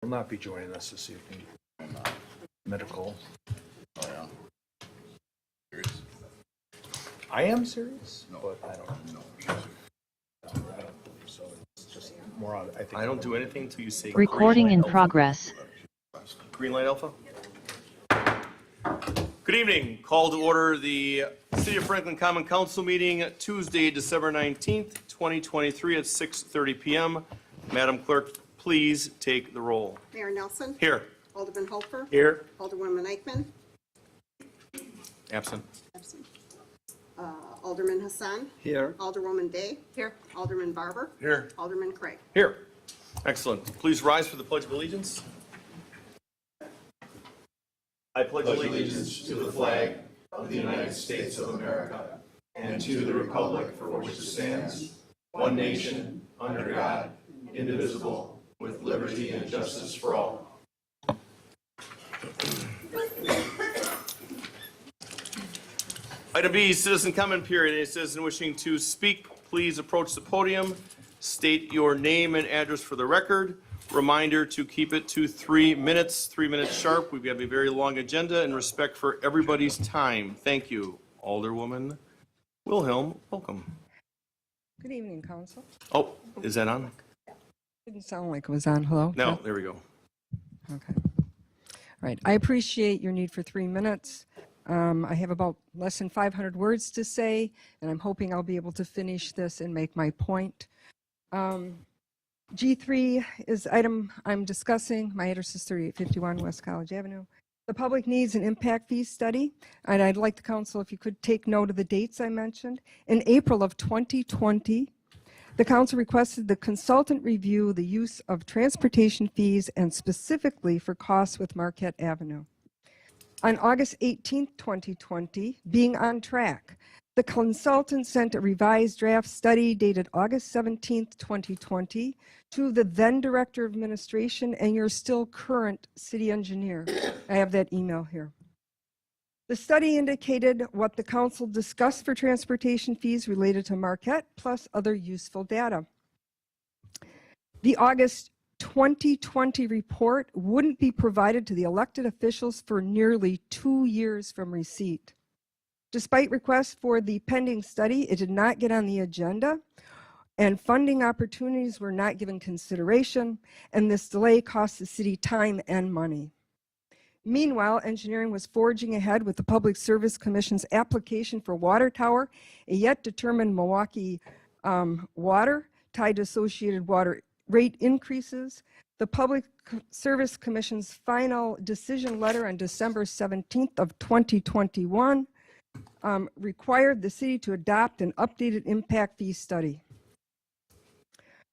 will not be joining us this evening. Medical. Oh, yeah. Serious? I am serious, No. but I don't believe so. It's just more on, I think. I don't do anything until you say Recording green in light alpha. progress. Green light alpha. Good evening. Call to order the City of Franklin Common Council meeting Tuesday, December 19th, 2023 at 6:30 p.m. Madam Clerk, please take the roll. Mayor Nelson. Here. Alderman Hofer. Here. Alderwoman Eichman. Absent. Absent. Alderman Hassan. Here. Alderwoman Day. Here. Alderman Barber. Here. Alderman Craig. Here. Excellent. Please rise for the Pledge of Allegiance. I pledge allegiance to the flag of the United States of America and to the republic for which it stands, one nation, under God, indivisible, with liberty and justice for all. Item B, citizen comment period. Any citizen wishing to speak, please approach the podium. State your name and address for the record. Reminder to keep it to 3 minutes, 3 minutes sharp. We've got a very long agenda in respect for everybody's time. Thank you. Alderwoman Wilhelm, welcome. Good evening, Council. Oh, is that on? Didn't sound like it was on. Hello? No, there we go. Okay. All right. I appreciate your need for 3 minutes. I have about less than 500 words to say, and I'm hoping I'll be able to finish this and make my point. G3 is item I'm discussing. My address is 3851 West College Avenue. The public needs an impact fee study, and I'd like the council, if you could take note of the dates I mentioned. In April of 2020, the council requested the consultant review the use of transportation fees and specifically for costs with Marquette Avenue. On August 18, 2020, being on track, the consultant sent a revised draft study dated August 17, 2020 to the then Director of Administration and your still current city engineer. I have that email here. The study indicated what the council discussed for transportation fees related to Marquette, plus other useful data. The August 2020 report wouldn't be provided to the elected officials for nearly 2 years from receipt. Despite requests for the pending study, it did not get on the agenda, and funding opportunities were not given consideration, and this delay cost the city time and money. Meanwhile, engineering was forging ahead with the Public Service Commission's application for water tower, a yet determined Milwaukee water tied to associated water rate increases. The Public Service Commission's final decision letter on December 17th of 2021 required the city to adopt an updated impact fee study.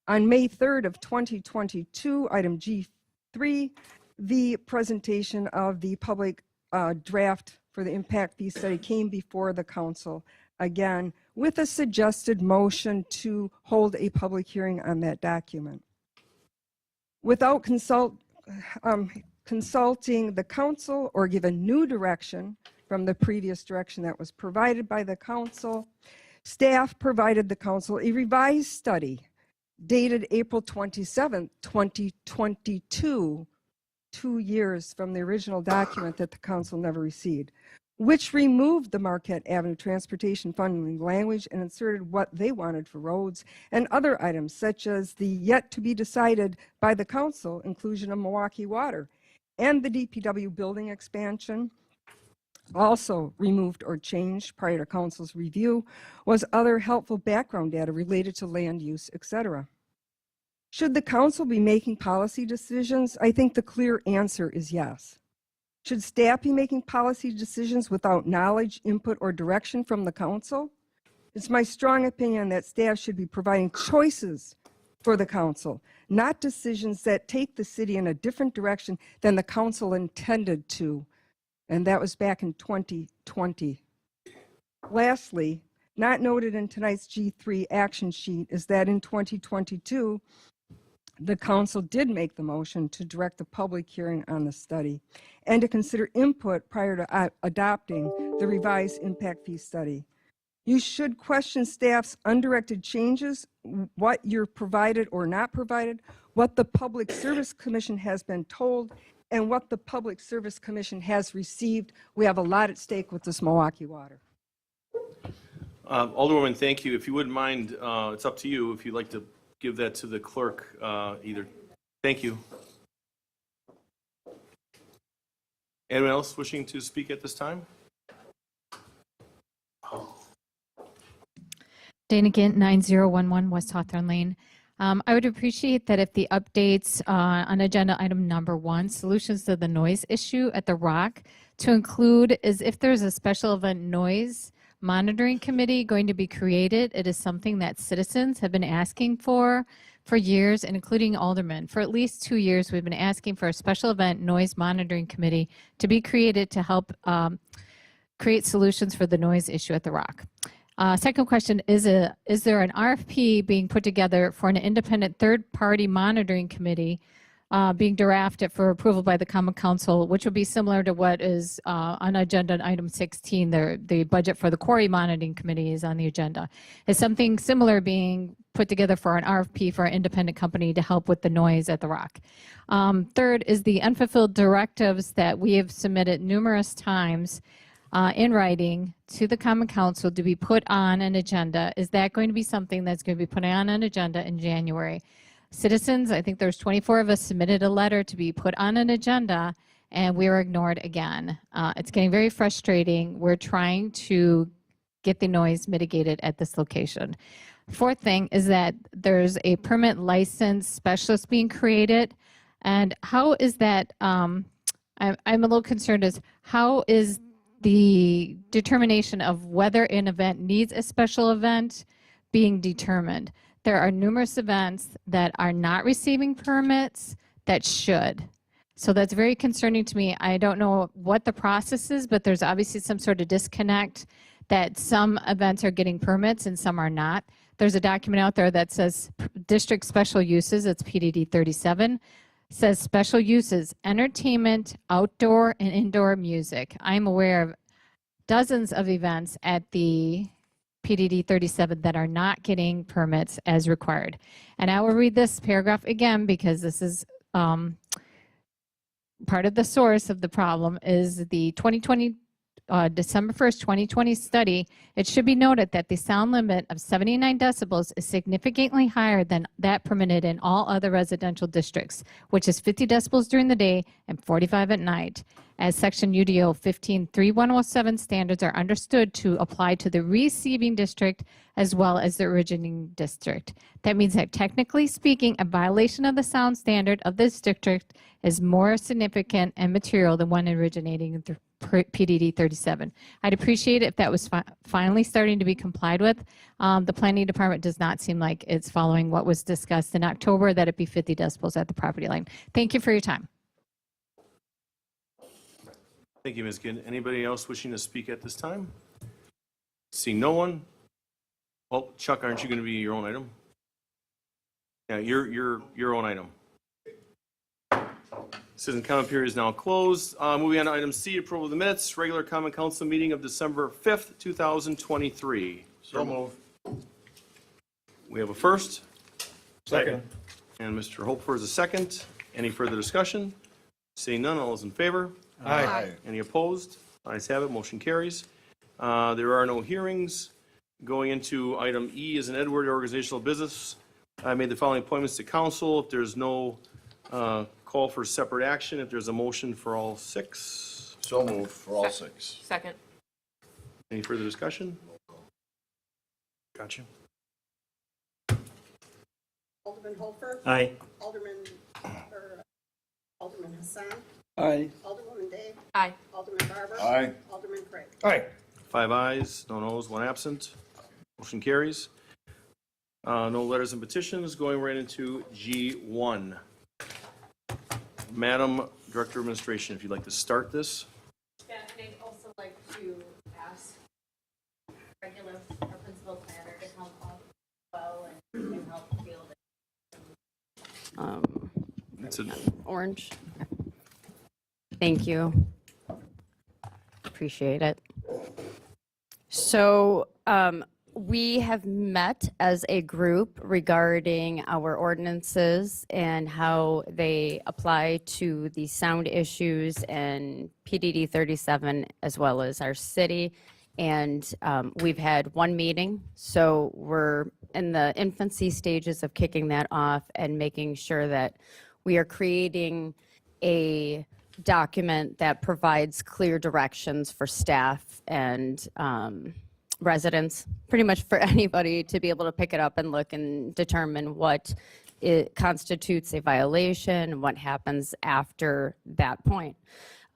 On May 3rd of 2022, item G3, the presentation of the public draft for the impact fee study came before the council, again, with a suggested motion to hold a public hearing on that document. Without consulting the council or given new direction from the previous direction that was provided by the council, staff provided the council a revised study dated April 27, 2022, 2 years from the original document that the council never received, which removed the Marquette Avenue Transportation Funding language and inserted what they wanted for roads and other items, such as the yet to be decided by the council inclusion of Milwaukee Water and the DPW building expansion. Also removed or changed prior to council's review was other helpful background data related to land use, etc. Should the council be making policy decisions? I think the clear answer is yes. Should staff be making policy decisions without knowledge, input, or direction from the council? It's my strong opinion that staff should be providing choices for the council, not decisions that take the city in a different direction than the council intended to. And that was back in 2020. Lastly, not noted in tonight's G3 action sheet is that in 2022, the council did make the motion to direct a public hearing on the study and to consider input prior to adopting the revised impact fee study. You should question staff's undirected changes, what you're provided or not provided, what the Public Service Commission has been told, and what the Public Service Commission has received. We have a lot at stake with this Milwaukee Water. Alderwoman, thank you. If you wouldn't mind, it's up to you if you'd like to give that to the clerk either. Thank you. Anyone else wishing to speak at this time? Dana Gint, 9011 West Hawthorne Lane. I would appreciate that if the updates on agenda item number 1, solutions to the noise issue at the Rock, to include is if there's a special event noise monitoring committee going to be created. It is something that citizens have been asking for years, and including aldermen. For at least 2 years, we've been asking for a special event noise monitoring committee to be created to help create solutions for the noise issue at the Rock. Second question, is there an RFP being put together for an independent third-party monitoring committee being drafted for approval by the Common Council, which would be similar to what is on agenda item 16, the budget for the quarry monitoring committee is on the agenda. Is something similar being put together for an RFP for an independent company to help with the noise at the Rock? Third is the unfulfilled directives that we have submitted numerous times in writing to the Common Council to be put on an agenda. Is that going to be something that's going to be put on an agenda in January? Citizens, I think there's 24 of us submitted a letter to be put on an agenda, and we were ignored again. It's getting very frustrating. We're trying to get the noise mitigated at this location. Fourth thing is that there's a permit license specialist being created, and how is that, I'm a little concerned as how is the determination of whether an event needs a special event being determined. There are numerous events that are not receiving permits that should. So that's very concerning to me. I don't know what the process is, but there's obviously some sort of disconnect that some events are getting permits and some are not. There's a document out there that says district special uses, it's PDD 37, says special uses, entertainment, outdoor and indoor music. I'm aware of dozens of events at the PDD 37 that are not getting permits as required. And I will read this paragraph again because this is part of the source of the problem is the 2020 December 1st, 2020 study. It should be noted that the sound limit of 79 decibels is significantly higher than that permitted in all other residential districts, which is 50 decibels during the day and 45 at night. As section UDO 15.3107 standards are understood to apply to the receiving district as well as the originating district. That means that technically speaking, a violation of the sound standard of this district is more significant and material than one originating in the PDD 37. I'd appreciate it if that was finally starting to be complied with. The planning department does not seem like it's following what was discussed in October, that it be 50 decibels at the property line. Thank you for your time. Thank you, Ms. Gidd. Anybody else wishing to speak at this time? Seeing no one. Oh, Chuck, aren't you going to be your own item? Yeah, your own item. Citizen comment period is now closed. Moving on to item C, approval of the minutes, regular common council meeting of December 5th, 2023. So move. We have a first, Second. and Mr. Hopefer is a second. Any further discussion? Seeing none, all those in favor? Aye. Any opposed? Ayes have it, motion carries. There are no hearings. Going into item E is an Edward organizational business. I made the following appointments to council. If there's no call for separate action, if there's a motion for all 6. So move for all 6. Second. Any further discussion? Gotcha. Alderman Hofer. Aye. Alderman Hassan. Aye. Alderwoman Day. Aye. Alderman Barber. Aye. Alderman Craig. Aye. 5 ayes, no noes, 1 absent. Motion carries. No letters and petitions. Going right into G1. Madam Director of Administration, if you'd like to start this. Yeah, and I'd also like to ask regular our principal planner to help out well and help field it. It's a Orange. Thank you. Appreciate it. So We have met as a group regarding our ordinances and how they apply to the sound issues in PDD 37 as well as our city. And we've had one meeting, so we're in the infancy stages of kicking that off and making sure that we are creating a document that provides clear directions for staff and residents, pretty much for anybody to be able to pick it up and look and determine what it constitutes a violation and what happens after that point.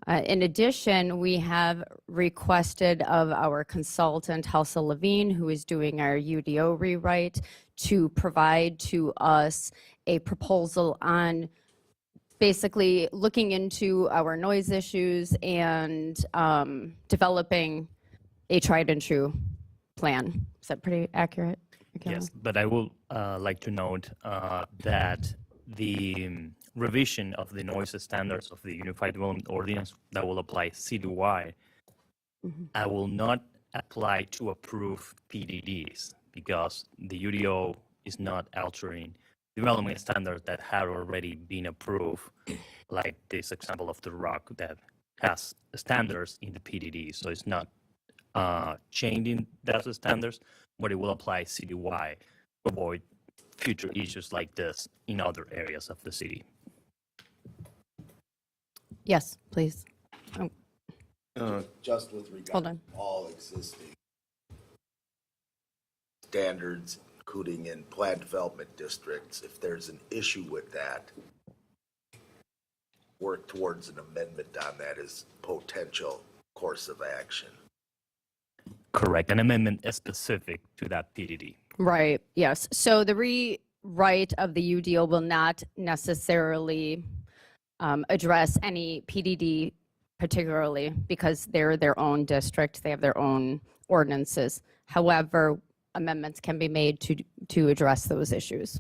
In addition, we have requested of our consultant, Helsa Levine, who is doing our UDO rewrite, to provide to us a proposal on basically looking into our noise issues and developing a tried and true plan. Is that pretty accurate? Okay. Yes, but I will like to note that the revision of the noise standards of the Unified Development Ordinance that will apply citywide, I will not apply to approve PDDs because the UDO is not altering development standards that had already been approved, like this example of the Rock that has standards in the PDD. So it's not changing those standards, but it will apply citywide to avoid future issues like this in other areas of the city. Yes, please. Just with Hold regard on. to all existing standards, including in planned development districts, if there's an issue with that, work towards an amendment on that as potential course of action. Correct. An amendment is specific to that PDD. Right, yes. So the rewrite of the UDO will not necessarily address any PDD particularly because they're their own district, they have their own ordinances. However, amendments can be made to address those issues.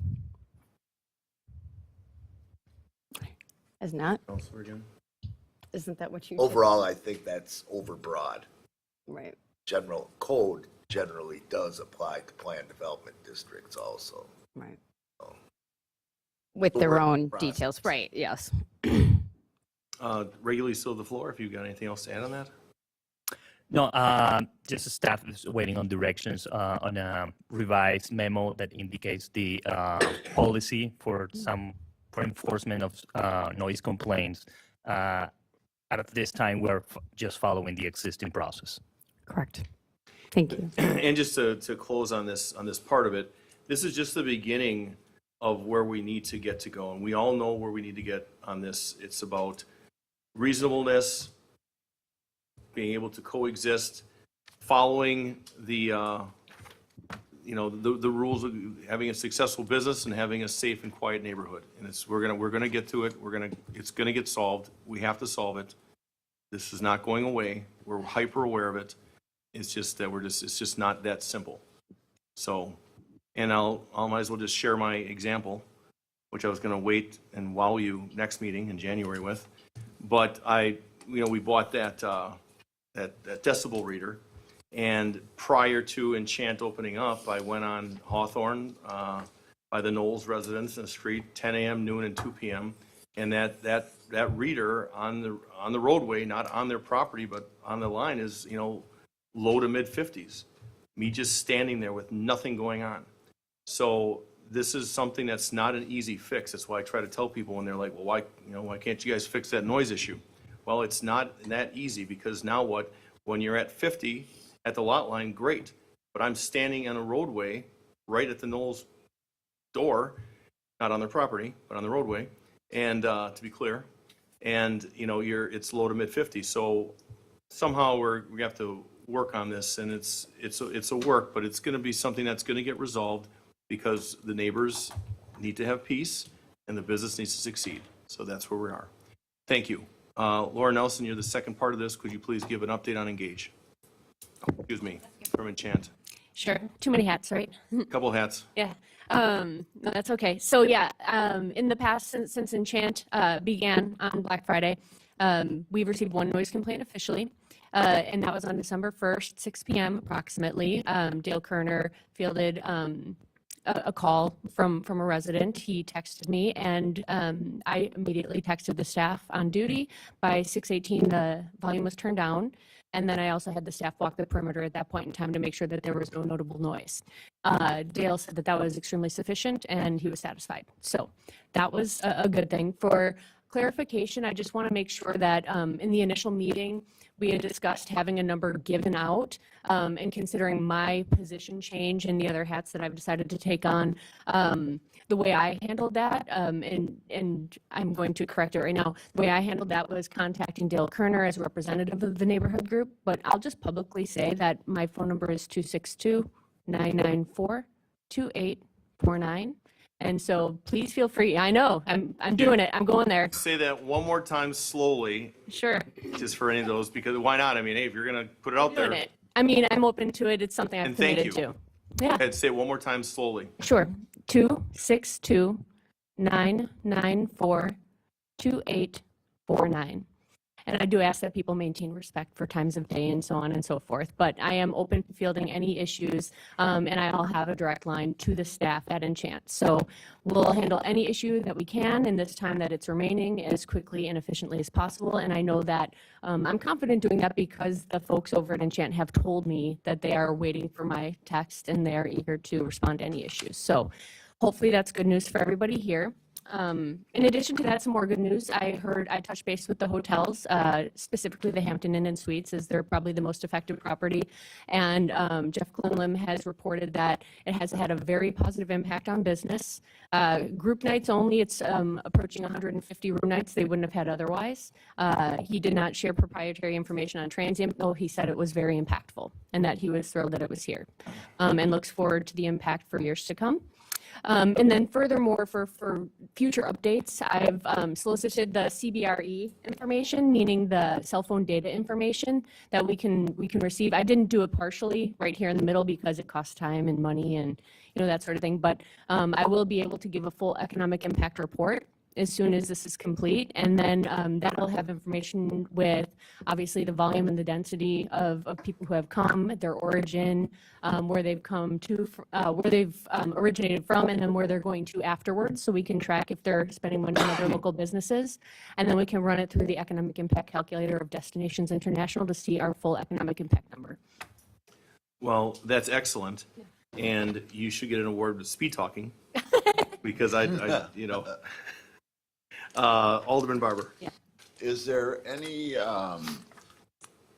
Isn't that? Counselor again? Isn't that what you said? Overall, I think that's overbroad. Right. General code generally does apply to planned development districts also. Right. So, With The their work own process. details. Right, yes. Regularly still the floor, if you've got anything else to add on that? No, just the staff is waiting on directions on a revised memo that indicates the policy for enforcement of noise complaints. At this time, we're just following the existing process. Correct. Thank you. And just to close on this part of it, this is just the beginning of where we need to get to go. And we all know where we need to get on this. It's about reasonableness, being able to coexist, following the rules of having a successful business and having a safe and quiet neighborhood. And we're gonna get to it. It's gonna get solved. We have to solve it. This is not going away. We're hyper aware of it. It's just that it's just not that simple. So, and I'll might as well just share my example, which I was gonna wait and wow you next meeting in January with. But we bought that decibel reader, and prior to Enchant opening up, I went on Hawthorne by the Knowles residence in the street, 10 a.m., noon, and 2 p.m. And that reader on the roadway, not on their property, but on the line, is low to mid 50s. Me just standing there with nothing going on. So this is something that's not an easy fix. That's why I try to tell people when they're like, well, why can't you guys fix that noise issue? Well, it's not that easy, because now what? When you're at 50 at the lot line, great. But I'm standing on a roadway right at the Knowles door, not on their property, but on the roadway. And to be clear, and it's low to mid 50s. So somehow we have to work on this, and it's a work, but it's going to be something that's going to get resolved, because the neighbors need to have peace and the business needs to succeed. So that's where we are. Thank you. Laura Nelson, you're the second part of this. Could you please give an update on Engage? Excuse me, from Enchant. Sure. Too many hats, right? Couple hats. Yeah. No, that's okay. So yeah, in the past, since Enchant began on Black Friday, we received one noise complaint officially, and that was on December 1st, 6 p.m. approximately. Dale Kerner fielded a call from a resident. He texted me, and I immediately texted the staff on duty. By 6:18, the volume was turned down. And then I also had the staff walk the perimeter at that point in time to make sure that there was no notable noise. Dale said that that was extremely sufficient, and he was satisfied. So that was a good thing. For clarification, I just want to make sure that in the initial meeting, we had discussed having a number given out, and considering my position change and the other hats that I've decided to take on, the way I handled that, and I'm going to correct it right now, the way I handled that was contacting Dale Kerner as a representative of the neighborhood group, but I'll just publicly say that my phone number is 262-994-2849. And so please feel free. I know, I'm doing it. I'm going there. Say that one more time slowly, Sure. just for any of those, because why not? I mean, hey, if you're going to put it out Doing there, it. I mean, I'm open to it. It's something I've And thank committed you. to. Yeah, I'd say it one more time slowly. sure. 262-994-2849. And I do ask that people maintain respect for times of day and so on and so forth. But I am open to fielding any issues, and I'll have a direct line to the staff at Enchant. So we'll handle any issue that we can in this time that it's remaining as quickly and efficiently as possible. And I know that I'm confident doing that because the folks over at Enchant have told me that they are waiting for my text and they are eager to respond to any issues. So hopefully that's good news for everybody here. In addition to that, some more good news. I touched base with the hotels, specifically the Hampton Inn and Suites, as they're probably the most affected property. And Jeff Glenlim has reported that it has had a very positive impact on business. Group nights only, it's approaching 150 room nights they wouldn't have had otherwise. He did not share proprietary information on transient, though he said it was very impactful and that he was thrilled that it was here, and looks forward to the impact for years to come. And then furthermore, for future updates, I've solicited the CBRE information, meaning the cell phone data information that we can receive. I didn't do it partially right here in the middle because it costs time and money and that sort of thing. But I will be able to give a full economic impact report as soon as this is complete. And then that'll have information with obviously the volume and the density of people who have come, their origin, where they've come to, where they've originated from, and then where they're going to afterwards. So we can track if they're spending money on other local businesses. And then we can run it through the economic impact calculator of Destinations International to see our full economic impact number. Well, that's excellent. And you should get an award with speed talking because Alderman Barber. Is there any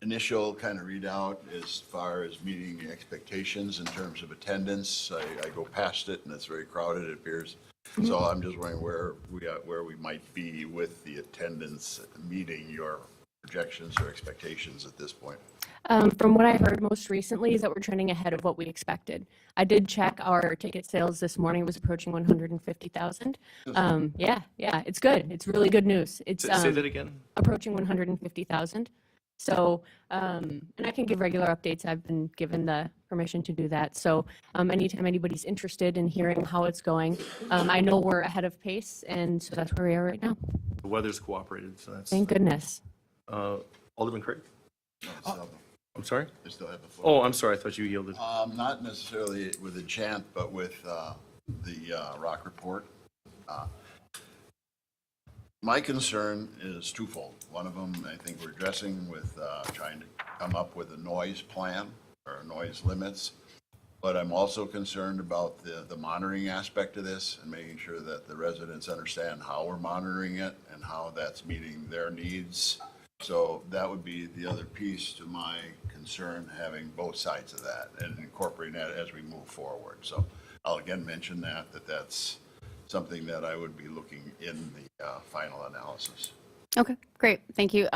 initial kind of readout as far as meeting the expectations in terms of attendance? I go past it and it's very crowded, it appears. So I'm just wondering where we might be with the attendance meeting your projections or expectations at this point. From what I heard most recently is that we're trending ahead of what we expected. I did check our ticket sales this morning. It was approaching 150,000. Yeah, it's good. It's really good news. It's Say that again. approaching 150,000. So, and I can give regular updates. I've been given the permission to do that. So anytime anybody's interested in hearing how it's going, I know we're ahead of pace, and so that's where we are right now. The weather's cooperated, so that's. Thank goodness. Alderman Craig? I'm sorry? I still have the floor. Oh, I'm sorry. I thought you yielded. Not necessarily with Enchant, but with the Rock Report. My concern is twofold. One of them, I think we're addressing with trying to come up with a noise plan or noise limits. But I'm also concerned about the monitoring aspect of this and making sure that the residents understand how we're monitoring it and how that's meeting their needs. So that would be the other piece to my concern, having both sides of that and incorporating that as we move forward. So I'll again mention that's something that I would be looking in the final analysis. Okay, great. Thank you.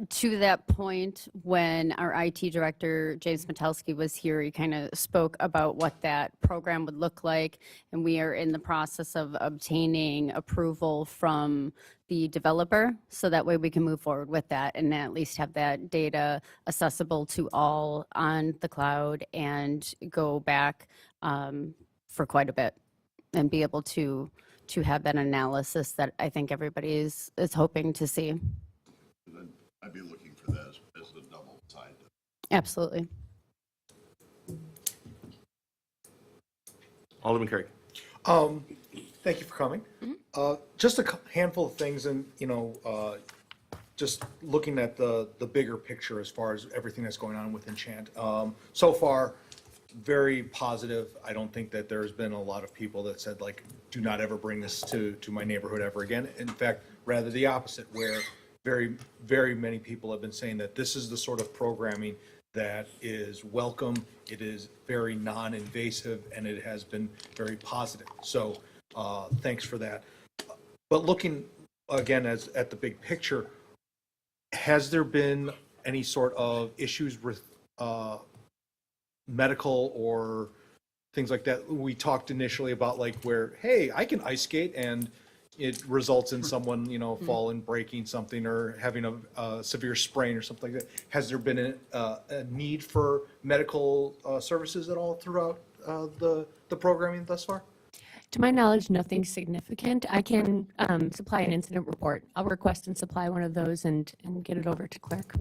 To that point, when our IT director, James Metelsky, was here, he kind of spoke about what that program would look like. And we are in the process of obtaining approval from the developer. So that way we can move forward with that and at least have that data accessible to all on the cloud and go back for quite a bit and be able to have that analysis that I think everybody is hoping to see. I'd be looking for that as a double side. Absolutely. Alderman Craig. Thank you for coming. Just a handful of things and, just looking at the bigger picture as far as everything that's going on with Enchant. So far, very positive. I don't think that there's been a lot of people that said like, do not ever bring this to my neighborhood ever again. In fact, rather the opposite, where very, very many people have been saying that this is the sort of programming that is welcome, it is very non-invasive, and it has been very positive. So thanks for that. But looking again at the big picture, has there been any sort of issues with medical or things like that? We talked initially about like where, hey, I can ice skate and it results in someone, falling, breaking something or having a severe sprain or something like that. Has there been a need for medical services at all throughout the programming thus far? To my knowledge, nothing significant. I can supply an incident report. I'll request and supply one of those and get it over to clerk.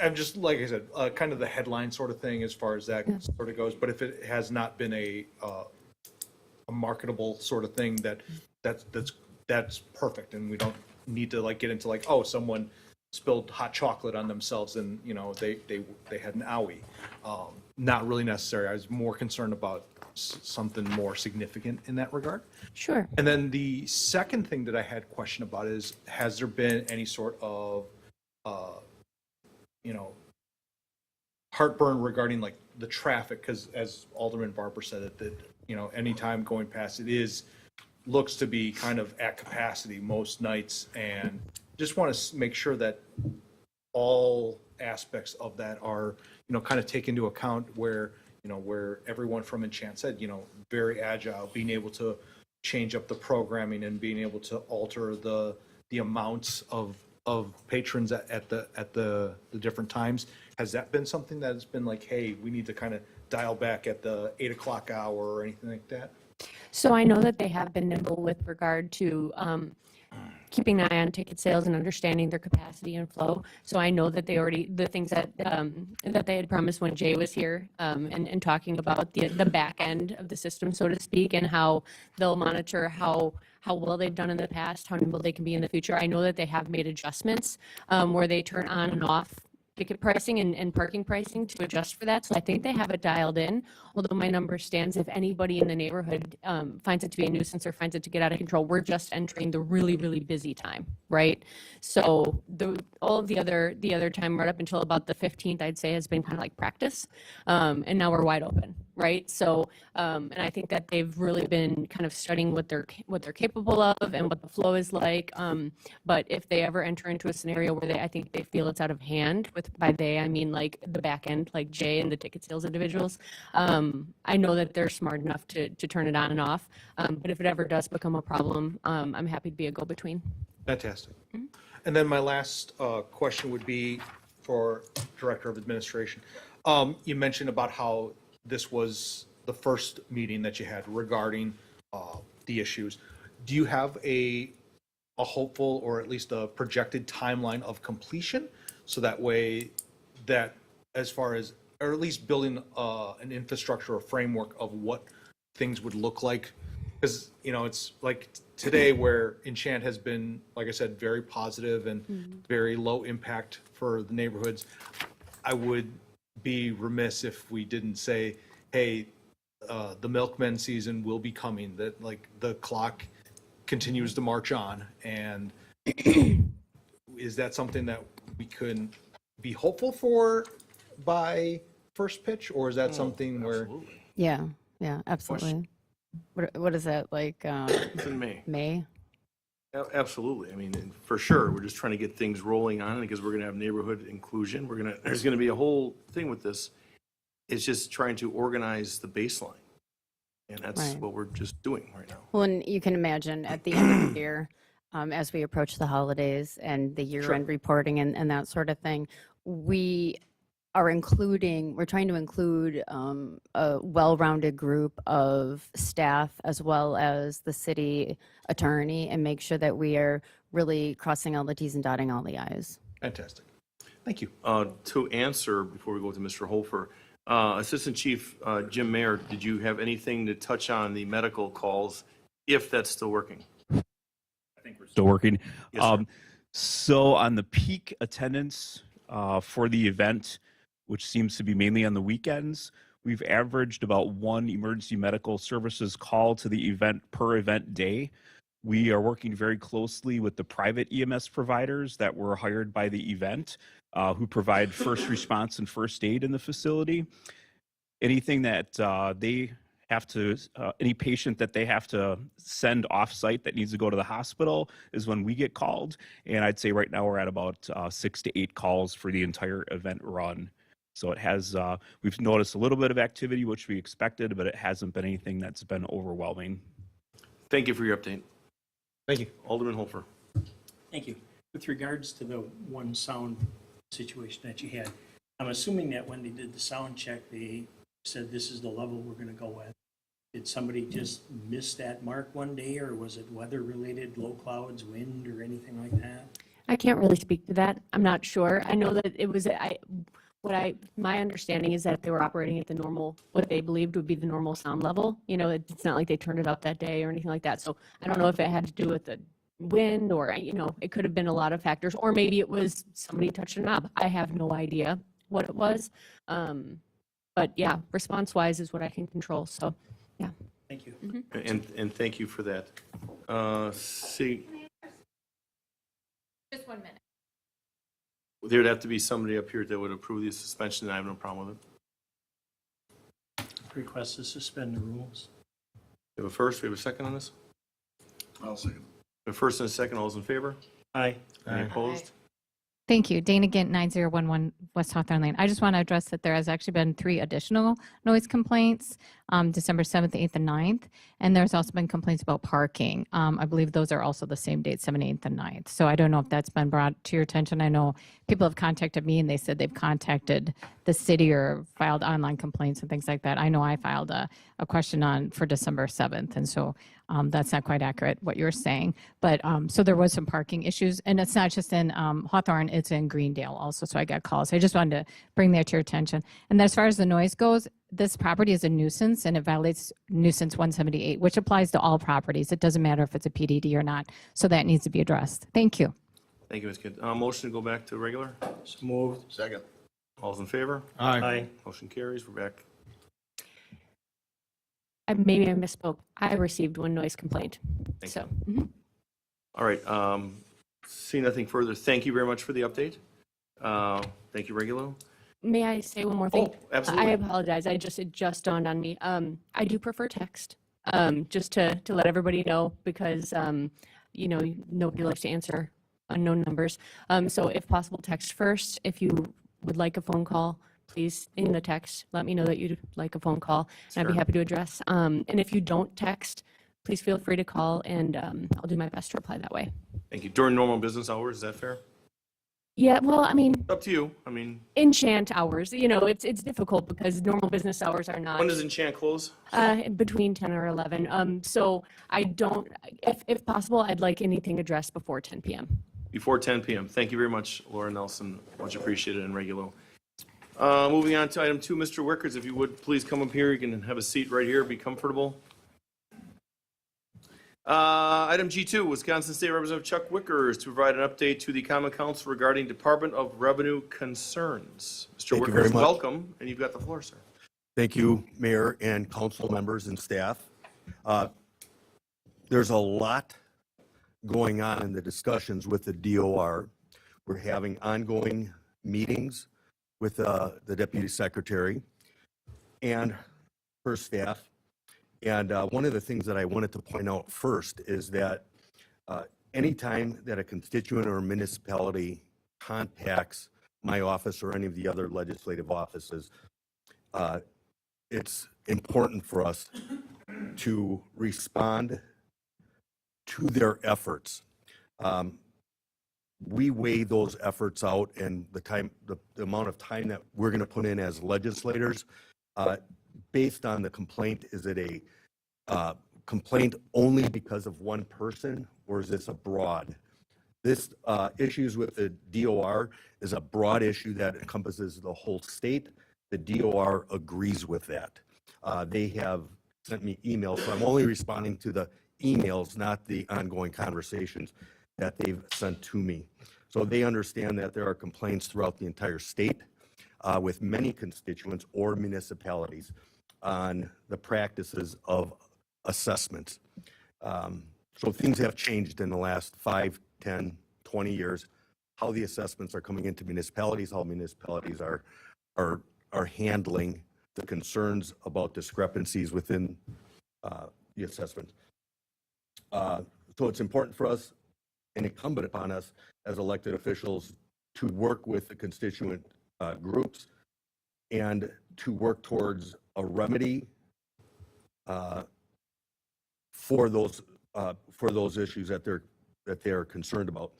I'm just, like I said, kind of the headline sort of thing as far as that sort of goes. But if it has not been a marketable sort of thing, that's perfect. And we don't need to like get into like, oh, someone spilled hot chocolate on themselves and, they had an owie. Not really necessary. I was more concerned about something more significant in that regard. Sure. And then the second thing that I had a question about is, has there been any sort of, heartburn regarding like the traffic? Because as Alderman Barber said, that anytime going past it looks to be kind of at capacity most nights, and just want to make sure that all aspects of that are, kind of take into account where everyone from Enchant said, very agile, being able to change up the programming and being able to alter the amounts of patrons at the different times. Has that been something that has been like, hey, we need to kind of dial back at the 8 o'clock hour or anything like that? So I know that they have been nimble with regard to keeping an eye on ticket sales and understanding their capacity and flow. So I know that the things that that they had promised when Jay was here and talking about the back end of the system, so to speak, and how they'll monitor how well they've done in the past, how nimble they can be in the future. I know that they have made adjustments where they turn on and off ticket pricing and parking pricing to adjust for that. So I think they have it dialed in, although my number stands if anybody in the neighborhood finds it to be a nuisance or finds it to get out of control. We're just entering the really, really busy time, right? So all of the other time right up until about the 15th, I'd say, has been kind of like practice. And now we're wide open, right? So, and I think that they've really been kind of studying what they're capable of and what the flow is like. But if they ever enter into a scenario where I think they feel it's out of hand, by they, I mean like the back end, like Jay and the ticket sales individuals, I know that they're smart enough to turn it on and off. But if it ever does become a problem, I'm happy to be a go-between. Fantastic. And then my last question would be for Director of Administration. You mentioned about how this was the first meeting that you had regarding the issues. Do you have a hopeful or at least a projected timeline of completion? So that way that as far as, or at least building an infrastructure or framework of what things would look like. Because, it's like today where Enchant has been, like I said, very positive and very low impact for the neighborhoods. I would be remiss if we didn't say, hey, the milkman season will be coming, that like the clock continues to march on. And is that something that we could be hopeful for by first pitch, or is that something where? Yeah, absolutely. What is that, like? It's in May. May? Absolutely. I mean, for sure, we're just trying to get things rolling on because we're going to have neighborhood inclusion. There's going to be a whole thing with this. It's just trying to organize the baseline. And that's Right. what we're just doing right now. Well, and you can imagine at the end of the year, as we approach the holidays and the year-end reporting and that sort of thing, we're trying to include a well-rounded group of staff as well as the city attorney and make sure that we are really crossing all the T's and dotting all the I's. Fantastic. Thank you. To answer, before we go to Mr. Hofer, Assistant Chief Jim Mayer, did you have anything to touch on the medical calls, if that's still working? Still working. Yes, sir. So on the peak attendance for the event, which seems to be mainly on the weekends, we've averaged about one emergency medical services call to the event per event day. We are working very closely with the private EMS providers that were hired by the event, who provide first response and first aid in the facility. Anything that they have to, any patient that they have to send off-site that needs to go to the hospital is when we get called. And I'd say right now we're at about 6 to 8 calls for the entire event run. So it has, we've noticed a little bit of activity, which we expected, but it hasn't been anything that's been overwhelming. Thank you for your update. Thank you. Alderman Hofer. Thank you. With regards to the one sound situation that you had, I'm assuming that when they did the sound check, they said this is the level we're going to go with. Did somebody just miss that mark one day, or was it weather related, low clouds, wind, or anything like that? I can't really speak to that. I'm not sure. I know that it was, my understanding is that they were operating at the normal, what they believed would be the normal sound level. You know, it's not like they turned it up that day or anything like that. So I don't know if it had to do with the wind or, you know, it could have been a lot of factors, or maybe it was somebody touched a knob. I have no idea what it was. But yeah, response wise is what I can control. So yeah. Thank you. And thank you for that. See, Just 1 minute. there'd have to be somebody up here that would approve the suspension, and I have no problem with it. Request to suspend the rules. We have a first, we have a second on this? I'll second. A first and a second, all those in favor? Aye. Any opposed? Thank you. Dana Gint, 9011 West Hawthorne Lane. I just want to address that there has actually been 3 additional noise complaints, December 7th, 8th, and 9th. And there's also been complaints about parking. I believe those are also the same date, 7th, 8th, and 9th. So I don't know if that's been brought to your attention. I know people have contacted me and they said they've contacted the city or filed online complaints and things like that. I know I filed a question on for December 7th. And so that's not quite accurate what you're saying. But so there was some parking issues, and it's not just in Hawthorne, it's in Greendale also. So I got calls. I just wanted to bring that to your attention. And as far as the noise goes, this property is a nuisance and it violates nuisance 178, which applies to all properties. It doesn't matter if it's a PDD or not. So that needs to be addressed. Thank you. Thank you, Ms. Kidd. Motion to go back to regular? So moved. Second. All's in favor? Aye. Motion carries. We're back. Maybe I misspoke. I received one noise complaint. Thank So, All right, see nothing further. Thank you very much for the update. Thank you, Regulo. may I say one more thing? Oh, absolutely. I apologize. It just dawned on me. I do prefer text, just to let everybody know, because, you know, nobody likes to answer unknown numbers. So if possible, text first. If you would like a phone call, please, in the text, let me know that you'd like a phone call, and I'd be Sure. happy to address. And if you don't text, please feel free to call, and I'll do my best to reply that way. Thank you. During normal business hours, is that fair? Yeah, well, I mean, Up to you. I mean, enchant hours, you know, it's difficult because normal business hours are not. when does Enchant close? Between 10 or 11. So I don't, if possible, I'd like anything addressed before 10 p.m. Before 10 p.m. Thank you very much, Laura Nelson. Much appreciated and Regulo. Moving on to item 2, Mr. Wickers, if you would please come up here. You can have a seat right here. Be comfortable. Item G2, Wisconsin State Representative Chuck Wickers to provide an update to the Common Council regarding Department of Revenue concerns. Mr. Thank you very Wickers, much. welcome, and you've got the floor, sir. Thank you, Mayor and council members and staff. There's a lot going on in the discussions with the DOR. We're having ongoing meetings with the deputy secretary and her staff. And one of the things that I wanted to point out first is that anytime that a constituent or a municipality contacts my office or any of the other legislative offices, it's important for us to respond to their efforts. We weigh those efforts out and the amount of time that we're going to put in as legislators based on the complaint. Is it a complaint only because of one person, or is this a broad This issues with the DOR is a broad issue that encompasses the whole state. The DOR agrees with that. They have sent me emails, so I'm only responding to the emails, not the ongoing conversations that they've sent to me. So they understand that there are complaints throughout the entire state with many constituents or municipalities on the practices of assessments. So things have changed in the last 5, 10, 20 years, how the assessments are coming into municipalities, how municipalities are handling the concerns about discrepancies within the assessment. So it's important for us and incumbent upon us as elected officials to work with the constituent groups and to work towards a remedy for those issues that they're concerned about.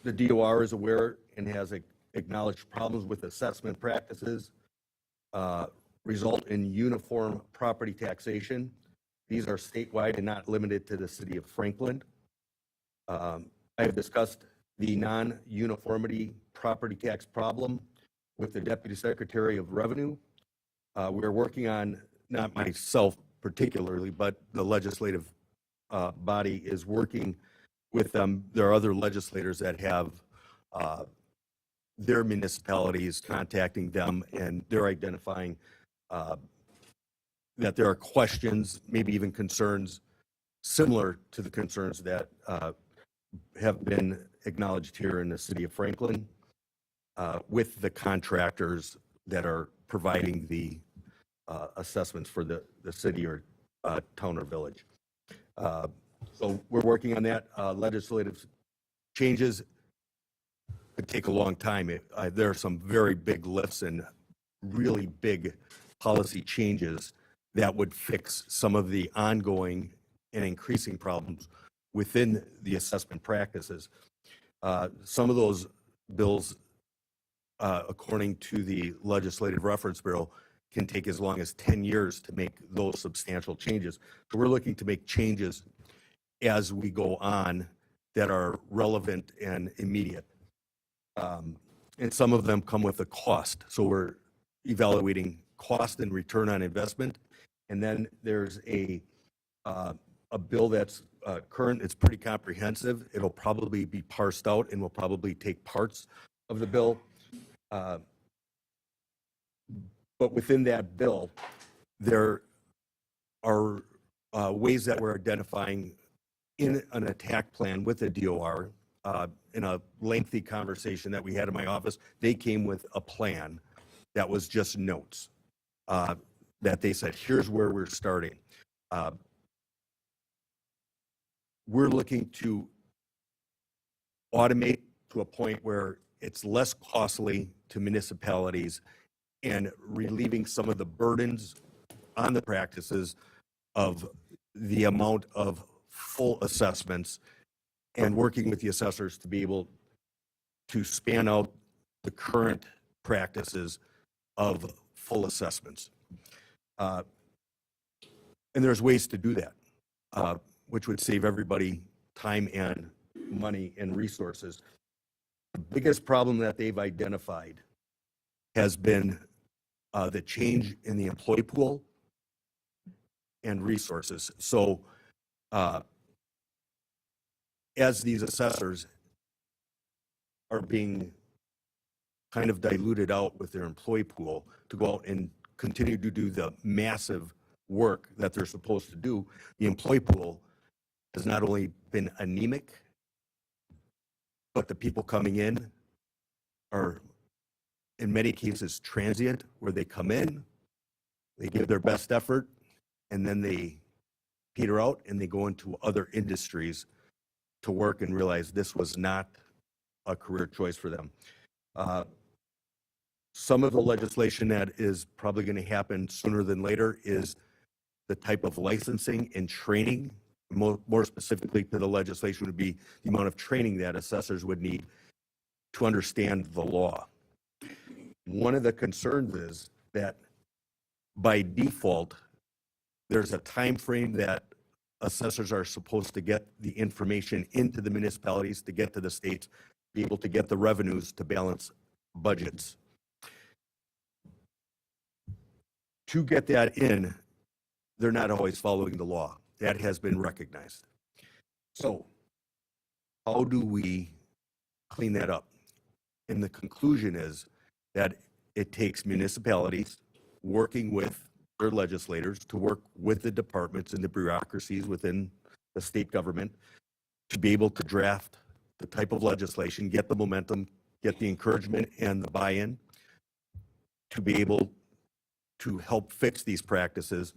The DOR is aware and has acknowledged problems with assessment practices result in uniform property taxation. These are statewide and not limited to the city of Franklin. I have discussed the non-uniformity property tax problem with the Deputy Secretary of Revenue. We're working on, not myself particularly, but the legislative body is working with them. There are other legislators that have their municipalities contacting them, and they're identifying that there are questions, maybe even concerns similar to the concerns that have been acknowledged here in the city of Franklin with the contractors that are providing the assessments for the city or town or village. So we're working on that. Legislative changes could take a long time. There are some very big lifts and really big policy changes that would fix some of the ongoing and increasing problems within the assessment practices. Some of those bills, according to the Legislative Reference Bureau, can take as long as 10 years to make those substantial changes. So we're looking to make changes as we go on that are relevant and immediate. And some of them come with a cost. So we're evaluating cost and return on investment. And then there's a bill that's current. It's pretty comprehensive. It'll probably be parsed out and will probably take parts of the bill. But within that bill, there are ways that we're identifying in an attack plan with the DOR. In a lengthy conversation that we had in my office, they came with a plan that was just notes that they said, here's where we're starting. We're looking to automate to a point where it's less costly to municipalities and relieving some of the burdens on the practices of the amount of full assessments and working with the assessors to be able to span out the current practices of full assessments. And there's ways to do that, which would save everybody time and money and resources. The biggest problem that they've identified has been the change in the employee pool and resources. So as these assessors are being kind of diluted out with their employee pool to go out and continue to do the massive work that they're supposed to do, the employee pool has not only been anemic, but the people coming in are in many cases transient, where they come in, they give their best effort, and then they peter out and they go into other industries to work and realize this was not a career choice for them. Some of the legislation that is probably going to happen sooner than later is the type of licensing and training. More specifically to the legislation would be the amount of training that assessors would need to understand the law. One of the concerns is that by default, there's a time frame that assessors are supposed to get the information into the municipalities, to get to the states, be able to get the revenues to balance budgets. To get that in, they're not always following the law. That has been recognized. So how do we clean that up? And the conclusion is that it takes municipalities working with their legislators to work with the departments and the bureaucracies within the state government to be able to draft the type of legislation, get the momentum, get the encouragement and the buy-in to be able to help fix these practices.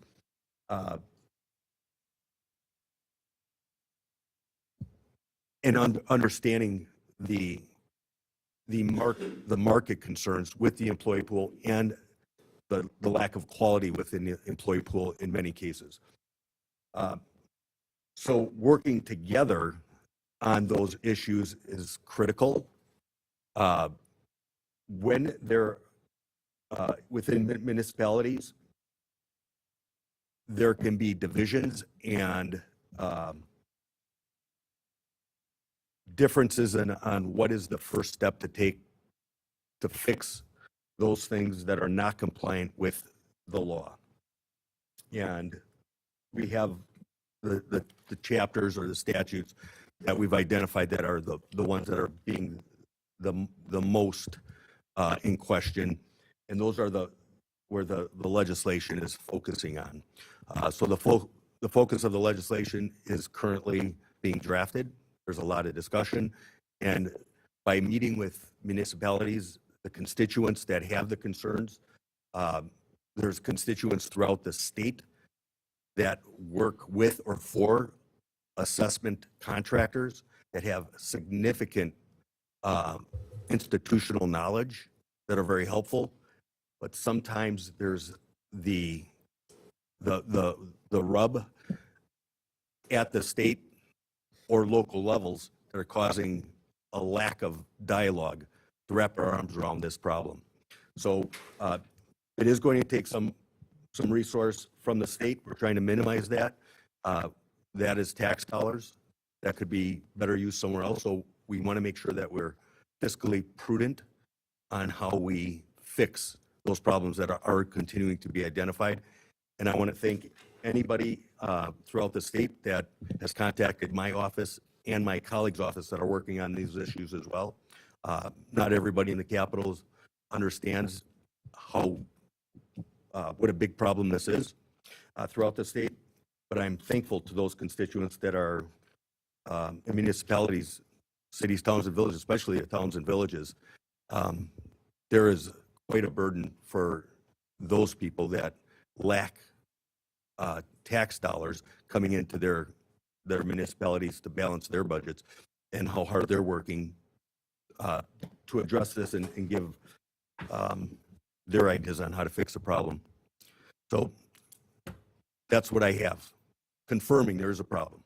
And understanding the market concerns with the employee pool and the lack of quality within the employee pool in many cases. So working together on those issues is critical. When they're within municipalities, there can be divisions and differences on what is the first step to take to fix those things that are not compliant with the law. And we have the chapters or the statutes that we've identified that are the ones that are being the most in question. And those are where the legislation is focusing on. So the focus of the legislation is currently being drafted. There's a lot of discussion. And by meeting with municipalities, the constituents that have the concerns, there's constituents throughout the state that work with or for assessment contractors that have significant institutional knowledge that are very helpful. But sometimes there's the rub at the state or local levels that are causing a lack of dialogue to wrap our arms around this problem. So it is going to take some resource from the state. We're trying to minimize that. That is tax dollars that could be better used somewhere else. So we want to make sure that we're fiscally prudent on how we fix those problems that are continuing to be identified. And I want to thank anybody throughout the state that has contacted my office and my colleagues' office that are working on these issues as well. Not everybody in the capitals understands how what a big problem this is throughout the state, but I'm thankful to those constituents that are in municipalities, cities, towns, and villages, especially the towns and villages. There is quite a burden for those people that lack tax dollars coming into their municipalities to balance their budgets, and how hard they're working to address this and give their ideas on how to fix the problem. So that's what I have, confirming there is a problem.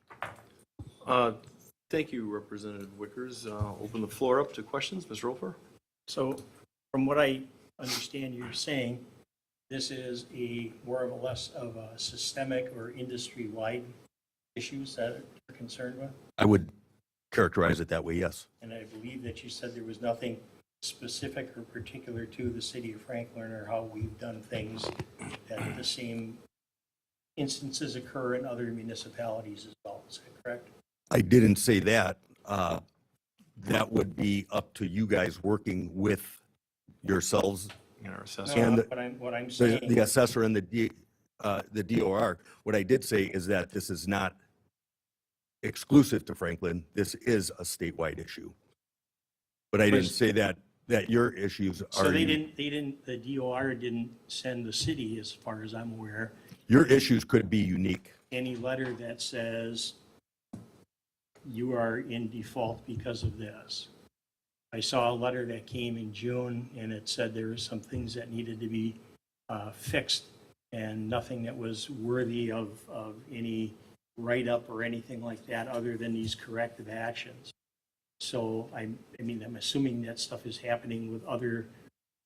Thank you, Representative Wickers. Open the floor up to questions. Ms. Roper? So from what I understand you're saying, this is more or less of a systemic or industry-wide issues that you're concerned with? I would characterize it that way, yes. And I believe that you said there was nothing specific or particular to the city of Franklin or how we've done things, that the same instances occur in other municipalities as well. Is that correct? I didn't say that. That would be up to you guys working with yourselves In our No, assessment. and what I'm saying. the assessor and the DOR. What I did say is that this is not exclusive to Franklin. This is a statewide issue. But I didn't say that your issues are. So the DOR didn't send the city, as far as I'm aware, Your issues could be unique. any letter that says you are in default because of this. I saw a letter that came in June, and it said there were some things that needed to be fixed, and nothing that was worthy of any write-up or anything like that, other than these corrective actions. So I'm assuming that stuff is happening with other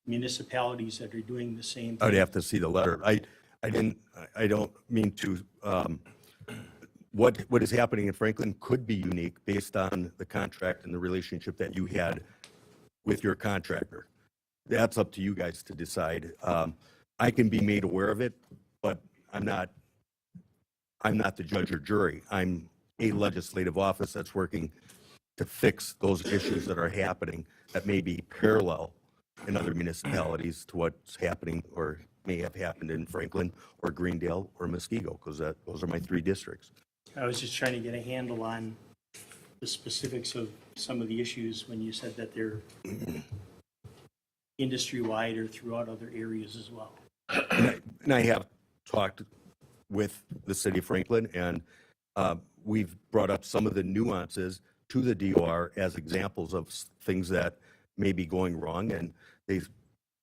municipalities that are doing the same thing. I'd have to see the letter. I don't mean to what is happening in Franklin could be unique based on the contract and the relationship that you had with your contractor. That's up to you guys to decide. I can be made aware of it, but I'm not the judge or jury. I'm a legislative office that's working to fix those issues that are happening that may be parallel in other municipalities to what's happening or may have happened in Franklin or Greendale or Muskego, because those are my 3 districts. I was just trying to get a handle on the specifics of some of the issues when you said that they're industry-wide or throughout other areas as well. And I have talked with the city of Franklin, and we've brought up some of the nuances to the DOR as examples of things that may be going wrong. And they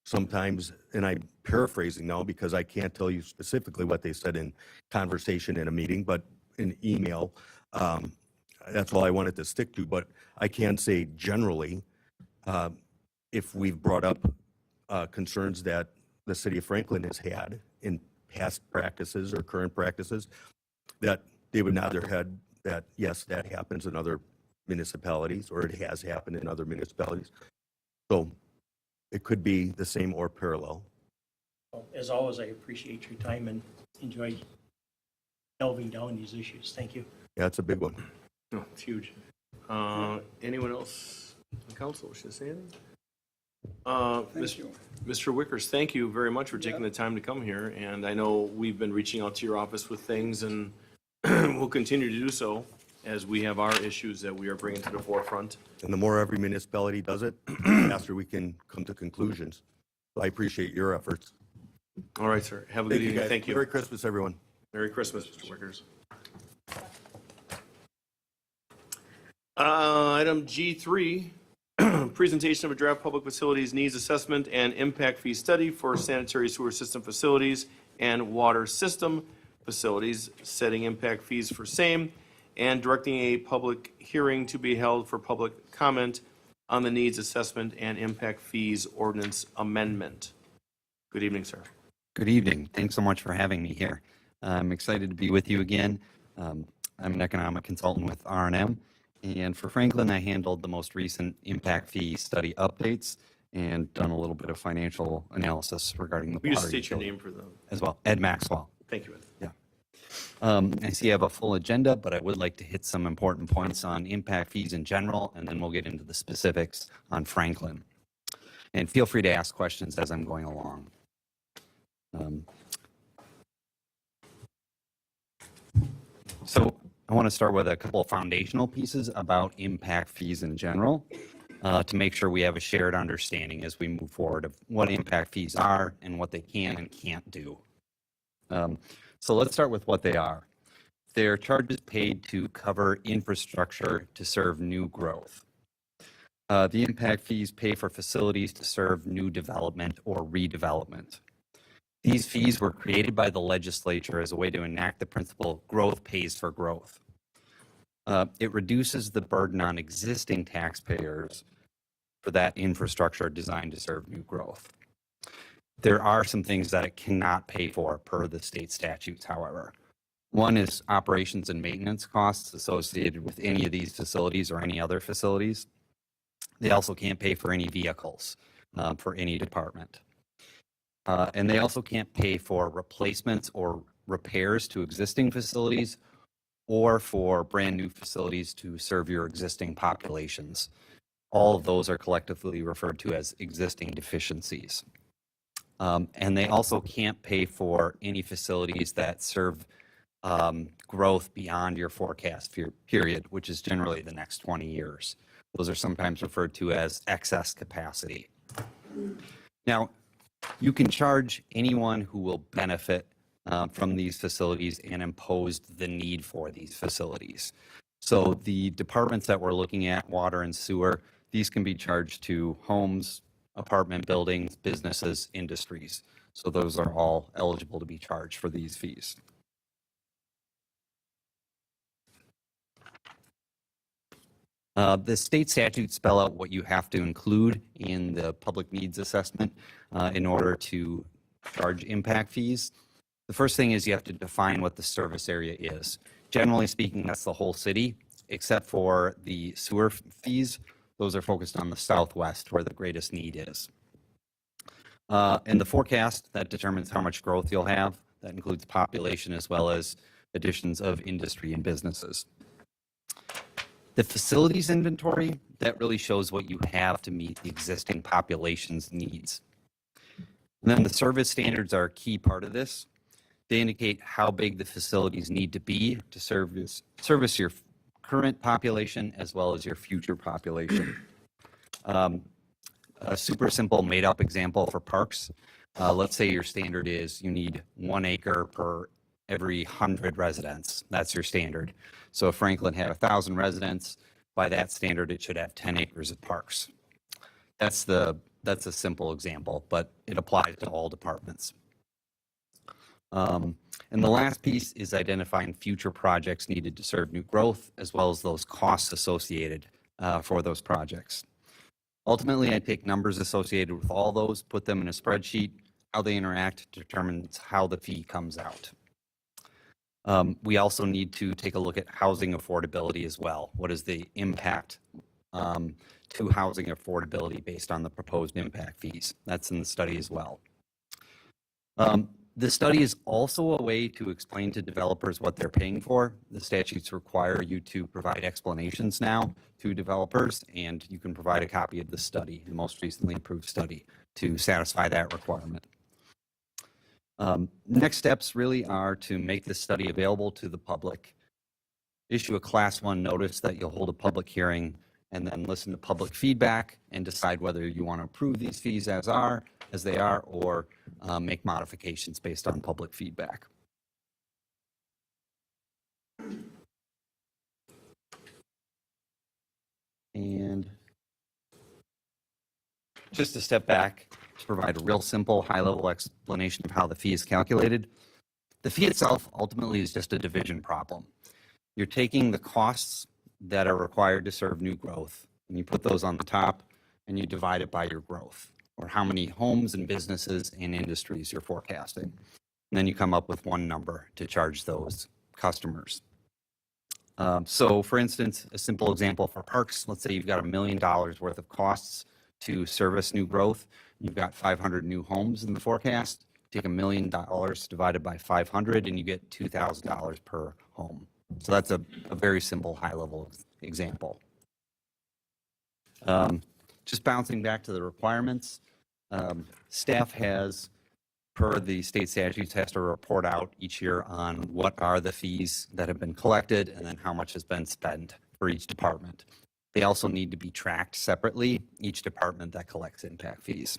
sometimes, and I'm paraphrasing now because I can't tell you specifically what they said in conversation in a meeting, but in email, that's all I wanted to stick to. But I can say generally, if we've brought up concerns that the city of Franklin has had in past practices or current practices, that they would nod their head that, yes, that happens in other municipalities, or it has happened in other municipalities. So it could be the same or parallel. Well, as always, I appreciate your time and enjoy delving down these issues. Thank you. Yeah, it's a big one. No, it's huge. Anyone else on the council wish to say anything? Mr. Wickers, thank you very much for taking the time to come here. And I know we've been reaching out to your office with things, and we'll continue to do so as we have our issues that we are bringing to the forefront. And the more every municipality does it, the faster we can come to conclusions. So I appreciate your efforts. All right, sir. Have a good evening. guys. Thank you. Merry Christmas, everyone. Merry Christmas, Mr. Wickers. Item G3, presentation of a draft public facilities needs assessment and impact fee study for sanitary sewer system facilities and water system facilities, setting impact fees for same, and directing a public hearing to be held for public comment on the needs assessment and impact fees ordinance amendment. Good evening, sir. Good evening. Thanks so much for having me here. I'm excited to be with you again. I'm an economic consultant with R&M, and for Franklin, I handled the most recent impact fee study updates and done a little bit of financial analysis regarding the Will you water state your utility name for them? as well. Ed Maxwell. Thank you, Ed. Yeah. I see I have a full agenda, but I would like to hit some important points on impact fees in general, and then we'll get into the specifics on Franklin. And feel free to ask questions as I'm going along. So I want to start with a couple of foundational pieces about impact fees in general to make sure we have a shared understanding as we move forward of what impact fees are and what they can and can't do. So let's start with what they are. They're charges paid to cover infrastructure to serve new growth. The impact fees pay for facilities to serve new development or redevelopment. These fees were created by the legislature as a way to enact the principle growth pays for growth. It reduces the burden on existing taxpayers for that infrastructure designed to serve new growth. There are some things that it cannot pay for per the state statutes, however. One is operations and maintenance costs associated with any of these facilities or any other facilities. They also can't pay for any vehicles for any department. And they also can't pay for replacements or repairs to existing facilities or for brand new facilities to serve your existing populations. All of those are collectively referred to as existing deficiencies. And they also can't pay for any facilities that serve growth beyond your forecast period, which is generally the next 20 years. Those are sometimes referred to as excess capacity. Now, you can charge anyone who will benefit from these facilities and impose the need for these facilities. So the departments that we're looking at, water and sewer, these can be charged to homes, apartment buildings, businesses, industries. So those are all eligible to be charged for these fees. The state statutes spell out what you have to include in the public needs assessment in order to charge impact fees. The first thing is you have to define what the service area is. Generally speaking, that's the whole city, except for the sewer fees. Those are focused on the southwest where the greatest need is. And the forecast, that determines how much growth you'll have. That includes population as well as additions of industry and businesses. The facilities inventory, that really shows what you have to meet the existing population's needs. And then the service standards are a key part of this. They indicate how big the facilities need to be to service your current population as well as your future population. A super simple made-up example for parks. Let's say your standard is you need 1 acre per every 100 residents. That's your standard. So if Franklin had 1,000 residents, by that standard, it should have 10 acres of parks. That's a simple example, but it applies to all departments. And the last piece is identifying future projects needed to serve new growth, as well as those costs associated for those projects. Ultimately, I take numbers associated with all those, put them in a spreadsheet. How they interact determines how the fee comes out. We also need to take a look at housing affordability as well. What is the impact to housing affordability based on the proposed impact fees? That's in the study as well. The study is also a way to explain to developers what they're paying for. The statutes require you to provide explanations now to developers, and you can provide a copy of the study, the most recently approved study, to satisfy that requirement. Next steps really are to make this study available to the public, issue a Class 1 notice that you'll hold a public hearing, and then listen to public feedback and decide whether you want to approve these fees as they are, or make modifications based on public feedback. And just to step back to provide a real simple high-level explanation of how the fee is calculated. The fee itself ultimately is just a division problem. You're taking the costs that are required to serve new growth, and you put those on the top, and you divide it by your growth, or how many homes and businesses and industries you're forecasting. And then you come up with one number to charge those customers. So for instance, a simple example for parks, let's say you've got $1 million worth of costs to service new growth. You've got 500 new homes in the forecast. Take $1 million divided by 500 and you get $2,000 per home. So that's a very simple high-level example. Just bouncing back to the requirements, staff has, per the state statutes, has to report out each year on what are the fees that have been collected and then how much has been spent for each department. They also need to be tracked separately, each department that collects impact fees.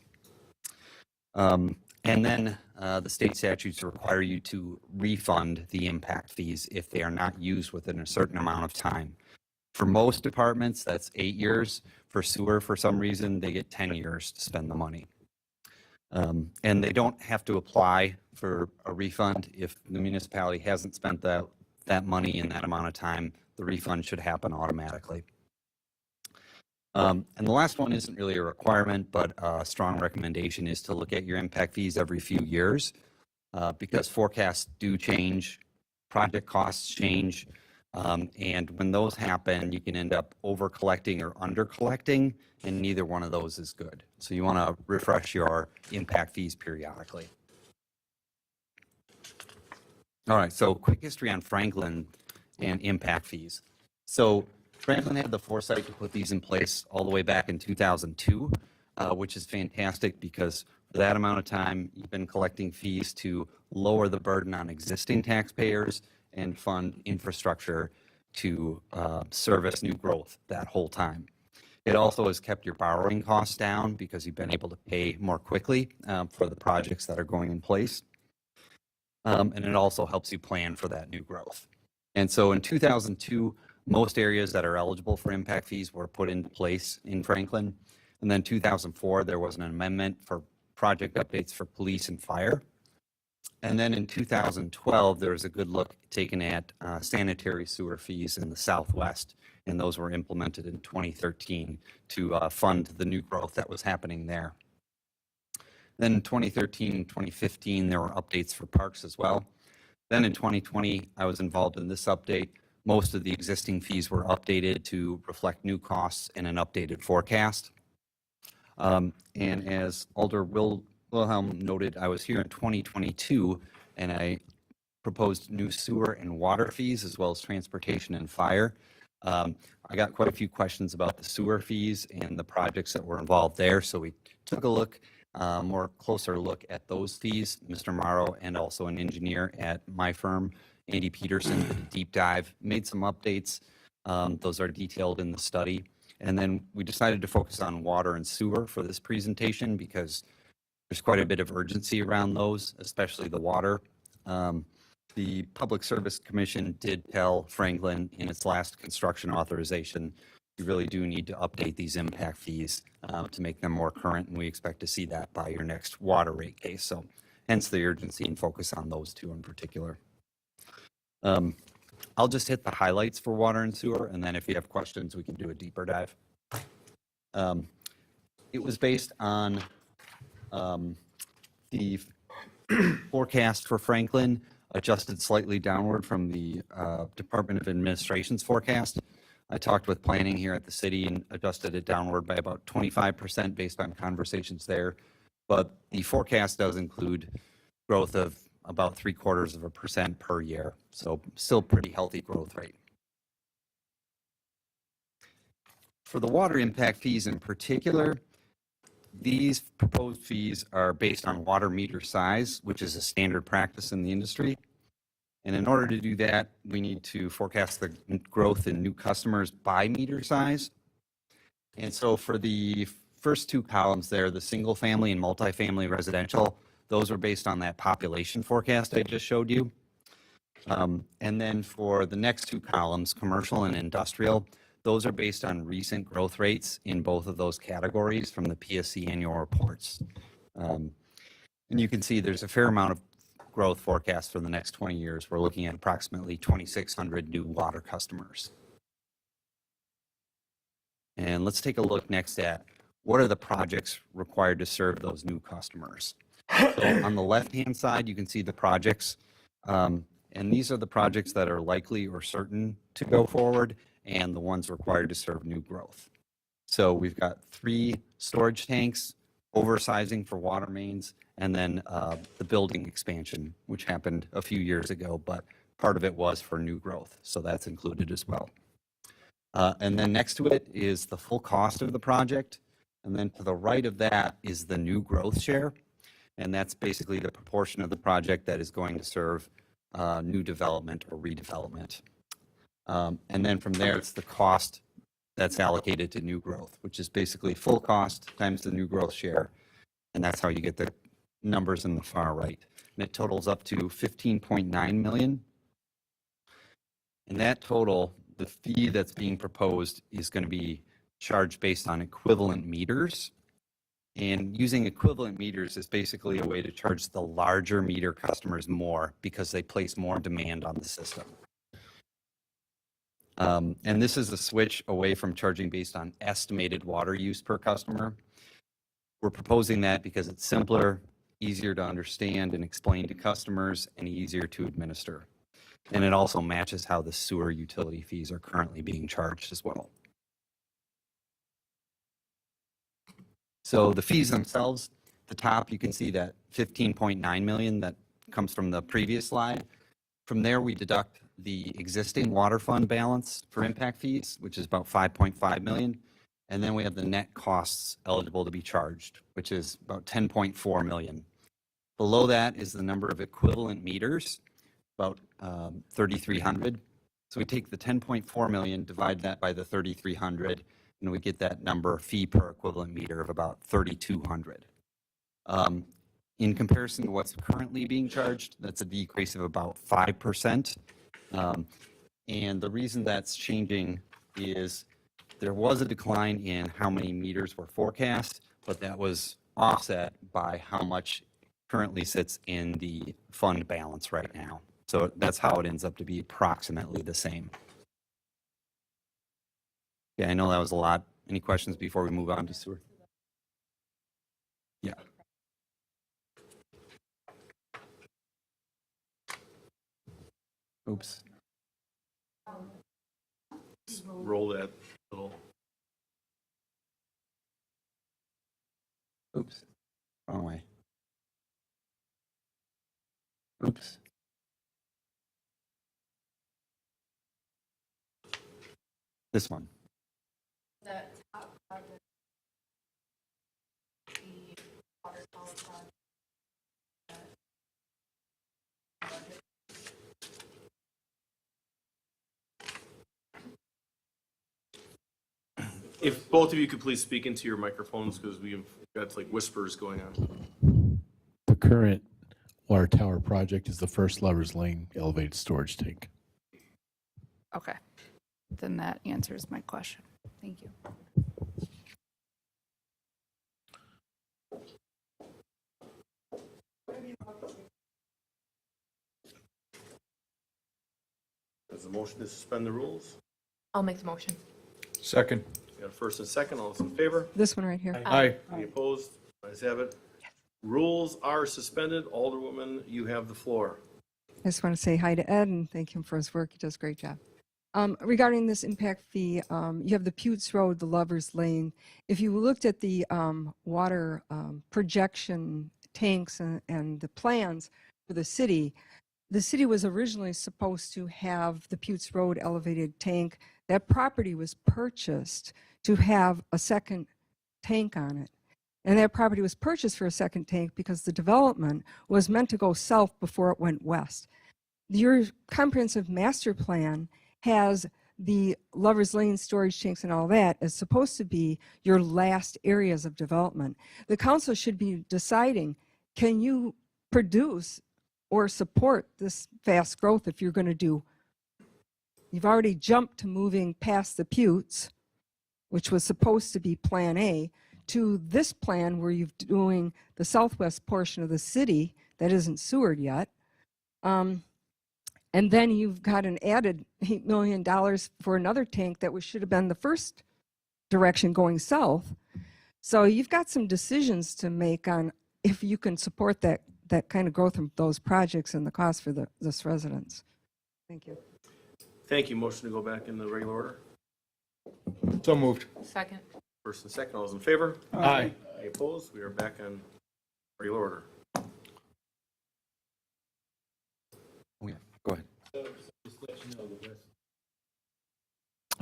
And then the state statutes require you to refund the impact fees if they are not used within a certain amount of time. For most departments, that's 8 years. For sewer, for some reason, they get 10 years to spend the money. And they don't have to apply for a refund if the municipality hasn't spent that money in that amount of time. The refund should happen automatically. And the last one isn't really a requirement, but a strong recommendation is to look at your impact fees every few years because forecasts do change, project costs change, and when those happen, you can end up over collecting or under collecting, and neither one of those is good. So you want to refresh your impact fees periodically. All right, so quick history on Franklin and impact fees. So Franklin had the foresight to put these in place all the way back in 2002, which is fantastic because for that amount of time, you've been collecting fees to lower the burden on existing taxpayers and fund infrastructure to service new growth that whole time. It also has kept your borrowing costs down because you've been able to pay more quickly for the projects that are going in place. And it also helps you plan for that new growth. And so in 2002, most areas that are eligible for impact fees were put into place in Franklin. And then 2004, there was an amendment for project updates for police and fire. And then in 2012, there was a good look taken at sanitary sewer fees in the Southwest, and those were implemented in 2013 to fund the new growth that was happening there. Then in 2013 and 2015, there were updates for parks as well. Then in 2020, I was involved in this update. Most of the existing fees were updated to reflect new costs and an updated forecast. And as Alder Wilhelm noted, I was here in 2022 and I proposed new sewer and water fees as well as transportation and fire. I got quite a few questions about the sewer fees and the projects that were involved there. So we took a look, more closer look at those fees. Mr. Morrow and also an engineer at my firm, Andy Peterson, did a deep dive, made some updates. Those are detailed in the study. And then we decided to focus on water and sewer for this presentation because there's quite a bit of urgency around those, especially the water. The Public Service Commission did tell Franklin in its last construction authorization, you really do need to update these impact fees to make them more current, and we expect to see that by your next water rate case. So hence the urgency and focus on those two in particular. I'll just hit the highlights for water and sewer, and then if you have questions, we can do a deeper dive. It was based on the forecast for Franklin, adjusted slightly downward from the Department of Administration's forecast. I talked with planning here at the city and adjusted it downward by about 25% based on conversations there. But the forecast does include growth of about 0.75% per year. So still pretty healthy growth rate. For the water impact fees in particular, these proposed fees are based on water meter size, which is a standard practice in the industry. And in order to do that, we need to forecast the growth in new customers by meter size. And so for the first two columns there, the single family and multifamily residential, those are based on that population forecast I just showed you. And then for the next two columns, commercial and industrial, those are based on recent growth rates in both of those categories from the PSC annual reports. And you can see there's a fair amount of growth forecast for the next 20 years. We're looking at approximately 2,600 new water customers. And let's take a look next at what are the projects required to serve those new customers. So on the left-hand side, you can see the projects. And these are the projects that are likely or certain to go forward and the ones required to serve new growth. So we've got 3 storage tanks, oversizing for water mains, and then the building expansion, which happened a few years ago, but part of it was for new growth. So that's included as well. And then next to it is the full cost of the project. And then to the right of that is the new growth share. And that's basically the proportion of the project that is going to serve new development or redevelopment. And then from there, it's the cost that's allocated to new growth, which is basically full cost times the new growth share. And that's how you get the numbers in the far right. And it totals up to $15.9 million. And that total, the fee that's being proposed is going to be charged based on equivalent meters. And using equivalent meters is basically a way to charge the larger meter customers more because they place more demand on the system. And this is a switch away from charging based on estimated water use per customer. We're proposing that because it's simpler, easier to understand and explain to customers, and easier to administer. And it also matches how the sewer utility fees are currently being charged as well. So the fees themselves, the top, you can see that 15.9 million that comes from the previous slide. From there, we deduct the existing water fund balance for impact fees, which is about 5.5 million. And then we have the net costs eligible to be charged, which is about 10.4 million. Below that is the number of equivalent meters, about 3,300. So we take the 10.4 million, divide that by the 3,300, and we get that number fee per equivalent meter of about 3,200. In comparison to what's currently being charged, that's a decrease of about 5%. And the reason that's changing is there was a decline in how many meters were forecast, but that was offset by how much currently sits in the fund balance right now. So that's how it ends up to be approximately the same. Yeah, I know that was a lot. Any questions before we move on to sewer? Yeah. Oops. Roll that little. Oops. Wrong way. Oops. This one. If both of you could please speak into your microphones, because we've got like whispers going on. The current water tower project is the first Lover's Lane elevated storage tank. Okay, then that answers my question. Thank you. Is the motion to suspend the rules? I'll make the motion. Second. We got a first and second. All those in favor? This one right here. Aye. Any opposed? Ayes have it. Rules are suspended. Alderwoman, you have the floor. I just want to say hi to Ed and thank him for his work. He does a great job. Regarding this impact fee, you have the Putes Road, the Lover's Lane. If you looked at the water projection tanks and the plans for the city was originally supposed to have the Putes Road elevated tank. That property was purchased to have a second tank on it. And that property was purchased for a second tank because the development was meant to go south before it went west. Your comprehensive master plan has the Lover's Lane storage tanks and all that is supposed to be your last areas of development. The council should be deciding, can you produce or support this fast growth if you're going to do? You've already jumped to moving past the Putes, which was supposed to be Plan A, to this plan where you're doing the southwest portion of the city that isn't sewered yet. And then you've got an added $8 million for another tank that should have been the first direction going south. So you've got some decisions to make on if you can support that kind of growth of those projects and the cost for this residents. Thank you. Thank you. Motion to go back in the regular order. So moved. Second. First and second. All those in favor? Aye. Any opposed? We are back on regular order. Oh, yeah. Go ahead.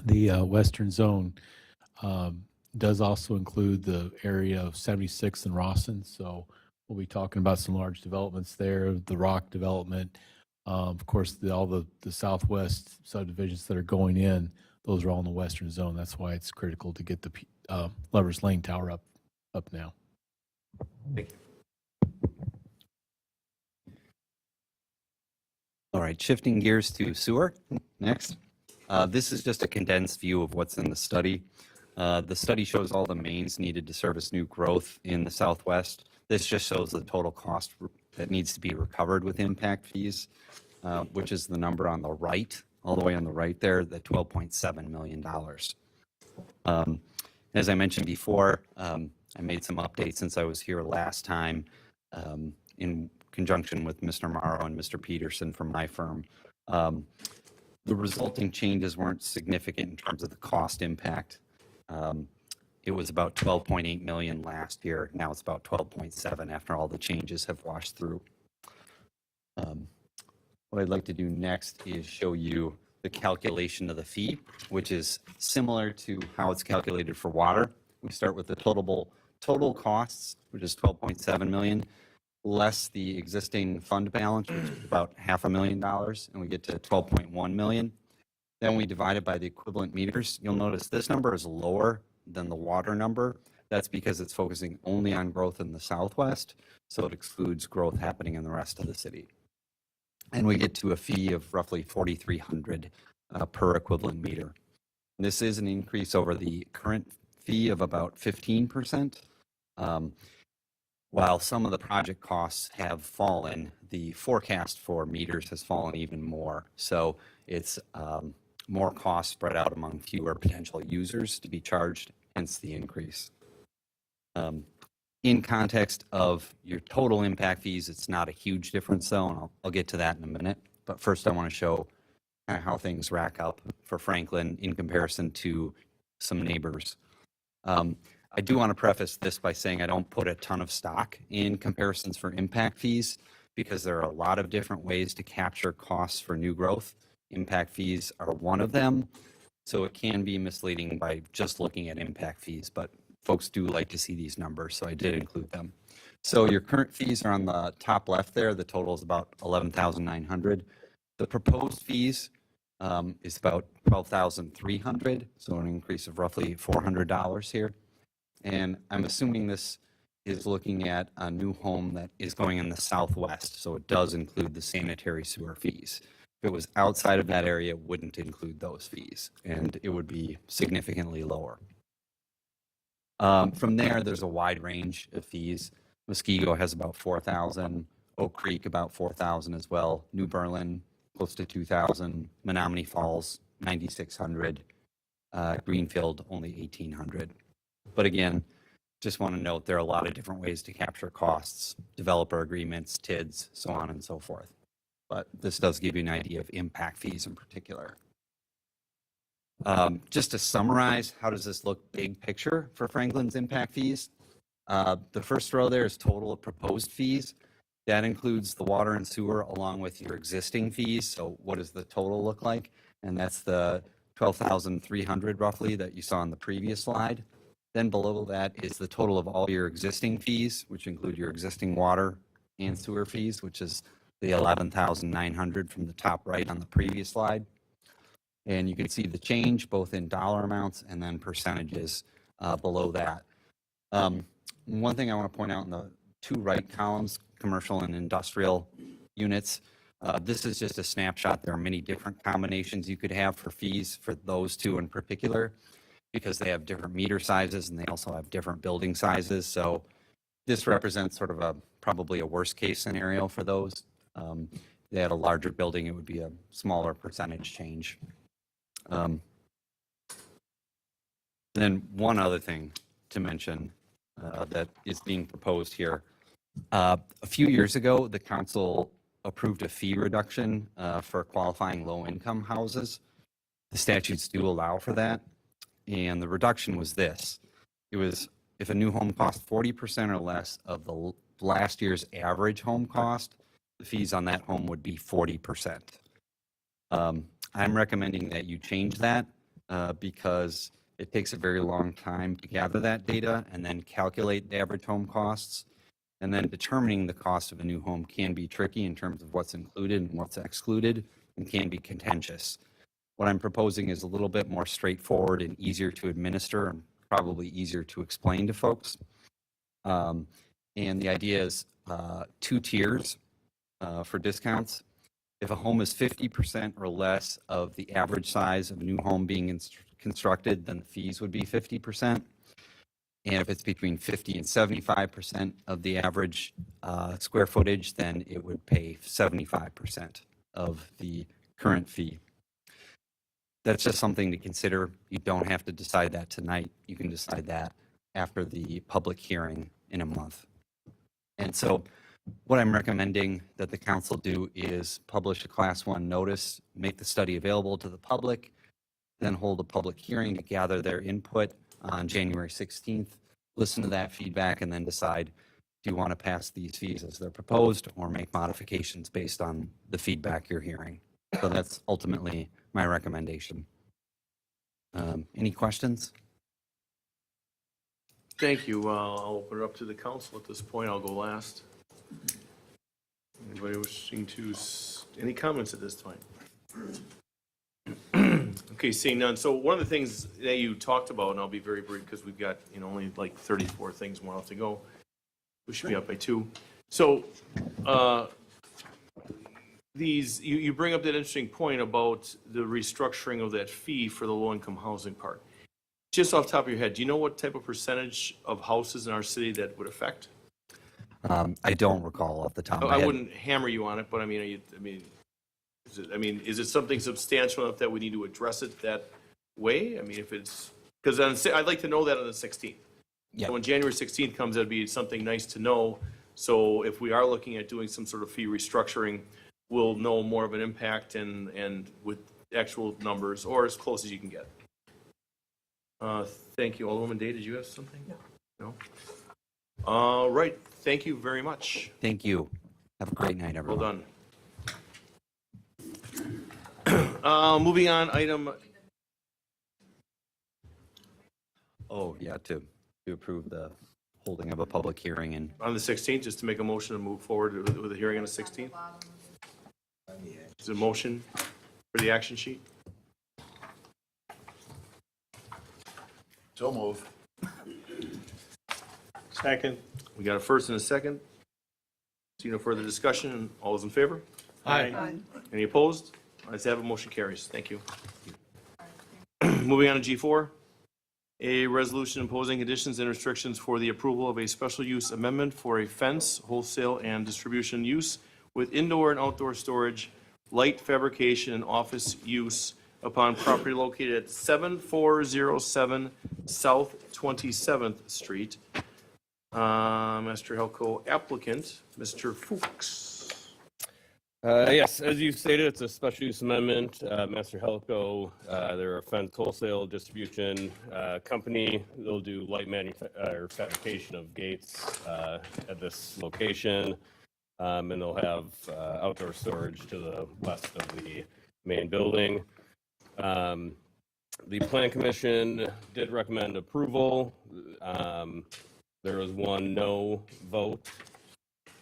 The western zone does also include the area of 76th and Rawson. So we'll be talking about some large developments there, the Rock development. Of course, all the southwest subdivisions that are going in, those are all in the western zone. That's why it's critical to get the Lover's Lane Tower up now. Thank you. All right, shifting gears to sewer next. This is just a condensed view of what's in the study. The study shows all the mains needed to service new growth in the southwest. This just shows the total cost that needs to be recovered with impact fees, which is the number on the right, all the way on the right there, the $12.7 million. As I mentioned before, I made some updates since I was here last time in conjunction with Mr. Morrow and Mr. Peterson from my firm. The resulting changes weren't significant in terms of the cost impact. It was about 12.8 million last year. Now it's about 12.7 after all the changes have washed through. What I'd like to do next is show you the calculation of the fee, which is similar to how it's calculated for water. We start with the total costs, which is 12.7 million, less the existing fund balance, which is about $500,000, and we get to 12.1 million. Then we divide it by the equivalent meters. You'll notice this number is lower than the water number. That's because it's focusing only on growth in the southwest, so it excludes growth happening in the rest of the city. And we get to a fee of roughly $4,300 per equivalent meter. This is an increase over the current fee of about 15%. While some of the project costs have fallen, the forecast for meters has fallen even more. So it's more cost spread out among fewer potential users to be charged, hence the increase. In context of your total impact fees, it's not a huge difference though, and I'll get to that in a minute. But first I want to show kind of how things rack up for Franklin in comparison to some neighbors. I do want to preface this by saying I don't put a ton of stock in comparisons for impact fees because there are a lot of different ways to capture costs for new growth. Impact fees are one of them, so it can be misleading by just looking at impact fees, but folks do like to see these numbers, so I did include them. So your current fees are on the top left there. The total is about $11,900. The proposed fees is about $12,300, so an increase of roughly $400 here. And I'm assuming this is looking at a new home that is going in the southwest, so it does include the sanitary sewer fees. If it was outside of that area, it wouldn't include those fees, and it would be significantly lower. From there, there's a wide range of fees. Muskego has about 4,000, Oak Creek about 4,000 as well, New Berlin close to 2,000, Menominee Falls 9,600, Greenfield only 1,800. But again, just want to note there are a lot of different ways to capture costs, developer agreements, TIDs, so on and so forth. But this does give you an idea of impact fees in particular. Just to summarize, how does this look big picture for Franklin's impact fees? The first row there is total of proposed fees. That includes the water and sewer along with your existing fees. So what does the total look like? And that's the 12,300 roughly that you saw on the previous slide. Then below that is the total of all your existing fees, which include your existing water and sewer fees, which is the 11,900 from the top right on the previous slide. And you can see the change both in dollar amounts and then percentages below that. One thing I want to point out in the two right columns, commercial and industrial units, this is just a snapshot. There are many different combinations you could have for fees for those two in particular, because they have different meter sizes and they also have different building sizes. So this represents sort of probably a worst case scenario for those. They had a larger building, it would be a smaller percentage change. Then one other thing to mention that is being proposed here. A few years ago, the council approved a fee reduction for qualifying low-income houses. The statutes do allow for that. And the reduction was this. It was if a new home cost 40% or less of the last year's average home cost, the fees on that home would be 40%. I'm recommending that you change that because it takes a very long time to gather that data and then calculate the average home costs. And then determining the cost of a new home can be tricky in terms of what's included and what's excluded and can be contentious. What I'm proposing is a little bit more straightforward and easier to administer and probably easier to explain to folks. And the idea is 2 tiers for discounts. If a home is 50% or less of the average size of a new home being constructed, then the fees would be 50%. And if it's between 50 and 75% of the average square footage, then it would pay 75% of the current fee. That's just something to consider. You don't have to decide that tonight. You can decide that after the public hearing in a month. And so what I'm recommending that the council do is publish a Class 1 notice, make the study available to the public, then hold a public hearing to gather their input on January 16th, listen to that feedback, and then decide, do you want to pass these fees as they're proposed or make modifications based on the feedback you're hearing? So that's ultimately my recommendation. Any questions? Thank you. I'll open it up to the council at this point. I'll go last. Anybody wishing to, any comments at this time? Okay, seeing none. So one of the things that you talked about, and I'll be very brief because we've got, only like 34 things more left to go. We should be up by 2. So you bring up that interesting point about the restructuring of that fee for the low-income housing part. Just off the top of your head, do you know what type of percentage of houses in our city that would affect? I don't recall off the top of my head. I wouldn't hammer you on it, but is it something substantial enough that we need to address it that way? I mean, if it's, because I'd like to know that on the 16th. Yeah. So when January 16th comes, that'd be something nice to know. So if we are looking at doing some sort of fee restructuring, we'll know more of an impact and with actual numbers, or as close as you can get. Thank you. Alderwoman Day, did you have something? No. All right, thank you very much. Thank you. Have a great night, Well everyone. done. Moving on, item, Oh, yeah, to approve the holding of a public hearing and on the 16th, just to make a motion to move forward with the hearing on the 16th. Is there a motion for the action sheet? So move. Second. We got a first and a second. See no further discussion. All those in favor? Aye. Any opposed? Ayes have it, motion carries. Thank you. Moving on to G4, a resolution imposing conditions and restrictions for the approval of a special use amendment for a fence, wholesale, and distribution use with indoor and outdoor storage, light fabrication, and office use upon property located at 7407 South 27th Street. Mr. Helco applicant, Mr. Fuchs. Yes, as you stated, it's a special use amendment. Master Helco, they're a fence wholesale distribution company. They'll do light or fabrication of gates at this location. And they'll have outdoor storage to the west of the main building. The Plan Commission did recommend approval. There was one no vote.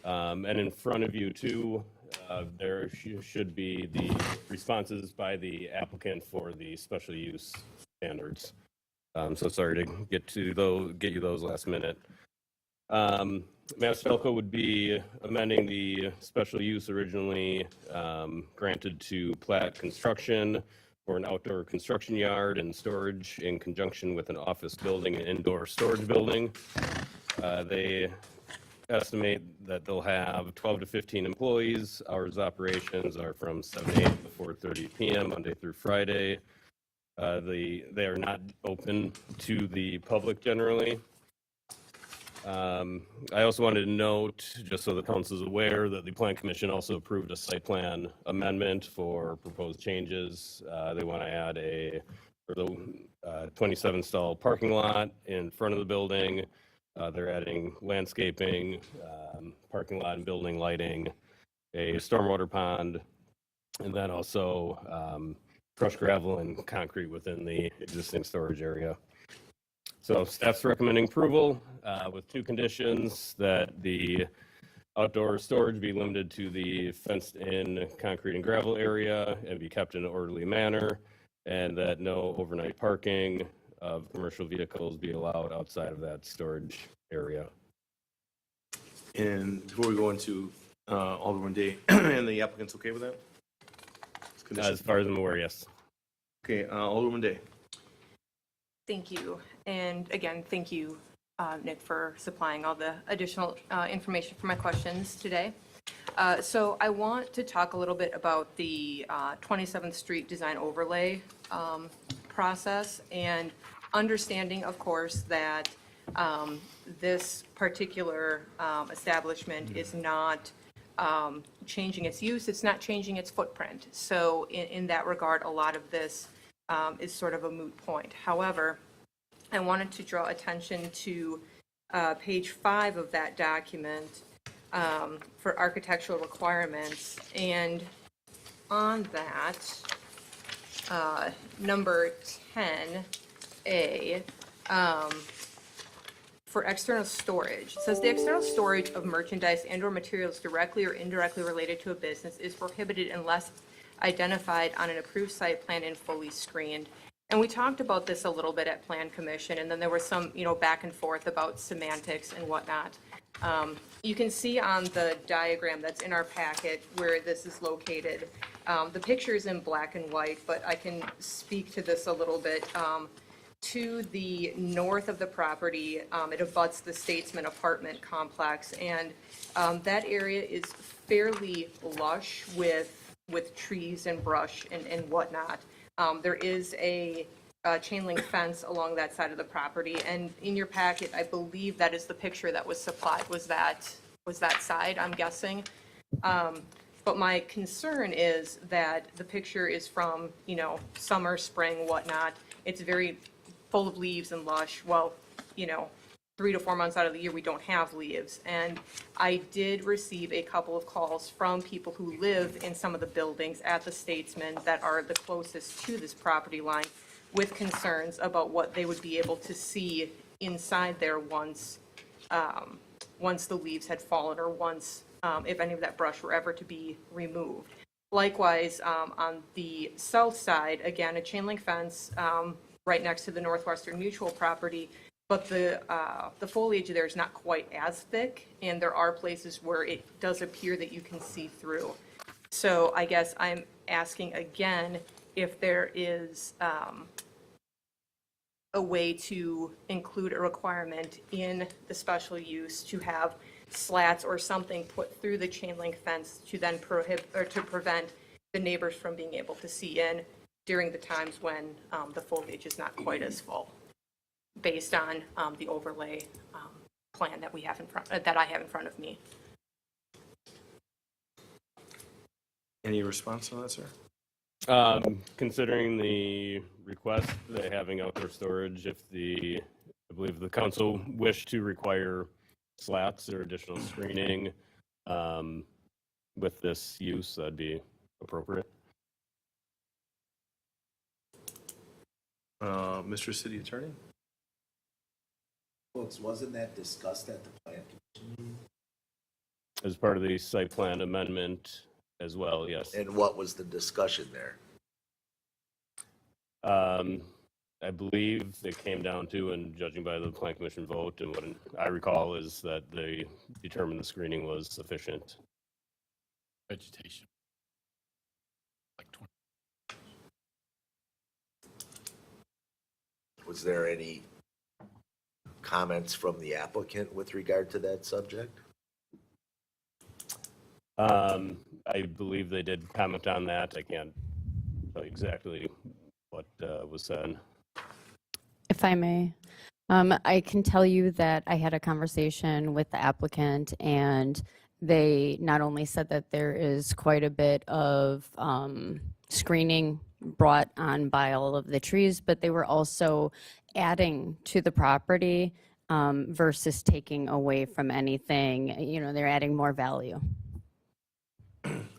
And in front of you too, there should be the responses by the applicant for the special use standards. So sorry to get you those last minute. Master Helco would be amending the special use originally granted to Platt Construction for an outdoor construction yard and storage in conjunction with an office building and indoor storage building. They estimate that they'll have 12 to 15 employees. Hours of operations are from 7 a.m. to 4:30 p.m. Monday through Friday. They are not open to the public generally. I also wanted to note, just so the council is aware, that the Plan Commission also approved a site plan amendment for proposed changes. They want to add for the 27 stall parking lot in front of the building. They're adding landscaping, parking lot and building lighting, a stormwater pond, and then also crushed gravel and concrete within the existing storage area. So staff's recommending approval with two conditions: that the outdoor storage be limited to the fenced-in concrete and gravel area and be kept in an orderly manner, and that no overnight parking of commercial vehicles be allowed outside of that storage area. And before we go into Alderman Day, and the applicant's okay with that? As far as I'm aware, yes. Okay, Alderman Day. Thank you. And again, thank you, Nick, for supplying all the additional information for my questions today. So I want to talk a little bit about the 27th Street design overlay process, and understanding, of course, that this particular establishment is not changing its use, it's not changing its footprint. So in that regard, a lot of this is sort of a moot point. However, I wanted to draw attention to page 5 of that document for architectural requirements, and on that, number 10A, for external storage. It says the external storage of merchandise and/or materials directly or indirectly related to a business is prohibited unless identified on an approved site plan and fully screened. And we talked about this a little bit at Plan Commission, and then there was some, back and forth about semantics and whatnot. You can see on the diagram that's in our packet where this is located. The picture is in black and white, but I can speak to this a little bit. To the north of the property, it abuts the Statesman apartment complex, and that area is fairly lush with trees and brush and whatnot. There is a chain link fence along that side of the property, and in your packet, I believe that is the picture that was supplied. Was that side, I'm guessing. But my concern is that the picture is from, you know, summer, spring, whatnot. It's very full of leaves and lush. Well, you know, 3 to 4 months out of the year, we don't have leaves. And I did receive a couple of calls from people who live in some of the buildings at the Statesman that are the closest to this property line with concerns about what they would be able to see inside there once the leaves had fallen or once, if any of that brush were ever to be removed. Likewise, on the south side, again, a chain link fence right next to the Northwestern Mutual property, but the foliage there is not quite as thick, and there are places where it does appear that you can see through. So I guess I'm asking again if there is a way to include a requirement in the special use to have slats or something put through the chain link fence to then prohibit or to prevent the neighbors from being able to see in during the times when the foliage is not quite as full, based on the overlay plan that we have in front, that I have in front of me. Any response on that, sir? Considering the request, they having outdoor storage, if I believe the council wished to require slats or additional screening with this use, that'd be appropriate. Mr. City Attorney? Folks, wasn't that discussed at the plan commission? As part of the site plan amendment as well, yes. And what was the discussion there? I believe it came down to, and judging by the plan commission vote, and what I recall is that they determined the screening was sufficient. Vegetation. Like 20. Was there any comments from the applicant with regard to that subject? I believe they did comment on that. I can't tell you exactly what was said. If I may, I can tell you that I had a conversation with the applicant, and they not only said that there is quite a bit of screening brought on by all of the trees, but they were also adding to the property versus taking away from anything. You know, they're adding more value.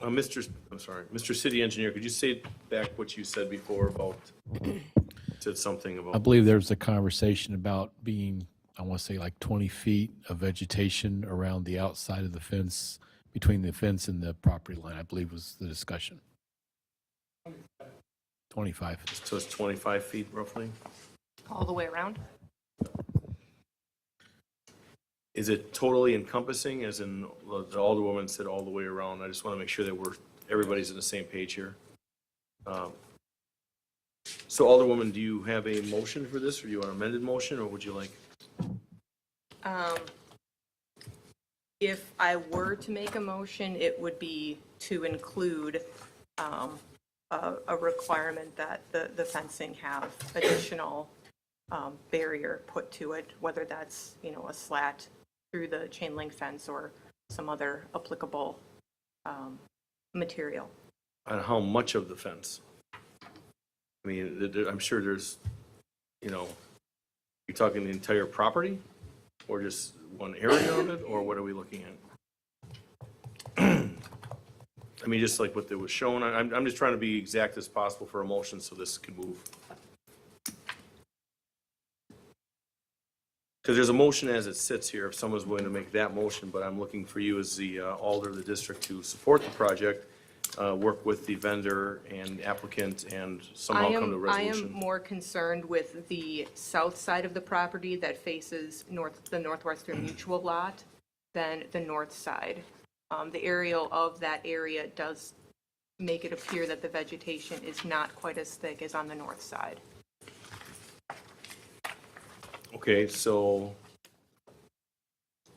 Mr. City Engineer, could you say back what you said before about, said something about? I believe there was a conversation about being, I want to say like 20 feet of vegetation around the outside of the fence, between the fence and the property line, I believe was the discussion. 25. So it's 25 feet roughly? All the way around? Is it totally encompassing, as in the Alderwoman said all the way around? I just want to make sure that everybody's on the same page here. So Alderwoman, do you have a motion for this, or do you want an amended motion, or would you like? If I were to make a motion, it would be to include a requirement that the fencing have additional barrier put to it, whether that's, you know, a slat through the chain link fence or some other applicable material. On how much of the fence? I mean, I'm sure there's, you know, you're talking the entire property, or just one area of it, or what are we looking at? I mean, just like what was shown, I'm just trying to be exact as possible for a motion so this can move. Because there's a motion as it sits here, if someone's willing to make that motion, but I'm looking for you as the alder of the district to support the project, work with the vendor and applicant, and somehow come to a I resolution. am more concerned with the south side of the property that faces the Northwestern Mutual lot than the north side. The aerial of that area does make it appear that the vegetation is not quite as thick as on the north side. Okay, so,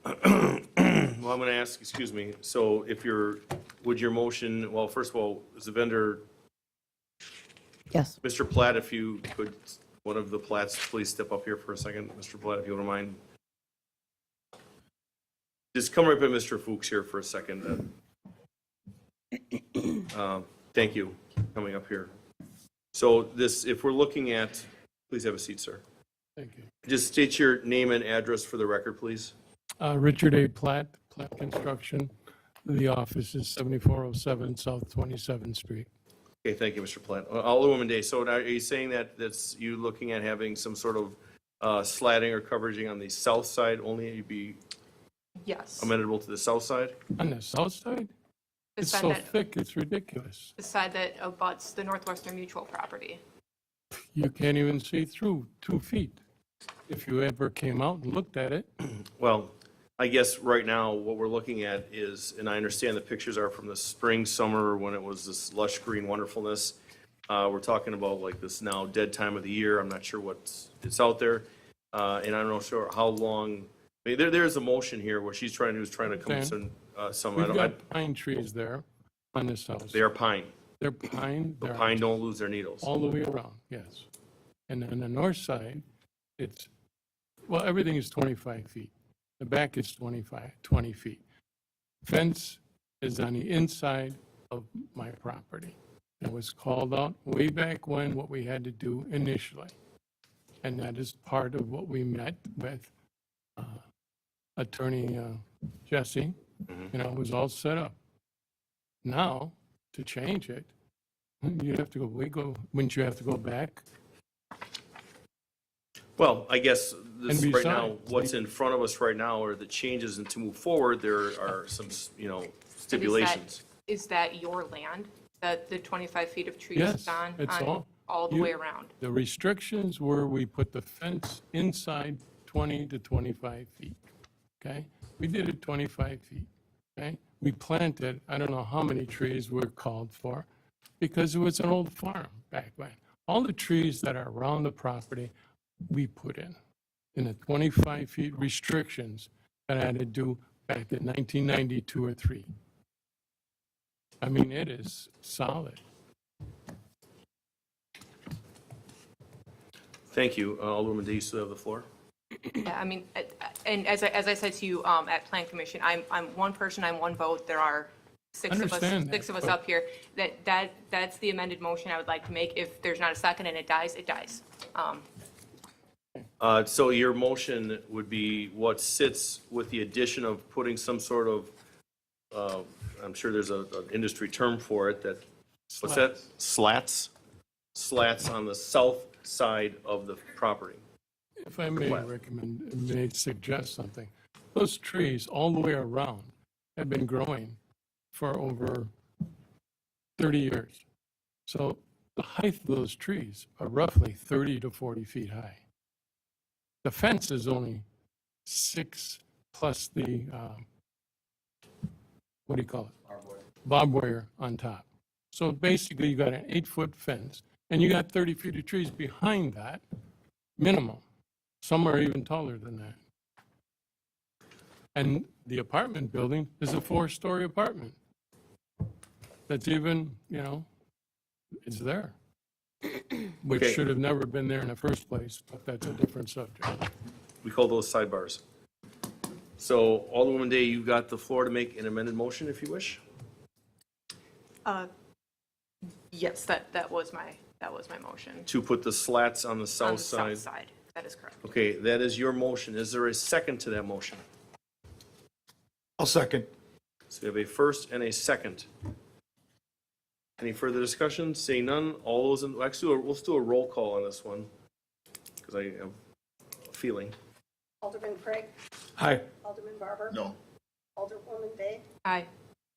well, I'm going to ask, excuse me, so would your motion, well, first of all, is the vendor? Yes. Mr. Platt, if you could, one of the Platts, please step up here for a second. Mr. Platt, if you wouldn't mind. Just come right by Mr. Fuchs here for a second. Thank you, coming up here. So this, if we're looking at, please have a seat, sir. Thank you. Just state your name and address for the record, please. Richard A. Platt, Platt Construction. The office is 7407 South 27th Street. Okay, thank you, Mr. Platt. Alderwoman Day, so now are you saying that that's you looking at having some sort of slatting or coveraging on the south side only? You'd be Yes. amenable to the south side? On the south side? The It's side so that- thick, it's ridiculous. The side that abuts the Northwestern Mutual property. You can't even see through 2 feet. If you ever came out and looked at it, Well, I guess right now, what we're looking at is, and I understand the pictures are from the spring, summer, when it was this lush green wonderfulness. We're talking about like this now dead time of the year. I'm not sure it's out there. And I'm not sure how long, I mean, there's a motion here where she's trying to come Okay. to some, I we've don't, got pine trees there on this house. they are pine. They're pine. But they're pine don't lose their needles. all the way around, yes. And on the north side, it's, well, everything is 25 feet. The back is 20 feet. Fence is on the inside of my property. It was called out way back when, what we had to do initially. And that is part of what we met with Attorney Jesse. You know, it was all set up. Now, to change it, you have to wouldn't you have to go back? Well, I guess this, And right now, besides, what's in front of us right now are the changes, and to move forward, there are some, stipulations. Is that your land, that the 25 feet of trees Yes, is on? it's All the you- way around? The restrictions were we put the fence inside 20 to 25 feet, okay? We did it 25 feet, okay? We planted, I don't know how many trees were called for, because it was an old farm back then. All the trees that are around the property, we put in the 25 feet restrictions that I had to do back in 1992 or 3. I mean, it is solid. Thank you. Alderwoman Day, you still have the floor. Yeah, I mean, and as I said to you at Plan Commission, I'm one person, I'm one vote. There are six of us, Understand that, six of us but- up here. That's the amended motion I would like to make. If there's not a second and it dies, it dies. So your motion would be what sits with the addition of putting some sort of, I'm sure there's an industry term for it, that, what's that? Slats? Slats on the south side of the property. If I may may suggest something, those trees all the way around have been growing for over 30 years. So the height of those trees are roughly 30 to 40 feet high. The fence is only 6 plus the, what do you call it? Barbed wire on top. So basically you got an 8-foot fence and you got 30 feet of trees behind that, minimum. Some are even taller than that. And the apartment building is a 4-story apartment. That's even, it's there. Which Okay. should have never been there in the first place, but that's a different subject. We call those sidebars. So Alderwoman Day, you've got the floor to make an amended motion if you wish. Yes, that was my motion. To put the slats on the On south the side. south side, that is correct. Okay, that is your motion. Is there a second to that motion? I'll second. So we have a first and a second. Any further discussion? Seeing none, all those in, actually, let's do a roll call on this one, because I have a feeling. Alderman Craig. Aye. Alderman Barber. No. Alderwoman Day. Aye.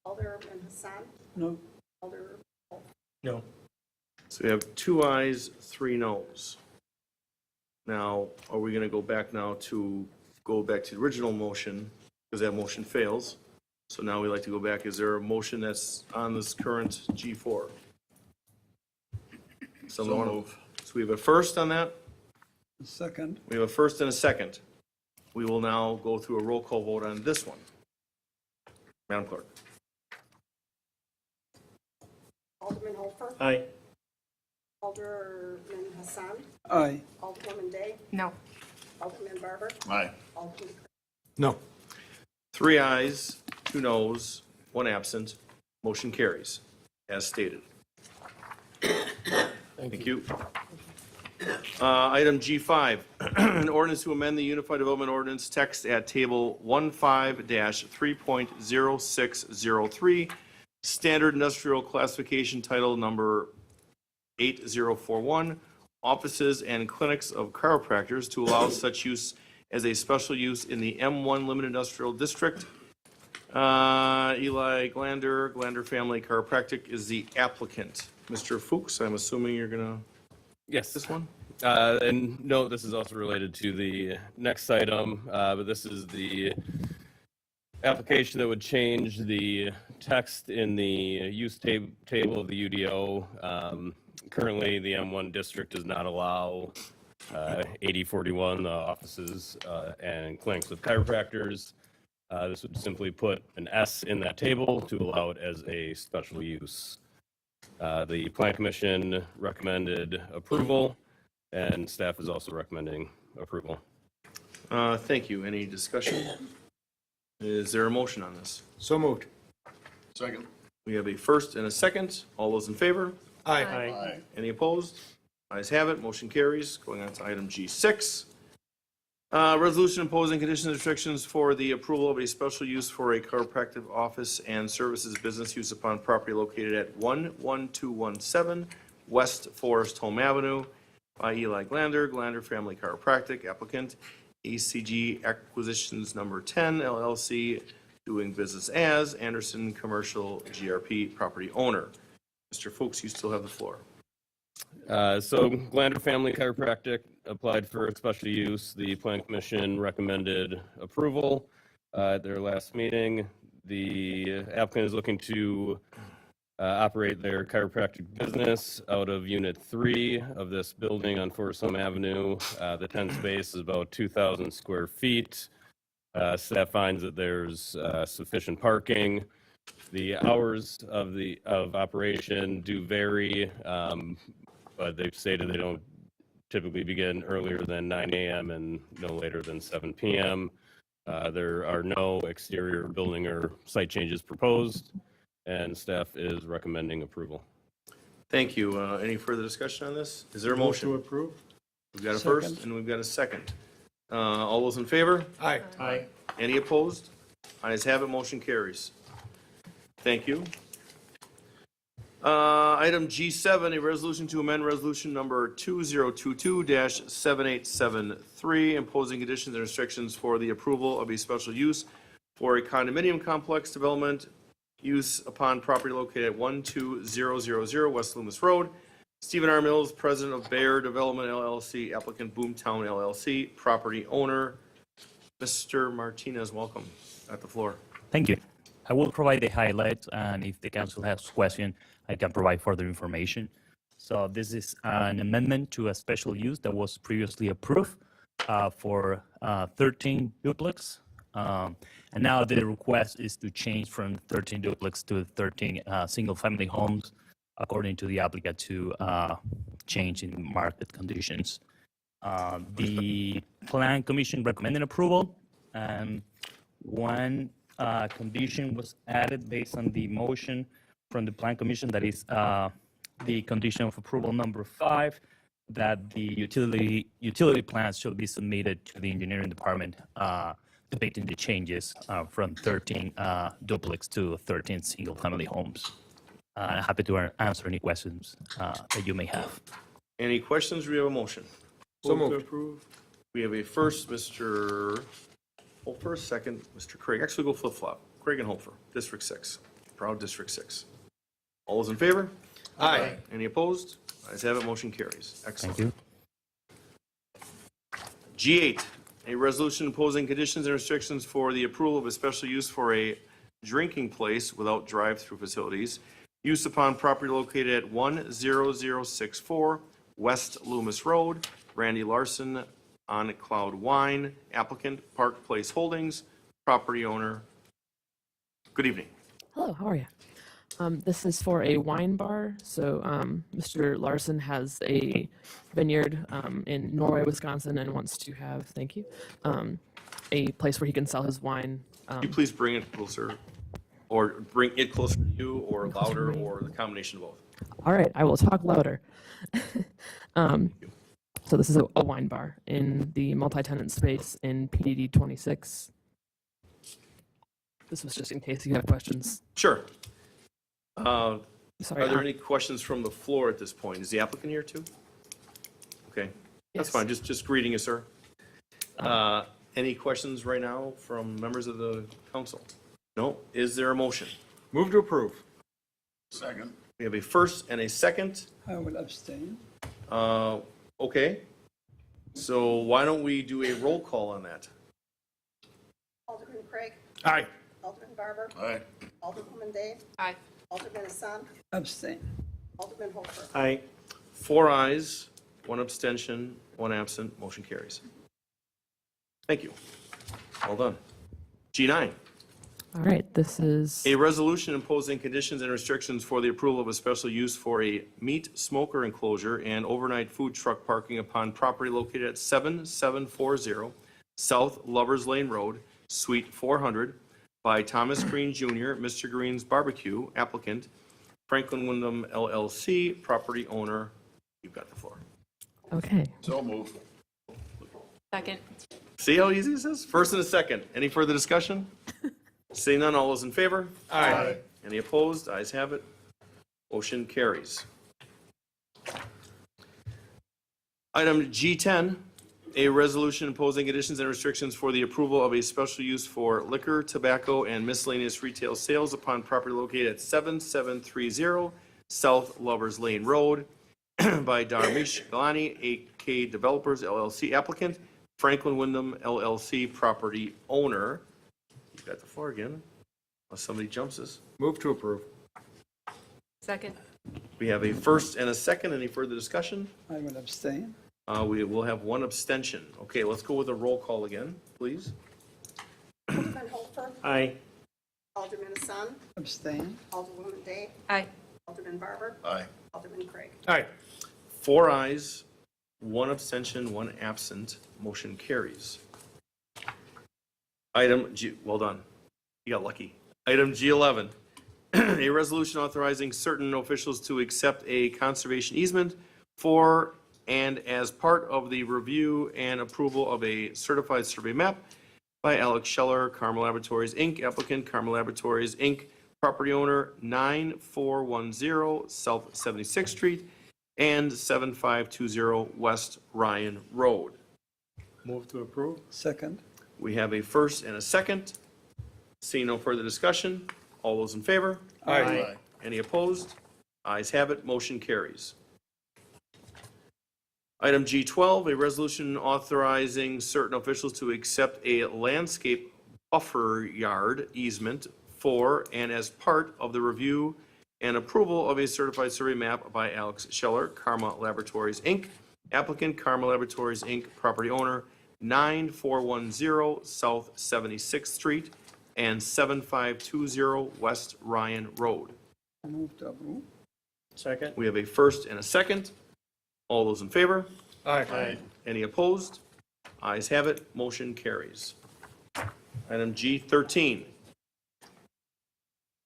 Alderman Hassan. No. Alder. No. So we have 2 ayes, 3 noes. Now, are we going to go back to the original motion, because that motion fails? So now we'd like to go back. Is there a motion that's on this current G4? Someone move. So we have a first on that? Second. We have a first and a second. We will now go through a roll call vote on this one. Madam Clerk. Alderman Hofer. Aye. Alderman Hassan. Aye. Alderwoman Day. No. Alderman Barber. Aye. Alderman Craig. No. 3 ayes, 2 noes, 1 absent. Motion carries. as stated. Thank you. Item G5, an ordinance to amend the Unified Development Ordinance text at Table 15-3.0603, Standard Industrial Classification Title Number 8041, Offices and Clinics of Chiropractors to allow such use as a special use in the M1 Limited Industrial District. Eli Glander, Glander Family Chiropractic is the applicant. Mr. Fuchs, I'm assuming you're going to Yes. this one? And no, this is also related to the next item, but this is the application that would change the text in the use table of the UDO. Currently, the M1 district does not allow 8041, the offices and clinics of chiropractors. This would simply put an S in that table to allow it as a special use. The Plan Commission recommended approval, and staff is also recommending approval. Thank you. Any discussion? Is there a motion on this? So moved. Second. We have a first and a second. All those in favor? Aye. Any opposed? Ayes have it. Motion carries. Going on to item G6. Resolution imposing conditions and restrictions for the approval of a special use for a chiropractic office and services business use upon property located at 11217 West Forest Home Avenue by Eli Glander, Glander Family Chiropractic, applicant ACG Acquisitions Number 10 LLC, doing business as Anderson Commercial GRP property owner. Mr. Fuchs, you still have the floor. So Glander Family Chiropractic applied for a special use. The Plan Commission recommended approval at their last meeting. The applicant is looking to operate their chiropractic business out of Unit 3 of this building on Forest Home Avenue. The tent space is about 2,000 square feet. Staff finds that there's sufficient parking. The hours of operation do vary, but they've stated they don't typically begin earlier than 9 a.m. and no later than 7 p.m. There are no exterior building or site changes proposed, and staff is recommending approval. Thank you. Any further discussion on this? Is there a motion? to approve? We've got a first and we've got a second. All those in favor? Aye. Aye. Any opposed? Ayes have it, motion carries. Thank you. Item G7, a resolution to amend resolution number 2022-7873, imposing conditions and restrictions for the approval of a special use for a condominium complex development use upon property located at 12000 West Loomis Road. Stephen R. Mills, President of Bear Development LLC, applicant Boomtown LLC, property owner. Mr. Martinez, welcome. At the floor. Thank you. I will provide the highlights, and if the council has questions, I can provide further information. So this is an amendment to a special use that was previously approved for 13 duplex. And now the request is to change from 13 duplex to 13 single-family homes, according to the applicant, to change in market conditions. The Plan Commission recommended approval, and one condition was added based on the motion from the Plan Commission, that is the condition of approval number 5, that the utility plans should be submitted to the engineering department depicting the changes from 13 duplex to 13 single-family homes. I'm happy to answer any questions that you may have. Any questions? We have a motion. So moved. We have a first, Mr. Holfer, second, Mr. Craig. Actually, go flip-flop. Craig and Holfer, District 6. Proud District 6. All those in favor? Aye. Any opposed? Ayes have it, motion carries. Excellent. Thank G8, you. a resolution imposing conditions and restrictions for the approval of a special use for a drinking place without drive-through facilities, use upon property located at 10064 West Loomis Road. Randy Larson on Cloud Wine, applicant Park Place Holdings, property owner. Good evening. Hello, how are you? This is for a wine bar. So Mr. Larson has a vineyard in Norway, Wisconsin, and wants to have, thank you, a place where he can sell his wine. Could you please bring it closer? or bring it closer to you, or louder, or the combination of both. All right, I will talk louder. So this is a wine bar in the multi-tenant space in PDD 26. This was just in case you have questions. Sure. Sorry, Are there any questions from the floor at this point? Is the applicant here too? Okay, that's Yes. fine. Just greeting you, sir. Any questions right now from members of the council? No? Is there a motion? Move to approve. Second. We have a first and a second. I would abstain. Okay. So why don't we do a roll call on that? Alderman Craig. Aye. Alderman Barber. Aye. Alderwoman Day. Aye. Alderman Hassan. Abstain. Alderman Holfer. Aye. 4 ayes, 1 abstention, 1 absent, motion carries. Thank you. Well done. G9, All right, this is a resolution imposing conditions and restrictions for the approval of a special use for a meat smoker enclosure and overnight food truck parking upon property located at 7740 South Lovers Lane Road, Suite 400, by Thomas Green Jr., Mr. Green's Barbecue, applicant, Franklin Wyndham LLC, property owner. You've got the floor. okay. So moved. Second. See how easy this is? First and a second. Any further discussion? Seeing none, all those in favor? Aye. Any opposed? Ayes have it. Motion carries. Item G10, a resolution imposing conditions and restrictions for the approval of a special use for liquor, tobacco, and miscellaneous retail sales upon property located at 7730 South Lovers Lane Road by Dharmesh Galani, AK Developers LLC applicant, Franklin Wyndham LLC property owner. You've got the floor again, unless somebody jumps us. Move to approve. Second. We have a first and a second. Any further discussion? I would abstain. We will have 1 abstention. Okay, let's go with a roll call again, please. Alderman Holfer. Aye. Alderman Hassan. Abstain. Alderwoman Day. Aye. Alderman Barber. Aye. Alderman Craig. Aye. 4 ayes, 1 abstention, 1 absent. Motion carries. Item G, well done. You got lucky. Item G11, a resolution authorizing certain officials to accept a conservation easement for and as part of the review and approval of a certified survey map by Alex Scheller, Carmel Laboratories, Inc., applicant Carmel Laboratories, Inc., property owner 9410 South 76th Street and 7520 West Ryan Road. Move to approve. Second. We have a first and a second. Seeing no further discussion, all those in favor? Aye. Any opposed? Ayes have it, motion carries. Item G12, a resolution authorizing certain officials to accept a landscape buffer yard easement for and as part of the review and approval of a certified survey map by Alex Scheller, Karma Laboratories, Inc., applicant Karma Laboratories, Inc., property owner 9410 South 76th Street and 7520 West Ryan Road. Move to approve. Second. We have a first and a second. All those in favor? Aye. Any opposed? Ayes have it, motion carries. Item G13.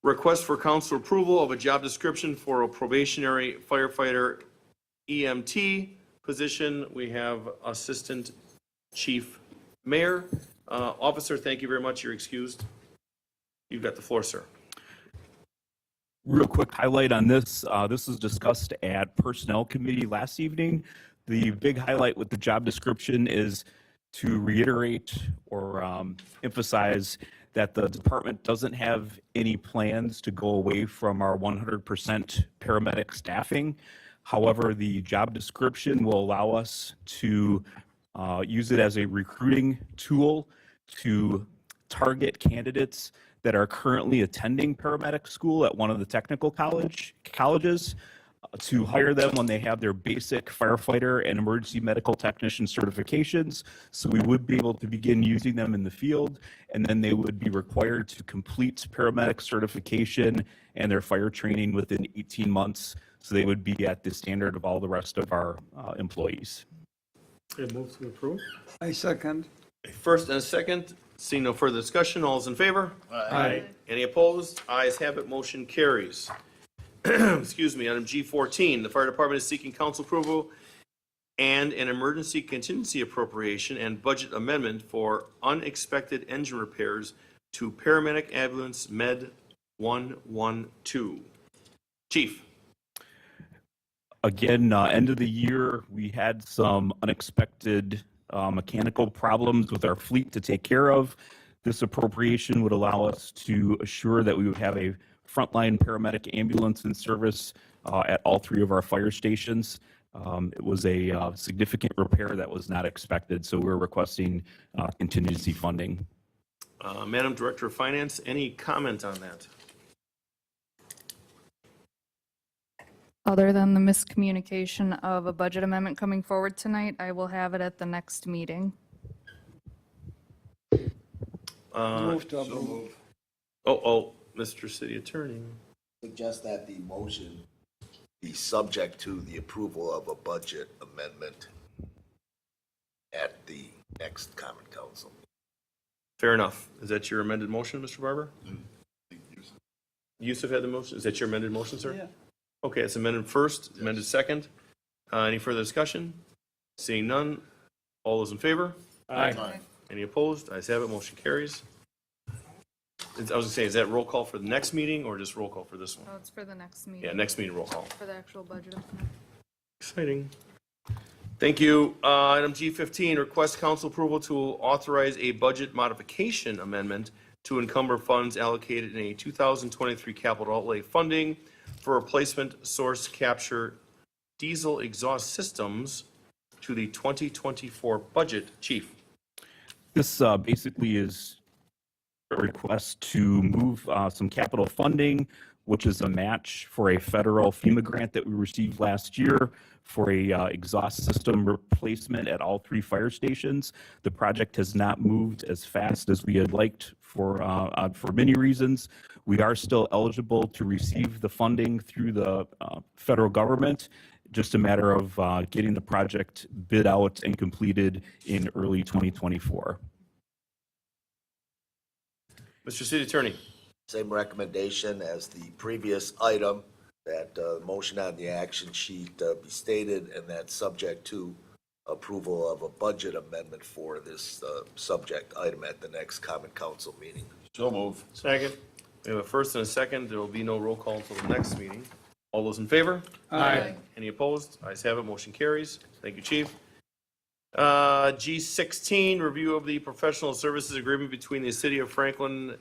Request for council approval of a job description for a probationary firefighter EMT position. We have Assistant Chief Mayor. Officer, thank you very much. You're excused. You've got the floor, sir. Real quick highlight on this. This was discussed at Personnel Committee last evening. The big highlight with the job description is to reiterate or emphasize that the department doesn't have any plans to go away from our 100% paramedic staffing. However, the job description will allow us to use it as a recruiting tool to target candidates that are currently attending paramedic school at one of the technical colleges to hire them when they have their basic firefighter and emergency medical technician certifications. So we would be able to begin using them in the field, and then they would be required to complete paramedic certification and their fire training within 18 months. So they would be at the standard of all the rest of our employees. Move to approve. I second. A first and a second. Seeing no further discussion, all is in favor? Aye. Any opposed? Ayes have it, motion carries. Excuse me, item G14, the fire department is seeking council approval and an emergency contingency appropriation and budget amendment for unexpected engine repairs to paramedic ambulance med 112. Chief. Again, end of the year, we had some unexpected mechanical problems with our fleet to take care of. This appropriation would allow us to assure that we would have a frontline paramedic ambulance in service at all 3 of our fire stations. It was a significant repair that was not expected, so we're requesting contingency funding. Madam Director of Finance, any comment on that? Other than the miscommunication of a budget amendment coming forward tonight, I will have it at the next meeting. Move to approve. Mr. City Attorney. Suggest that the motion be subject to the approval of a budget amendment at the next common council. Fair enough. Is that your amended motion, Mr. Barber? Yusuf had the motion. Is that your amended motion, sir? Yeah. Okay, it's amended first, amended second. Any further discussion? Seeing none, all those in favor? Aye. Any opposed? Ayes have it, motion carries. I was gonna say, is that roll call for the next meeting or just roll call for this one? Oh, it's for the next meeting. Yeah, next meeting roll call. For the actual budget amendment. Exciting. Thank you. Item G15, request council approval to authorize a budget modification amendment to encumber funds allocated in a 2023 capital outlay funding for replacement source capture diesel exhaust systems to the 2024 budget. Chief. This basically is a request to move some capital funding, which is a match for a federal FEMA grant that we received last year for a exhaust system replacement at all 3 fire stations. The project has not moved as fast as we had liked for many reasons. We are still eligible to receive the funding through the federal government. Just a matter of getting the project bid out and completed in early 2024. Mr. City Attorney. Same recommendation as the previous item, that motion on the action sheet be stated, and that's subject to approval of a budget amendment for this subject item at the next common council meeting. So move. Second. We have a first and a second. There will be no roll call until the next meeting. All those in favor? Aye. Any opposed? Ayes have it, motion carries. Thank you, Chief. G16, review of the professional services agreement between the City of Franklin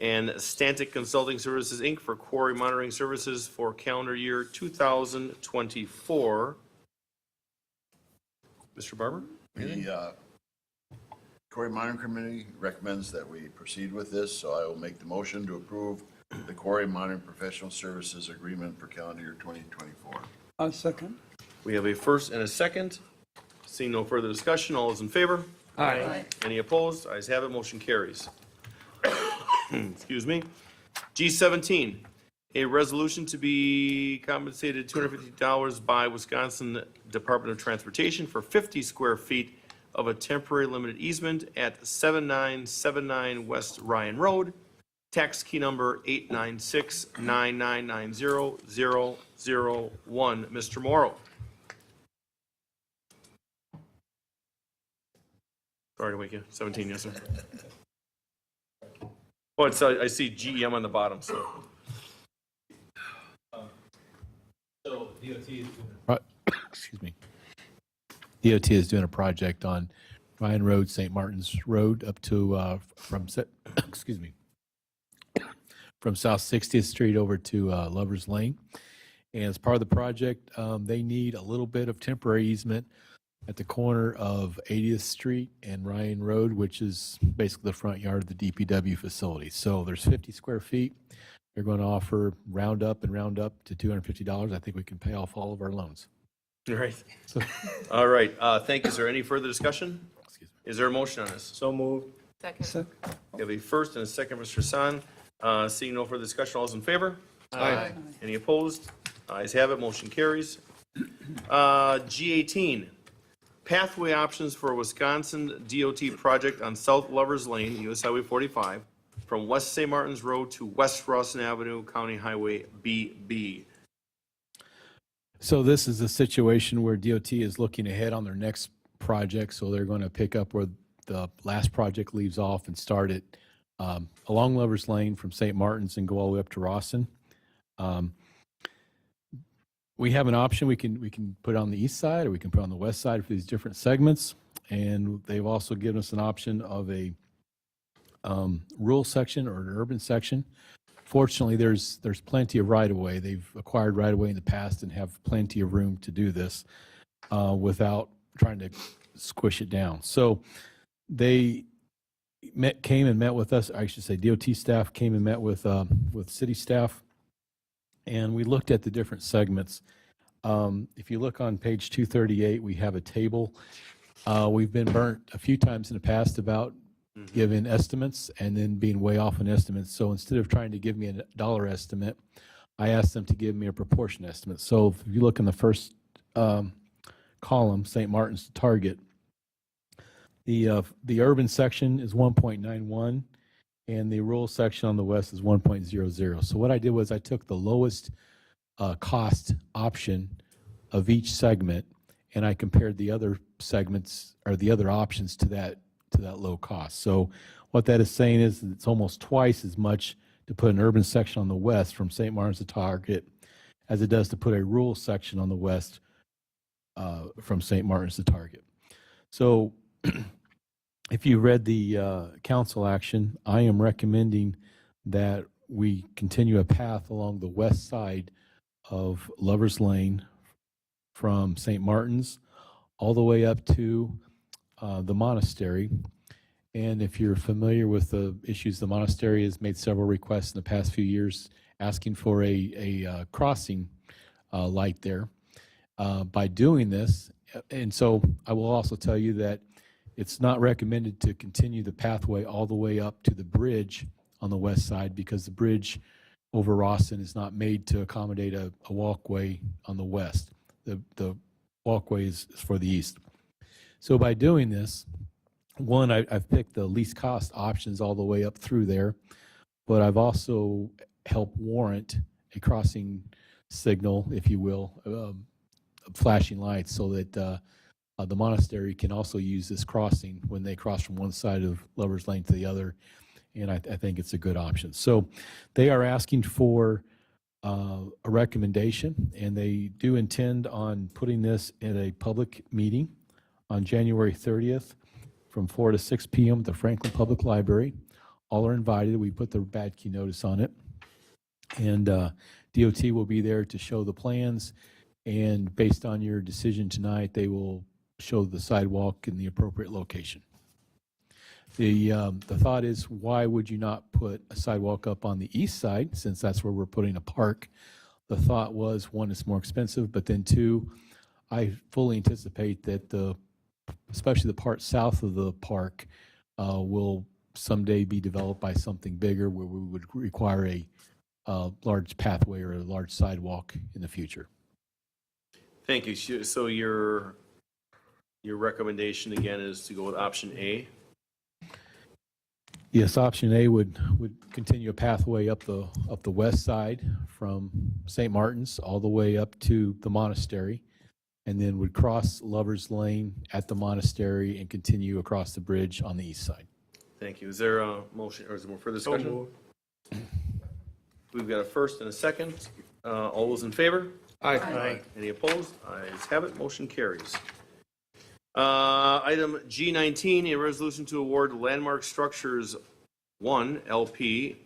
and Stantic Consulting Services, Inc. for quarry monitoring services for calendar year 2024. Mr. Barber? The Quarry Monitoring Committee recommends that we proceed with this, so I will make the motion to approve the Quarry Monitoring Professional Services Agreement for calendar year 2024. I'll second. We have a first and a second. Seeing no further discussion, all those in favor? Aye. Any opposed? Ayes have it, motion carries. Excuse me. G17, a resolution to be compensated $250 by Wisconsin Department of Transportation for 50 square feet of a temporary limited easement at 7979 West Ryan Road, tax key number 896-9990001. Mr. Morrow. Sorry to wake you. 17, yes, sir. Oh, it's, I see GEM on the bottom, so. So DOT is doing excuse me. DOT is doing a project on Ryan Road, St. Martin's Road, up to excuse me, from South 60th Street over to Lover's Lane. And as part of the project, they need a little bit of temporary easement at the corner of 80th Street and Ryan Road, which is basically the front yard of the DPW facility. So there's 50 square feet. They're going to offer round up to $250. I think we can pay off all of our loans. All right. All right. Thank you. Is there any further discussion? Is there a motion on this? So moved. Second. We have a first and a second, Mr. Hassan. Seeing no further discussion, all those in favor? Aye. Any opposed? Ayes have it, motion carries. G18, pathway options for a Wisconsin DOT project on South Lovers Lane, US Highway 45, from West St. Martin's Road to West Rawson Avenue, County Highway BB. So this is a situation where DOT is looking ahead on their next project, so they're going to pick up where the last project leaves off and start it along Lovers Lane from St. Martin's and go all the way up to Rawson. We have an option. We can put it on the east side or we can put it on the west side for these different segments. And they've also given us an option of a rural section or an urban section. Fortunately, there's plenty of right-of-way. They've acquired right-of-way in the past and have plenty of room to do this without trying to squish it down. So they came and met with us. I should say DOT staff came and met with city staff, and we looked at the different segments. If you look on page 238, we have a table. We've been burnt a few times in the past about giving estimates and then being way off in estimates. So instead of trying to give me a dollar estimate, I asked them to give me a proportion estimate. So if you look in the first column, St. Martin's to Target, the urban section is 1.91 and the rural section on the west is 1.00. So what I did was I took the lowest cost option of each segment and I compared the other segments or the other options to that low cost. So what that is saying is that it's almost twice as much to put an urban section on the west from St. Martin's to Target as it does to put a rural section on the west from St. Martin's to Target. So if you read the council action, I am recommending that we continue a path along the west side of Lovers Lane from St. Martin's all the way up to the monastery. And if you're familiar with the issues, the monastery has made several requests in the past few years asking for a crossing light there. By doing this, and so I will also tell you that it's not recommended to continue the pathway all the way up to the bridge on the west side because the bridge over Rawson is not made to accommodate a walkway on the west. The walkway is for the east. So by doing this, one, I've picked the least cost options all the way up through there, but I've also helped warrant a crossing signal, if you will, flashing lights so that the monastery can also use this crossing when they cross from one side of Lovers Lane to the other, and I think it's a good option. So they are asking for a recommendation, and they do intend on putting this in a public meeting on January 30th from 4 to 6 p.m. at the Franklin Public Library. All are invited. We put the bad key notice on it. And DOT will be there to show the plans. And based on your decision tonight, they will show the sidewalk in the appropriate location. The thought is, why would you not put a sidewalk up on the east side, since that's where we're putting a park? The thought was, one, it's more expensive, but then two, I fully anticipate that especially the part south of the park will someday be developed by something bigger where we would require a large pathway or a large sidewalk in the future. Thank you. So your recommendation again is to go with option A? Yes, option A would continue a pathway up the west side from St. Martin's all the way up to the monastery, and then would cross Lovers Lane at the monastery and continue across the bridge on the east side. Thank you. Is there a motion or is there more further discussion? We've got a first and a second. All those in favor? Aye. Aye. Any opposed? Ayes have it. Motion carries. Item G19, a resolution to award Landmark Structures 1 LP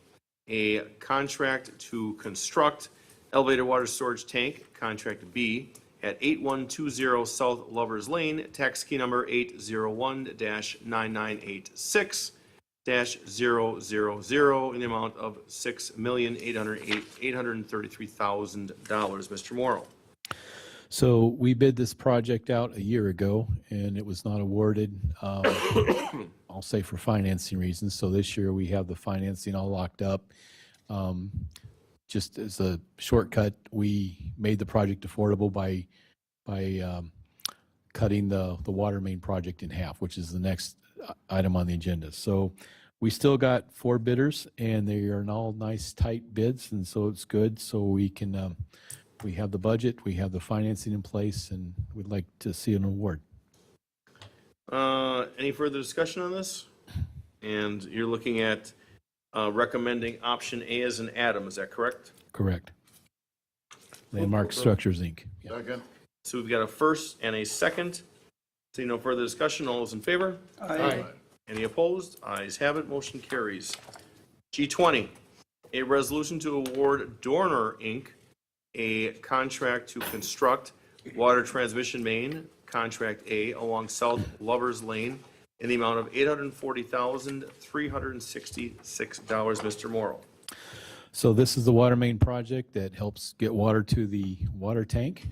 a contract to construct elevator water storage tank, contract B, at 8120 South Lovers Lane, tax key number 801-9986-000 in the amount of $6,833,000. Mr. Morrow. So we bid this project out a year ago, and it was not awarded, I'll say for financing reasons. So this year we have the financing all locked up. Just as a shortcut, we made the project affordable by cutting the water main project in half, which is the next item on the agenda. So we still got 4 bidders, and they are all nice, tight bids, and so it's good. So we can, we have the budget, we have the financing in place, and we'd like to see an award. Any further discussion on this? And you're looking at recommending option A as an atom, is that correct? Correct. Landmark Structures, Inc. Second. So we've got a first and a second. See no further discussion. All those in favor? Aye. Any opposed? Ayes have it. Motion carries. G20, a resolution to award Dorner, Inc. a contract to construct water transmission main, Contract A, along South Lovers Lane in the amount of $840,366. Mr. Morrow. So this is the water main project that helps get water to the water tank.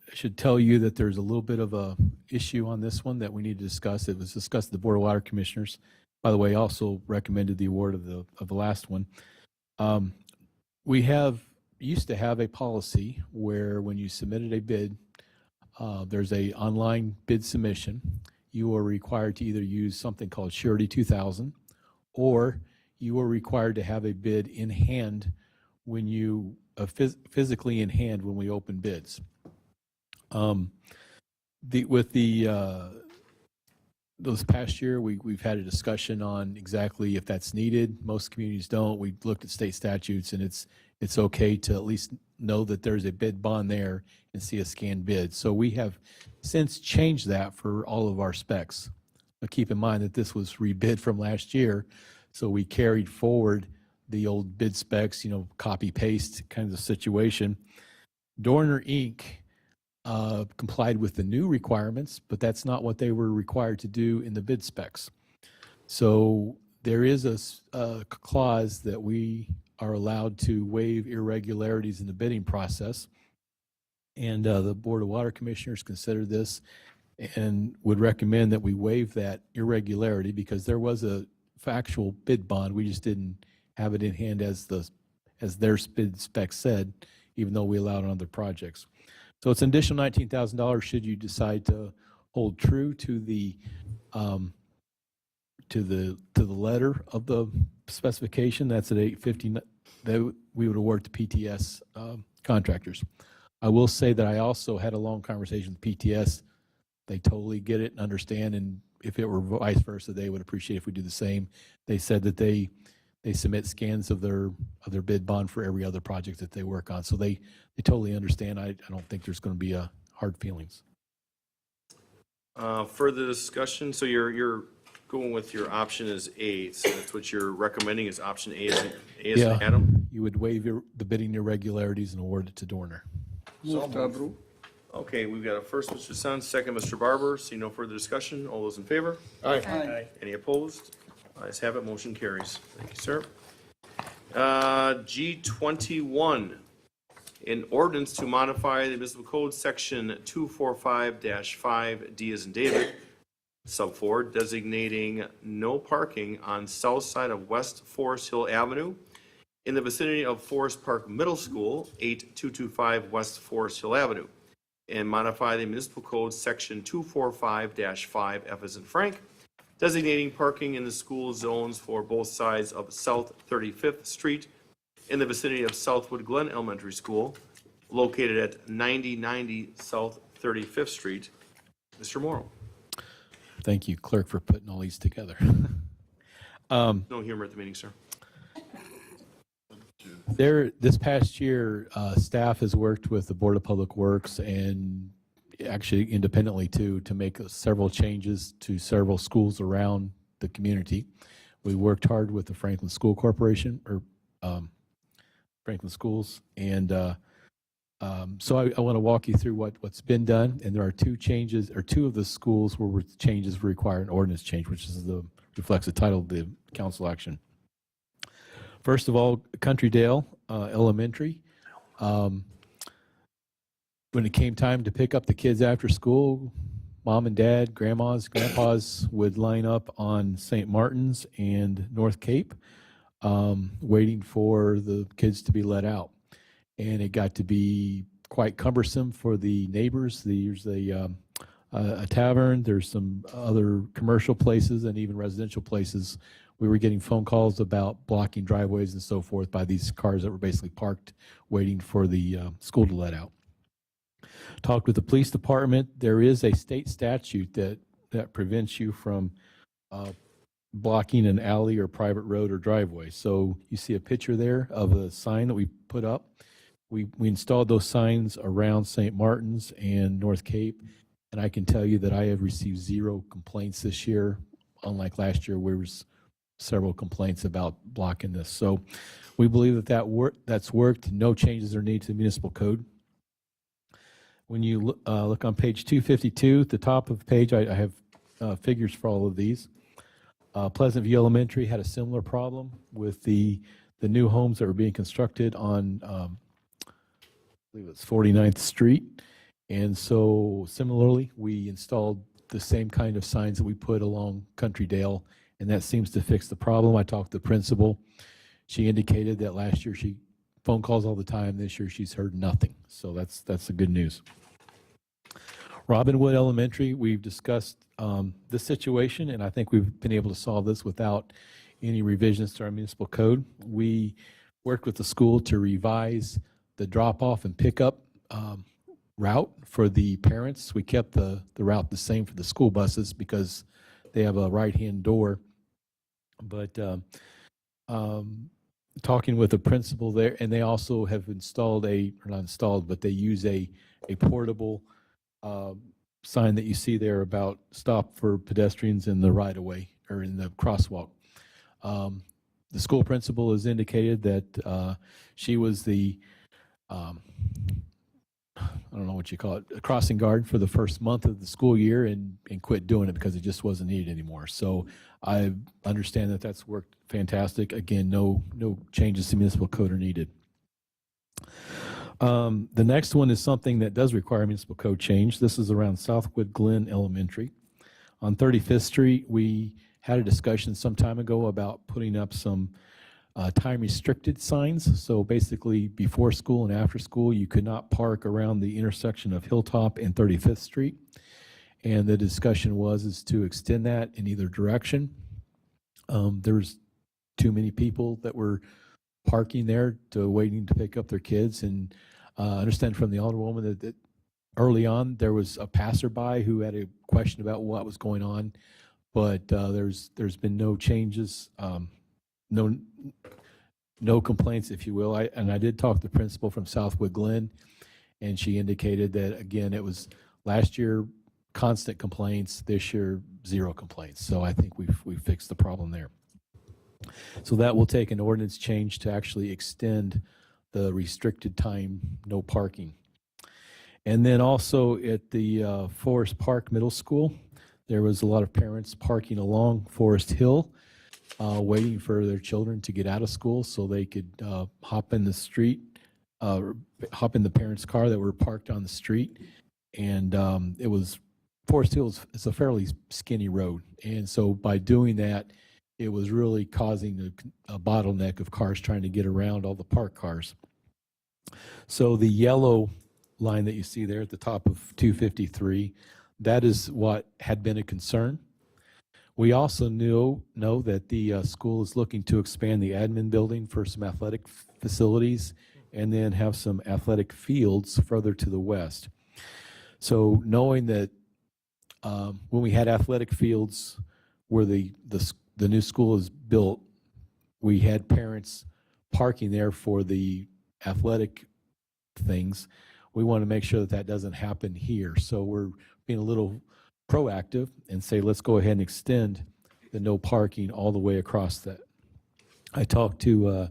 I should tell you that there's a little bit of a issue on this one that we need to discuss. It was discussed at the Board of Water Commissioners. By the way, also recommended the award of the last one. We used to have a policy where when you submitted a bid, there's a online bid submission. You are required to either use something called Surety 2000, or you are required to have a bid in hand when you physically in hand when we open bids. This past year, we've had a discussion on exactly if that's needed. Most communities don't. We looked at state statutes, and it's okay to at least know that there's a bid bond there and see a scanned bid. So we have since changed that for all of our specs. But keep in mind that this was rebid from last year, so we carried forward the old bid specs, copy paste kind of situation. Dorner Inc. Complied with the new requirements, but that's not what they were required to do in the bid specs. So there is a clause that we are allowed to waive irregularities in the bidding process. And the Board of Water Commissioners considered this and would recommend that we waive that irregularity because there was a factual bid bond. We just didn't have it in hand as their bid spec said, even though we allowed on other projects. So it's an additional $19,000 should you decide to hold true to the letter of the specification. That's at $850 that we would award to PTS contractors. I will say that I also had a long conversation with PTS. They totally get it and understand, and if it were vice versa, they would appreciate if we do the same. They said that they submit scans of their bid bond for every other project that they work on. So they totally understand. I don't think there's going to be hard feelings. Further discussion. So you're going with your option as A. So that's what you're recommending is option A as an atom? You would waive the bidding irregularities and award it to Dorner. Move to approve. Okay, we've got a first, Mr. Sun, second, Mr. Barber. See no further discussion. All those in favor? Aye. Any opposed? Ayes have it. Motion carries. Thank you, sir. G21, an ordinance to modify the municipal code section 245-5D as in David, sub 4, designating no parking on south side of West Forest Hill Avenue in the vicinity of Forest Park Middle School, 8225 West Forest Hill Avenue, and modify the municipal code section 245-5 F as in Frank, designating parking in the school zones for both sides of South 35th Street in the vicinity of Southwood Glen Elementary School, located at 9090 South 35th Street. Mr. Morrow. Thank you, clerk, for putting all these together. No humor at the meeting, sir. This past year, staff has worked with the Board of Public Works and actually independently too, to make several changes to several schools around the community. We worked hard with the Franklin School Corporation, or Franklin Schools, and so I want to walk you through what's been done, and there are two changes, or two of the schools where changes require an ordinance change, which is reflects the title of the council action. First of all, Country Dale Elementary. When it came time to pick up the kids after school, mom and dad, grandmas, grandpas would line up on St. Martin's and North Cape, waiting for the kids to be let out. And it got to be quite cumbersome for the neighbors. There's a tavern, there's some other commercial places and even residential places. We were getting phone calls about blocking driveways and so forth by these cars that were basically parked waiting for the school to let out. Talked with the police department. There is a state statute that prevents you from blocking an alley or private road or driveway. So you see a picture there of a sign that we put up. We installed those signs around St. Martin's and North Cape, and I can tell you that I have received 0 complaints this year, unlike last year where there was several complaints about blocking this. So we believe that's worked. No changes are needed to the municipal code. When you look on page 252, at the top of the page, I have figures for all of these. Pleasant View Elementary had a similar problem with the new homes that were being constructed on, I believe it's 49th Street. And so similarly, we installed the same kind of signs that we put along Country Dale, and that seems to fix the problem. I talked to the principal. She indicated that last year she phone calls all the time. This year she's heard nothing. So that's the good news. Robinwood Elementary, we've discussed this situation, and I think we've been able to solve this without any revisions to our municipal code. We worked with the school to revise the drop-off and pickup route for the parents. We kept the route the same for the school buses because they have a right-hand door. But talking with the principal there, and they also have installed or not installed, but they use a portable sign that you see there about stop for pedestrians in the right-of-way or in the crosswalk. The school principal has indicated that she was the I don't know what you call it, a crossing guard for the first month of the school year and quit doing it because it just wasn't needed anymore. So I understand that that's worked fantastic. Again, no changes to municipal code are needed. The next one is something that does require municipal code change. This is around Southwood Glen Elementary. On 35th Street, we had a discussion some time ago about putting up some time-restricted signs. So basically, before school and after school, you could not park around the intersection of Hilltop and 35th Street. And the discussion is to extend that in either direction. There's too many people that were parking there waiting to pick up their kids. And I understand from the Alderwoman that early on there was a passerby who had a question about what was going on, but there's been no changes. No complaints, if you will. I did talk to the principal from Southwood Glen, and she indicated that, again, it was last year constant complaints, this year 0 complaints. So I think we've fixed the problem there. So that will take an ordinance change to actually extend the restricted time, no parking. And then also at the Forest Park Middle School, there was a lot of parents parking along Forest Hill, waiting for their children to get out of school so they could hop in the street, hop in the parents' car that were parked on the street. And Forest Hill is a fairly skinny road. And so by doing that, it was really causing a bottleneck of cars trying to get around all the parked cars. So the yellow line that you see there at the top of 253, that is what had been a concern. We also know that the school is looking to expand the admin building for some athletic facilities and then have some athletic fields further to the west. So knowing that when we had athletic fields where the new school is built, we had parents parking there for the athletic things. We want to make sure that doesn't happen here. So we're being a little proactive and say, let's go ahead and extend the no parking all the way across that. I talked to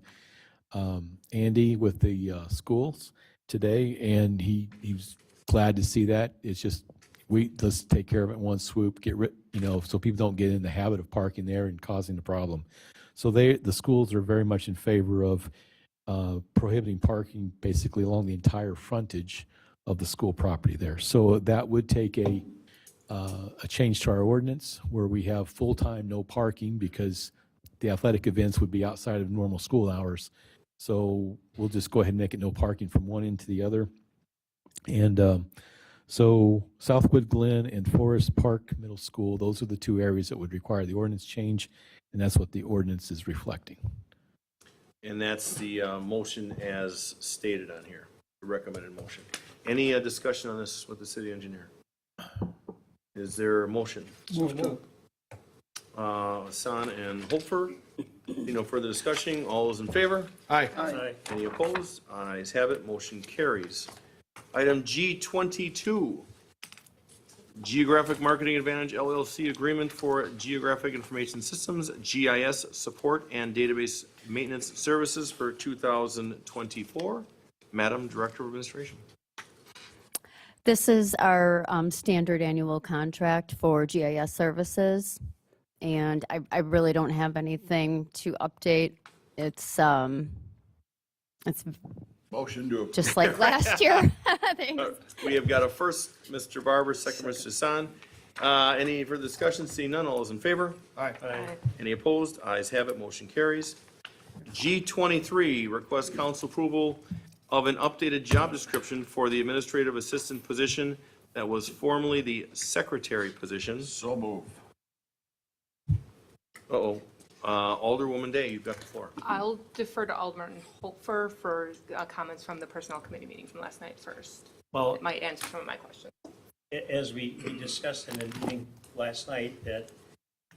Andy with the schools today, and he was glad to see that. It's just, let's take care of it in one swoop, so people don't get in the habit of parking there and causing the problem. So the schools are very much in favor of prohibiting parking basically along the entire frontage of the school property there. So that would take a change to our ordinance where we have full-time no parking because the athletic events would be outside of normal school hours. So we'll just go ahead and make it no parking from one end to the other. And so Southwood Glen and Forest Park Middle School, those are the two areas that would require the ordinance change, and that's what the ordinance is reflecting. And that's the motion as stated on here, the recommended motion. Any discussion on this with the city engineer? Is there a motion? Hassan and Hopfer. No further discussion. All those in favor? Aye. Any opposed? Ayes have it. Motion carries. Item G22, Geographic Marketing Advantage LLC Agreement for Geographic Information Systems, GIS Support and Database Maintenance Services for 2024. Madam Director of Administration. This is our standard annual contract for GIS services, and I really don't have anything to update. It's Motion to approve. just like last year. Thanks. We have got a first, Mr. Barber, second, Mr. Hassan. Any further discussion? Seeing none, all those in favor? Aye. Any opposed? Ayes have it, motion carries. G23, request council approval of an updated job description for the administrative assistant position that was formerly the secretary position. So move. Alderwoman Day, you've got the floor. I'll defer to Alderman Holfer for comments from the Personnel Committee meeting from last night first. Well, It might answer some of my questions. as we discussed in the meeting last night, that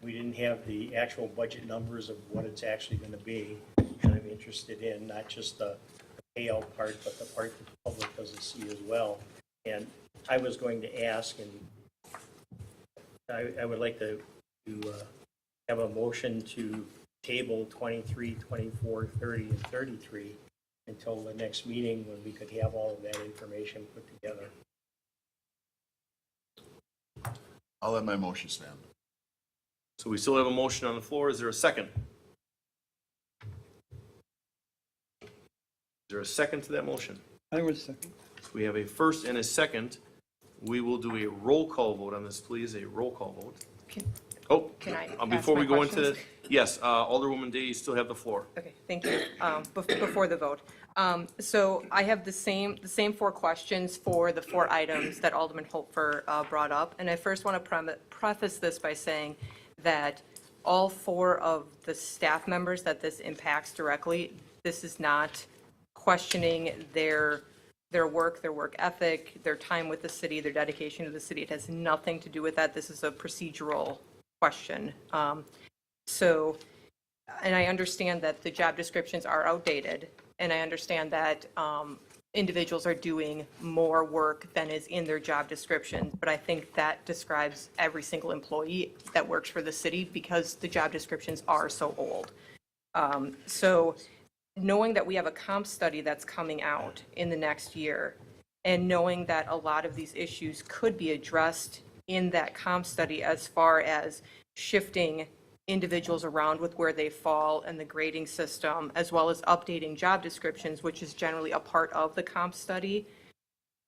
we didn't have the actual budget numbers of what it's actually going to be. And I'm interested in not just the payout part, but the part that the public doesn't see as well. And I was going to ask, and I would like to have a motion to table 23, 24, 30, and 33 until the next meeting when we could have all of that information put together. I'll let my motion stand. So we still have a motion on the floor. Is there a second? Is there a second to that motion? I would second. So we have a first and a second. We will do a roll call vote on this, please, a roll call vote. Can I Before ask we my go into questions? the, yes, Alderwoman Day, you still have the floor. Okay, thank you. Before the vote. So I have the same four questions for the four items that Alderman Holfer brought up. And I first want to preface this by saying that all four of the staff members that this impacts directly, this is not questioning their work, their work ethic, their time with the city, their dedication to the city. It has nothing to do with that. This is a procedural question. And I understand that the job descriptions are outdated, and I understand that individuals are doing more work than is in their job description, but I think that describes every single employee that works for the city because the job descriptions are so old. So knowing that we have a comp study that's coming out in the next year, and knowing that a lot of these issues could be addressed in that comp study as far as shifting individuals around with where they fall in the grading system, as well as updating job descriptions, which is generally a part of the comp study.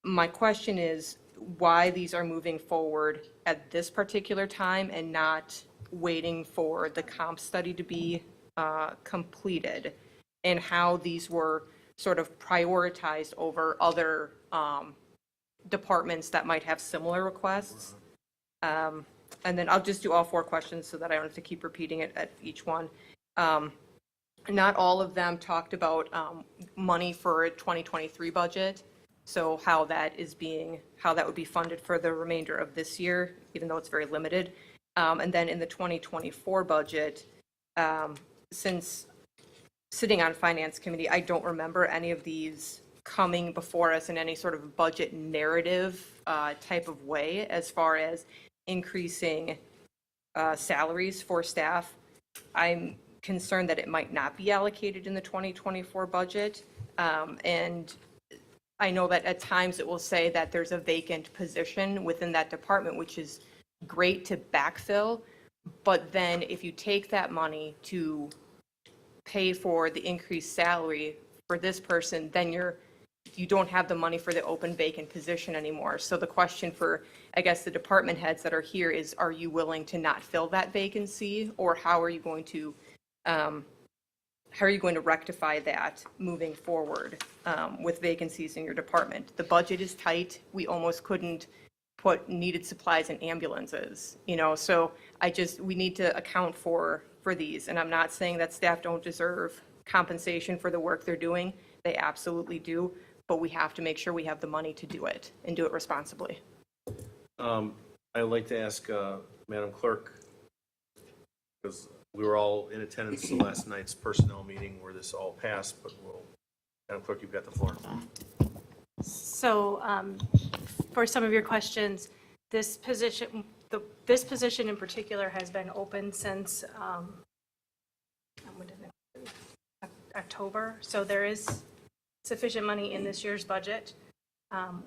My question is why these are moving forward at this particular time and not waiting for the comp study to be completed, and how these were sort of prioritized over other departments that might have similar requests. And then I'll just do all four questions so that I don't have to keep repeating it at each one. Not all of them talked about money for a 2023 budget, so how that would be funded for the remainder of this year, even though it's very limited. And then in the 2024 budget, since sitting on Finance Committee, I don't remember any of these coming before us in any sort of budget narrative type of way as far as increasing salaries for staff. I'm concerned that it might not be allocated in the 2024 budget. And I know that at times it will say that there's a vacant position within that department, which is great to backfill. But then if you take that money to pay for the increased salary for this person, then you don't have the money for the open vacant position anymore. So the question for, I guess, the department heads that are here is, are you willing to not fill that vacancy, or how are you going to how are you going to rectify that moving forward with vacancies in your department? The budget is tight. We almost couldn't put needed supplies in ambulances, so we need to account for these. And I'm not saying that staff don't deserve compensation for the work they're doing. They absolutely do, but we have to make sure we have the money to do it and do it responsibly. I'd like to ask Madam Clerk, because we were all in attendance to last night's personnel meeting where this all passed, but Madam Clerk, you've got the floor. So for some of your questions, this position in particular has been open since October. So there is sufficient money in this year's budget.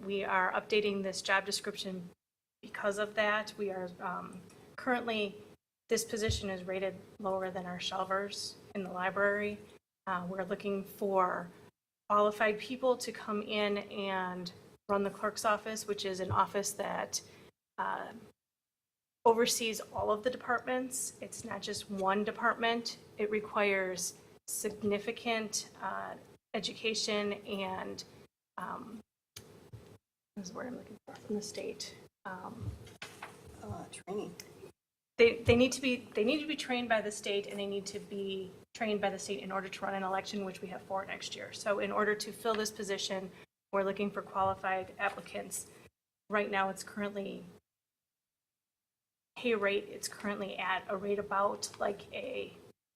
We are updating this job description because of that. We are currently, this position is rated lower than our shelvers in the library. We're looking for qualified people to come in and run the clerk's office, which is an office that oversees all of the departments. It's not just one department. It requires significant education and this is where I'm looking for from the state. Training. They need to be trained by the state, and they need to be trained by the state in order to run an election, which we have 4 next year. So in order to fill this position, we're looking for qualified applicants. Right now, it's currently pay rate. It's currently at a rate about like a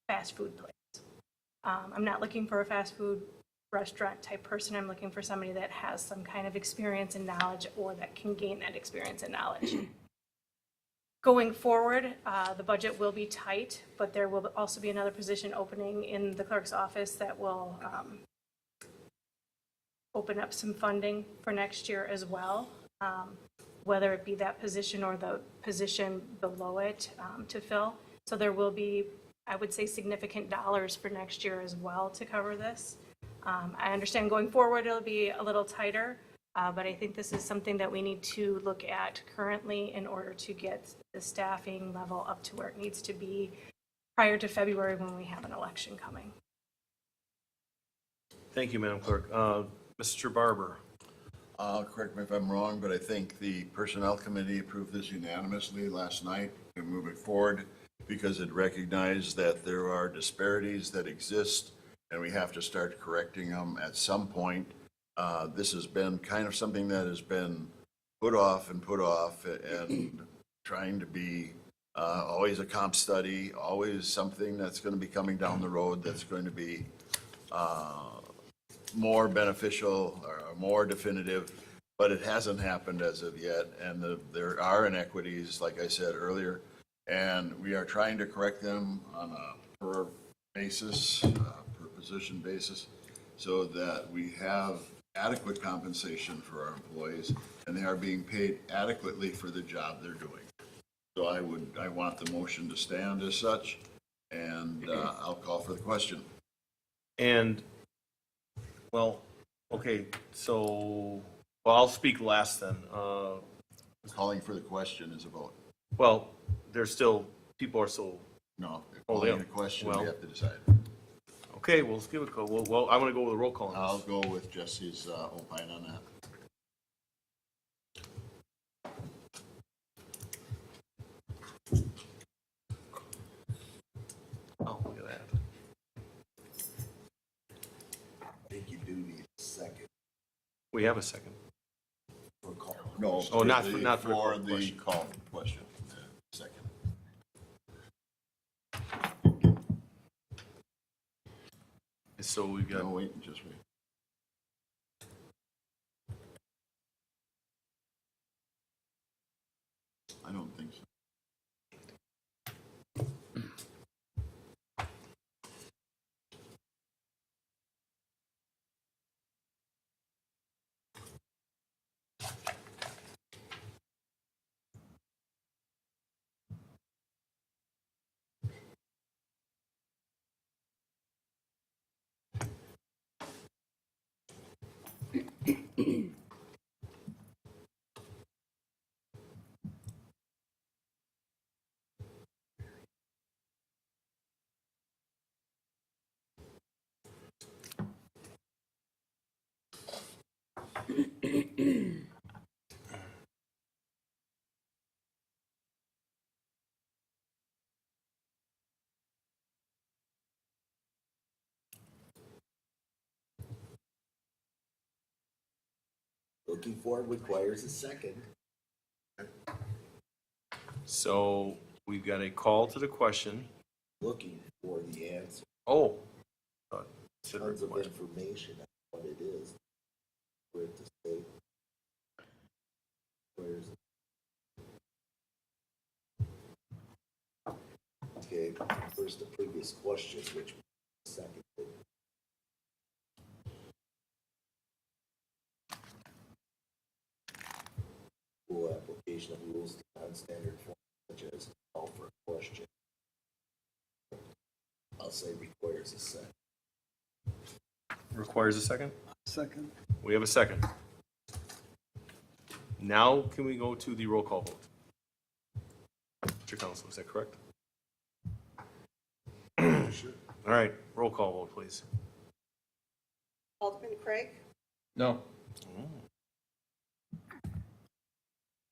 fast food place. I'm not looking for a fast food restaurant type person. I'm looking for somebody that has some kind of experience and knowledge, or that can gain that experience and knowledge. Going forward, the budget will be tight, but there will also be another position opening in the clerk's office that will open up some funding for next year as well, whether it be that position or the position below it to fill. So there will be, I would say, significant dollars for next year as well to cover this. I understand going forward it'll be a little tighter, but I think this is something that we need to look at currently in order to get the staffing level up to where it needs to be prior to February when we have an election coming. Thank you, Madam Clerk. Mr. Barber. Correct me if I'm wrong, but I think the Personnel Committee approved this unanimously last night to move it forward because it recognized that there are disparities that exist and we have to start correcting them at some point. This has been kind of something that has been put off and trying to be always a comp study, always something that's going to be coming down the road that's going to be more beneficial or more definitive, but it hasn't happened as of yet. And there are inequities, like I said earlier, and we are trying to correct them on a per basis, per position basis, so that we have adequate compensation for our employees and they are being paid adequately for the job they're doing. So I want the motion to stand as such, and I'll call for the question. And, well, okay, so, well, I'll speak last then. Calling for the question is a vote. Well, there's still, people are still. No, holding calling up. the question, Well, we have to decide. Okay, well, let's give it a go. Well, I'm going to go with a roll call. on I'll this. go with Jesse's opine on that. Oh, look at that. I think you do need a second. We have a second. For call. No. Oh, not for For the the question. call question. Second. So we got. No, wait, just wait. I don't think so. Looking for it requires a second. So we've got a call to the question. Looking for the answer. Oh. Tons of information on what it is. For it to say. Where's okay, first the previous question, which second. Full application of rules to non-standard form such as call for a question. I'll say requires a second. Requires a second? Second. We have a second. Now can we go to the roll call vote? Mr. Council, is that correct? Sure. All right, roll call vote, please. Alderman Craig, No.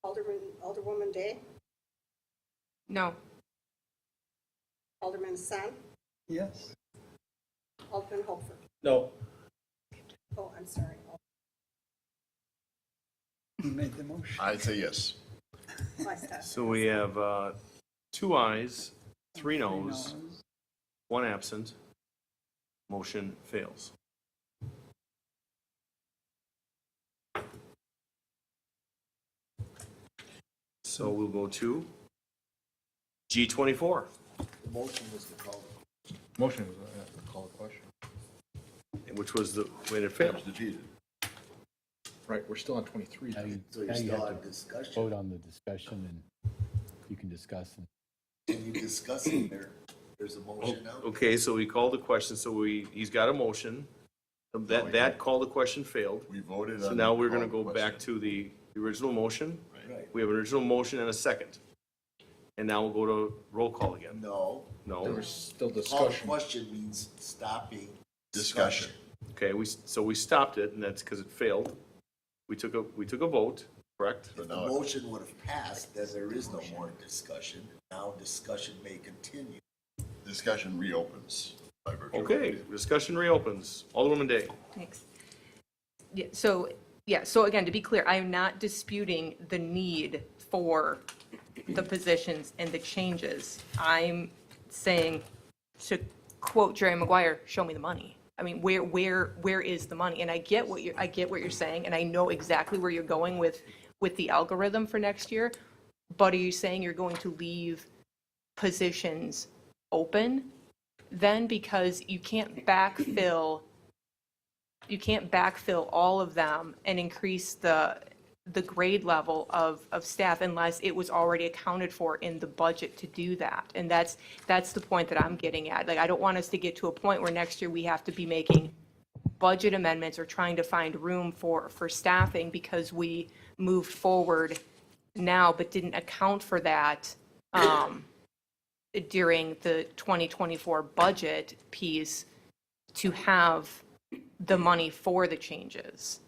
Alderwoman Day, No. Alderman Hassan, Yes. Alderman Holford. No. Oh, I'm sorry. Who made the motion? I'd say yes. My step. So we have 2 ayes, 3 noes, 1 absent. Motion fails. So we'll go to G24. The motion was to call. Motion was to call a question. Which was the, when it failed. Defeated. Right, we're still on 23. Now you, So you're now you still have on to discussion. vote on the discussion and you can discuss. And Can you discuss it there? There's a motion now. Okay, so we called the question, so he's got a motion. That call the question failed. We voted on. So now the we're gonna called go back question. to the original motion. Right. We have an original motion and a second. And now we'll go to roll call again. No. No? There was still Call the discussion. question means stopping Discussion. Okay, so we stopped it, and that's because it failed. We took a vote, correct? If the motion would have passed, then there is no more discussion. Now discussion may continue. Discussion reopens. by virtue of- Okay, discussion reopens. Alderwoman Day. Thanks. So again, to be clear, I am not disputing the need for the positions and the changes. I'm saying, to quote Jerry Maguire, show me the money. I mean, where is the money? And I get what you're saying, and I know exactly where you're going with the algorithm for next year. But are you saying you're going to leave positions open then? Because you can't backfill all of them and increase the grade level of staff unless it was already accounted for in the budget to do that. And that's the point that I'm getting at. Like, I don't want us to get to a point where next year we have to be making budget amendments or trying to find room for staffing because we moved forward now but didn't account for that during the 2024 budget piece to have the money for the changes.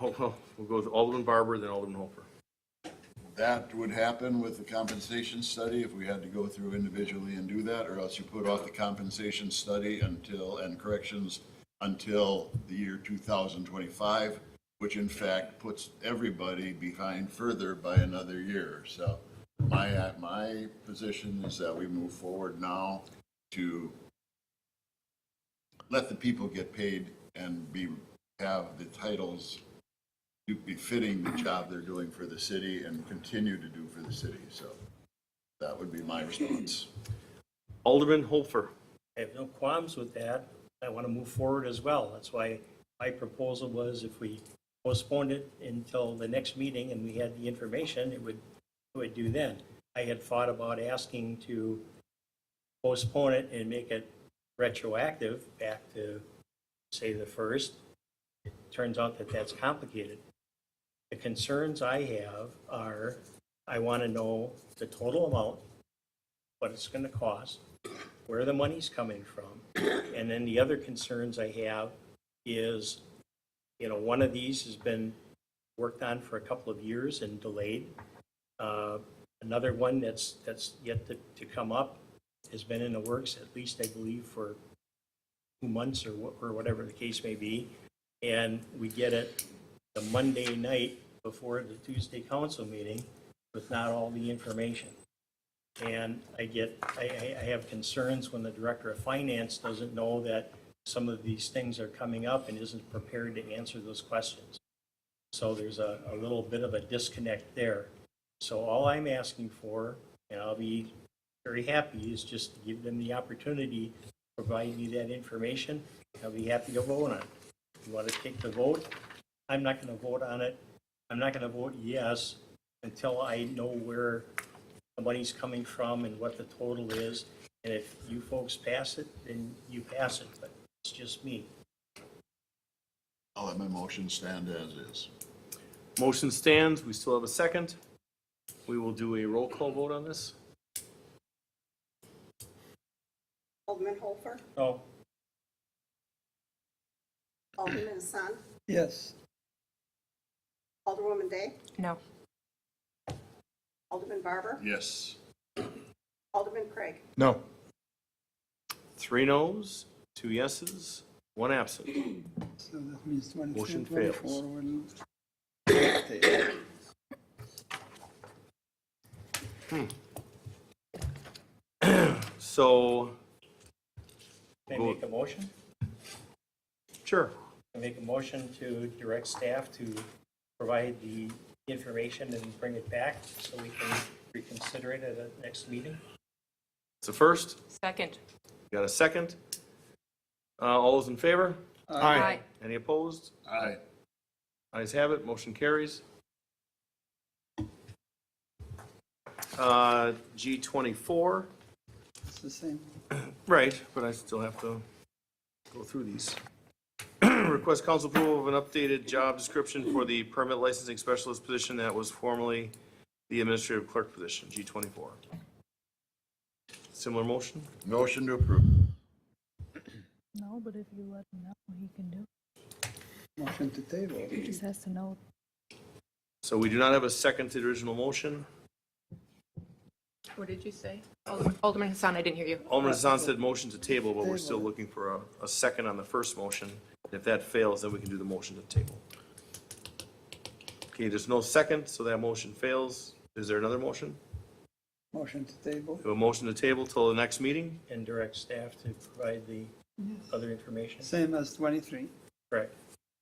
We'll go with Alderman Barber, then Alderman Holfer. That would happen with the compensation study if we had to go through individually and do that, or else you put off the compensation study and corrections until the year 2025, which in fact puts everybody behind further by another year. So my position is that we move forward now to let the people get paid and have the titles befitting the job they're doing for the city and continue to do for the city. So that would be my response. Alderman Holfer. I have no qualms with that. I want to move forward as well. That's why my proposal was if we postponed it until the next meeting and we had the information, it would do then. I had thought about asking to postpone it and make it retroactive back to, say, the 1st. It turns out that that's complicated. The concerns I have are, I want to know the total amount, what it's going to cost, where the money's coming from, And then the other concerns I have is, one of these has been worked on for a couple of years and delayed. Another one that's yet to come up has been in the works, at least I believe, for 2 months or whatever the case may be. And we get it the Monday night before the Tuesday council meeting with not all the information. And I have concerns when the director of finance doesn't know that some of these things are coming up and isn't prepared to answer those questions. So there's a little bit of a disconnect there. So all I'm asking for, and I'll be very happy, is just to give them the opportunity to provide me that information. I'll be happy to vote on it. If you want to take the vote, I'm not going to vote on it. I'm not going to vote yes until I know where the money's coming from and what the total is. And if you folks pass it, then you pass it, but it's just me. I'll let my motion stand as is. Motion stands. We still have a second. We will do a roll call vote on this. Alderman Holfer, No. Alderman Hassan, Yes. Alderwoman Day, No. Alderman Barber, Yes. Alderman Craig. No. 3 noes, 2 yeses, 1 absent. So that means 23, Motion 24 fails. will So, Can I make a motion? sure. I make a motion to direct staff to provide the information and bring it back so we can reconsider it at the next meeting. It's a first. Second. Got a second. All those in favor? Aye. Any opposed? Aye. Ayes have it. Motion carries. G24. It's the same. Right, but I still have to go through these. Request council approval of an updated job description for the permit licensing specialist position that was formerly the administrative clerk position, G24. Similar motion? Motion to approve. No, but if you let him know, he can do Motion to table. it. He just has to know. So we do not have a second to the original motion. What did you say? Alderman Hassan, I didn't hear you. Alderman Hassan said motion to table, but we're still looking for a second on the first motion. If that fails, then we can do the motion to table. Okay, there's no second, so that motion fails. Is there another motion? Motion to table. We have a motion to table till the next meeting? And direct staff to provide the other information. Same as 23. Correct.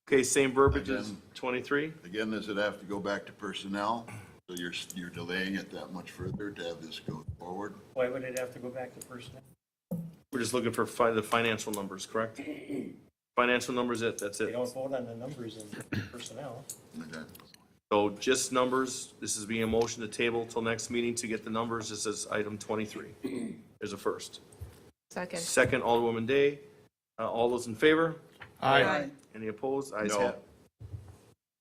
Okay, same verbiage as Again. 23? Again, does it have to go back to personnel? So you're delaying it that much further to have this go forward? Why would it have to go back to personnel? We're just looking for the financial numbers, correct? Financial numbers, that's They it. don't vote on the numbers in personnel. Okay. So just numbers, this is being a motion to table till next meeting to get the numbers. This is item 23. There's a first. Second. Second, Alderwoman Day. All those in favor? Aye. Any opposed? Ayes No. have it.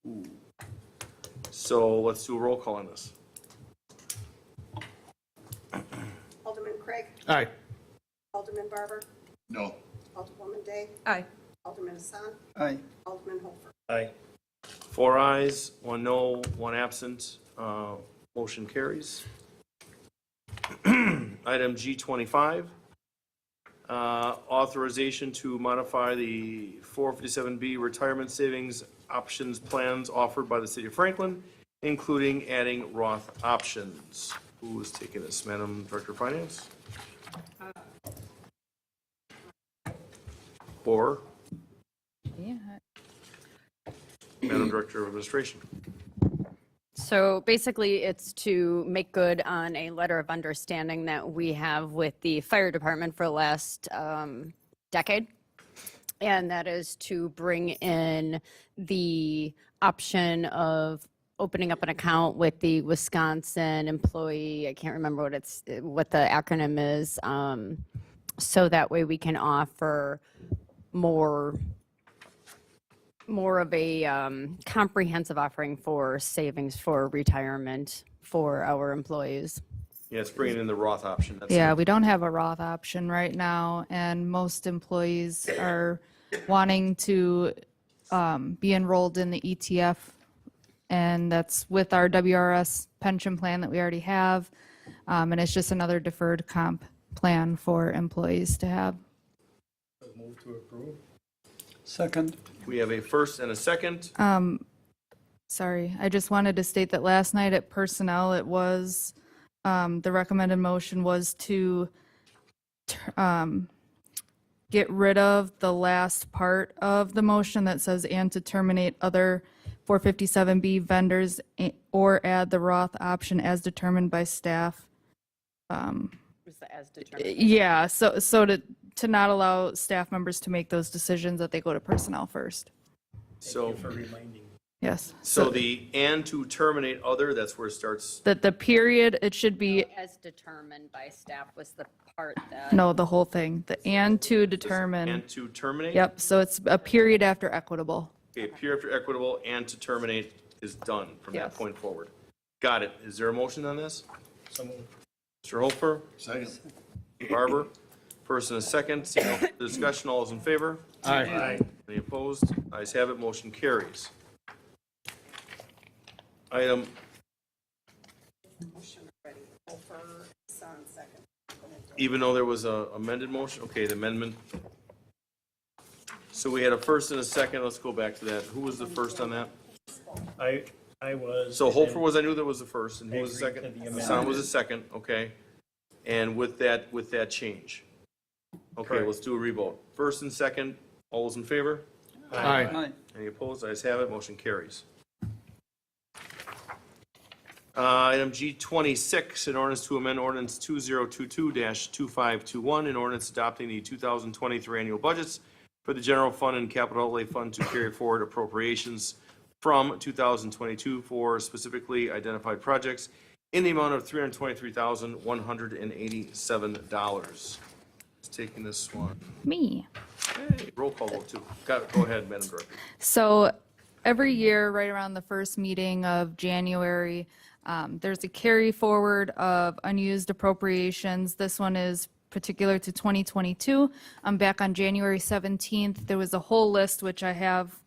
Ooh. So let's do a roll call on this. Alderman Craig, Aye. Alderman Barber, No. Alderwoman Day, Aye. Alderman Hassan, Aye. Alderman Holfer. Aye. 4 ayes, 1 no, 1 absent. Motion carries. Item G25, authorization to modify the 457B retirement savings options plans offered by the city of Franklin, including adding Roth options. Who is taking this? Madam Director of Finance? Or Yeah. Madam Director of Administration? So basically, it's to make good on a letter of understanding that we have with the fire department for the last decade. And that is to bring in the option of opening up an account with the Wisconsin employee, I can't remember what the acronym is, so that way we can offer more of a comprehensive offering for savings for retirement for our employees. Yeah, it's bringing in the Roth option. That's Yeah, it. we don't have a Roth option right now, and most employees are wanting to be enrolled in the ETF, and that's with our WRS pension plan that we already have, and it's just another deferred comp plan for employees to have. Move to approve. Second. We have a first and a second. Sorry, I just wanted to state that last night at personnel, it was, the recommended motion was to get rid of the last part of the motion that says, and to terminate other 457B vendors or add the Roth option as determined by staff. Yeah, so to not allow staff members to make those decisions, that they go to personnel first. So, For reminding. Yes. so the and to terminate other, that's where it starts. That the period, it should be, As determined by staff was the part that. no, the whole thing, the and to determine. And to terminate? Yep, so it's a period after equitable. Okay, peer after equitable and to terminate is done from that Yes. point forward. Got it. Is there a motion on this? So moved. Mr. Holfer, Second. Barber, first and a second. Seeing no further discussion, all those in favor? Aye. Any opposed? Ayes have it, motion carries. Item, Motion ready. Hofer, Hassan, second. even though there was a amended motion, okay, the amendment. So we had a first and a second, let's go back to that. Who was the first on that? I was. So Holfer was, I knew that was the first, and I who was the agreed second? to the Hassan was amendment. the second, okay. And with that change. Okay, Correct. let's do a revote. First and second, all those in favor? Aye. Any opposed? Ayes have it, motion carries. Item G26, an ordinance to amend ordinance 2022-2521, an ordinance adopting the 2023 annual budgets for the general fund and capital outlay fund to carry forward appropriations from 2022 for specifically identified projects in the amount of $323,187. Taking this one. Me. Hey, roll call vote too. Go ahead, Madam Director. So every year, right around the first meeting of January, there's a carry forward of unused appropriations. This one is particular to 2022. Back on January 17th, there was a whole list, which I have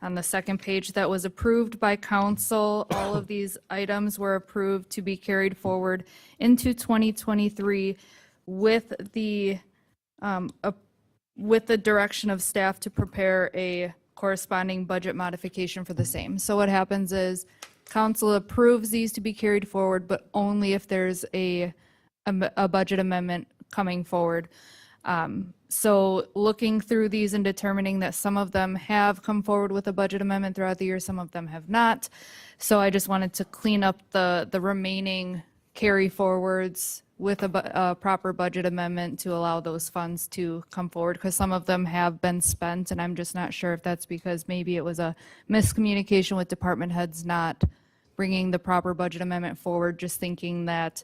on the second page, that was approved by council. All of these items were approved to be carried forward into 2023 with the direction of staff to prepare a corresponding budget modification for the same. So what happens is council approves these to be carried forward, but only if there's a budget amendment coming forward. So looking through these and determining that some of them have come forward with a budget amendment throughout the year, some of them have not. So I just wanted to clean up the remaining carry forwards with a proper budget amendment to allow those funds to come forward, because some of them have been spent, and I'm just not sure if that's because maybe it was a miscommunication with department heads not bringing the proper budget amendment forward, just thinking that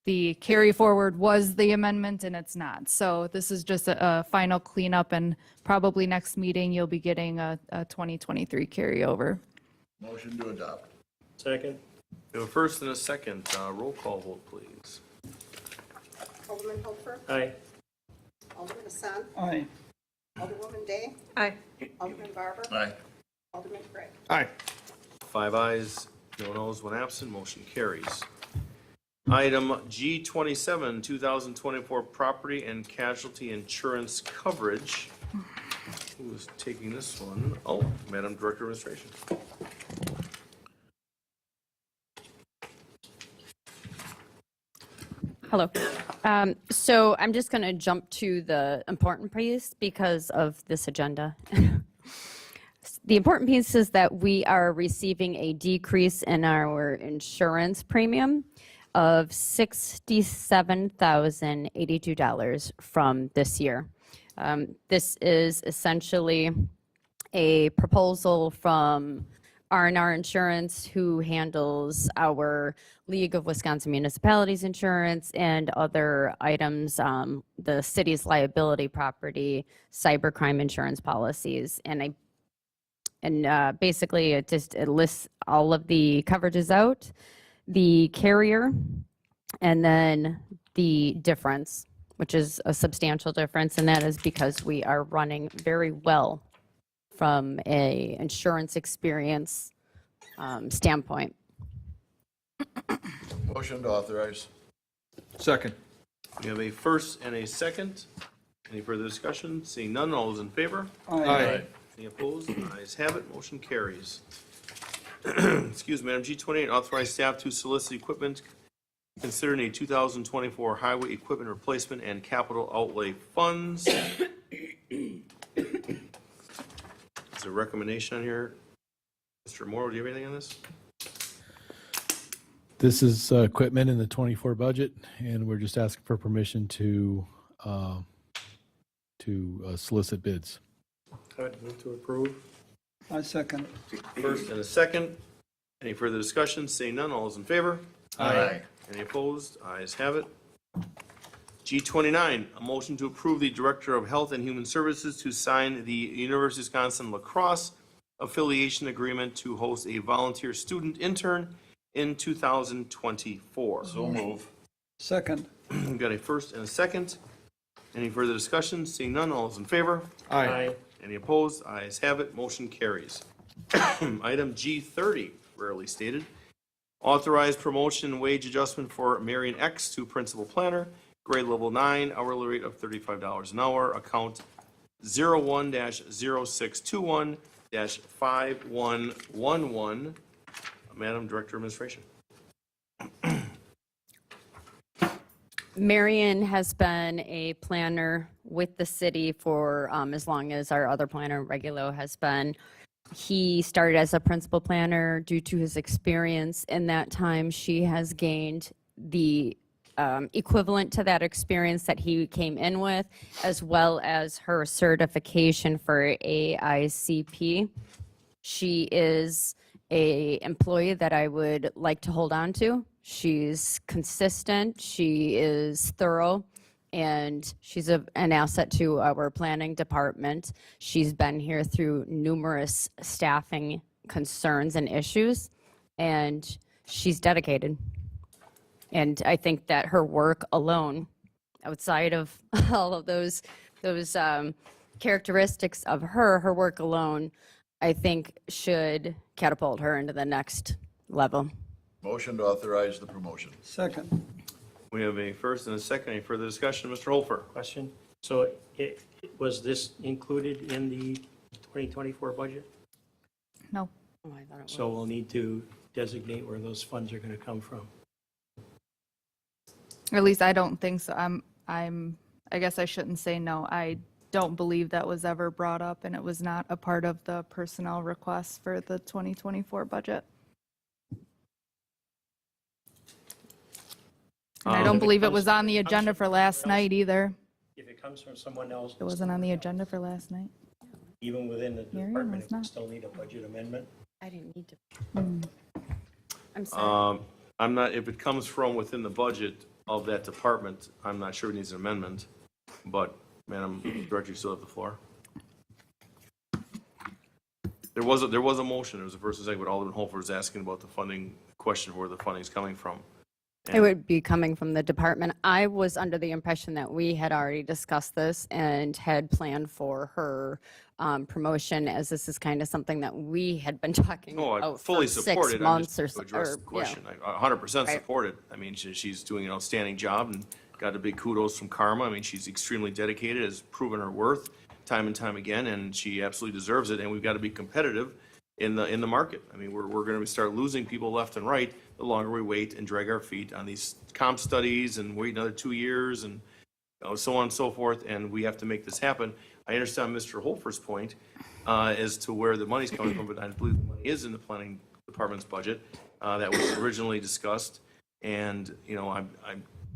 the carry forward was the amendment, and it's not. So this is just a final cleanup, and probably next meeting you'll be getting a 2023 carryover. Motion to adopt. Second. We have a first and a second. Roll call vote, please. Alderman Hofer, Aye. Alderman Hassan, Aye. Alderwoman Day, Aye. Alderman Barber, Aye. Alderman Gregg. Aye. 5 ayes, no noes, 1 absent, motion carries. Item G27, 2024 property and casualty insurance coverage. Who is taking this one? Oh, Madam Director of Administration. Hello. So I'm just going to jump to the important piece because of this agenda. The important piece is that we are receiving a decrease in our insurance premium of $67,082 from this year. This is essentially a proposal from R&R Insurance, who handles our League of Wisconsin Municipalities insurance and other items, the city's liability, property, cybercrime insurance policies. And basically it lists all of the coverages out. The carrier And then the difference, which is a substantial difference, and that is because we are running very well from a insurance experience standpoint. Motion to authorize. Second. We have a first and a second. Any further discussion? Seeing none, all those in favor? Aye. Any opposed? Ayes have it, motion carries. Excuse me, item G28, authorize staff to solicit equipment considering a 2024 highway equipment replacement and capital outlay funds. Is there a recommendation on here? Mr. Morrow, do you have anything on this? This is equipment in the 24 budget, and we're just asking for permission to solicit bids. I would move to approve. I second. First and a second. Any further discussion? Seeing none, all those in favor? Aye. Any opposed? Ayes have it. G29, a motion to approve the Director of Health and Human Services to sign the University of Wisconsin Lacrosse affiliation agreement to host a volunteer student intern in 2024. So move. Second. We've got a first and a second. Any further discussion? Seeing none, all those in favor? Aye. Any opposed? Ayes have it, motion carries. Item G30, rarely stated. Authorized promotion and wage adjustment for Marion X to principal planner, grade level 9, hourly rate of $35 an hour, account 01-0621-5111. Madam Director of Administration. Marion has been a planner with the city for as long as our other planner, Regulo, has been. He started as a principal planner due to his experience. In that time, she has gained the equivalent to that experience that he came in with, as well as her certification for AICP. She is an employee that I would like to hold on to. She's consistent, she is thorough, and she's an asset to our planning department. She's been here through numerous staffing concerns and issues, and she's dedicated. And I think that her work alone, outside of all of those characteristics of her work alone, I think should catapult her into the next level. Motion to authorize the promotion. Second. We have a first and a second. Any further discussion? Mr. Holfer. Question. So was this included in the 2024 budget? No. Oh, I thought it So we'll need to designate where those funds are going to come from. At least I don't think so. I guess I shouldn't say no. I don't believe that was ever brought up, and it was not a part of the personnel requests for the 2024 budget. And I don't If it believe it comes- was on the comes agenda from for last someone else- night either. If it comes from someone else, It wasn't on the agenda for last night. even within the Marion department, was it would not. still need a budget amendment. I didn't need to. Hmm. I'm sorry. I'm not, if it comes from within the budget of that department, I'm not sure it needs an amendment, but Madam Director, you still have the floor. There was a motion, there was a first and second, but Alderman Holfer was asking about the funding, question of where the funding is coming from. It would be coming from the department. I was under the impression that we had already discussed this and had planned for her promotion, as this is kind of something that we had been talking No, I about fully for support 6 it. I'm months just or to so. address the question. I 100% Right. support it. I mean, she's doing an outstanding job and got a big kudos from Karma. I mean, she's extremely dedicated, has proven her worth time and time again, and she absolutely deserves it. And we've got to be competitive in the market. I mean, we're going to start losing people left and right the longer we wait and drag our feet on these comp studies and wait another 2 years and so on and so forth. And we have to make this happen. I understand Mr. Holfer's point as to where the money's coming from, but I believe the money is in the planning department's budget that was originally discussed. And, you know, I'm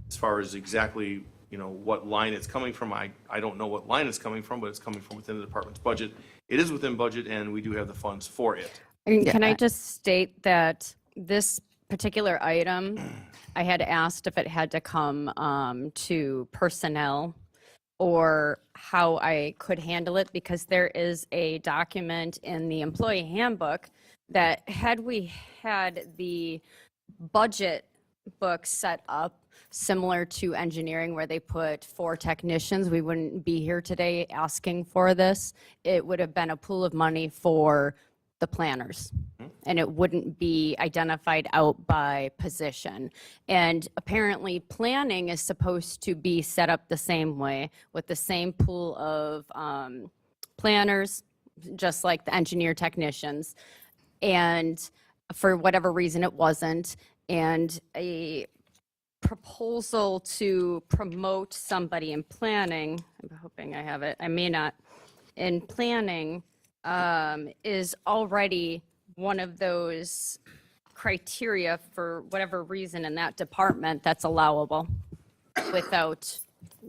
as far as exactly, you know, what line it's coming from, I don't know what line it's coming from, but it's coming from within the department's budget. It is within budget, and we do have the funds for it. And can I just state that this particular item, I had asked if it had to come to personnel or how I could handle it, because there is a document in the employee handbook that had we had the budget book set up similar to engineering where they put 4 technicians. We wouldn't be here today asking for this. It would have been a pool of money for the planners, and it wouldn't be identified out by position. And apparently planning is supposed to be set up the same way with the same pool of planners, just like the engineer technicians. And for whatever reason, it wasn't. And a proposal to promote somebody in planning, I'm hoping I have it, I may not, in planning is already one of those criteria for whatever reason in that department that's allowable without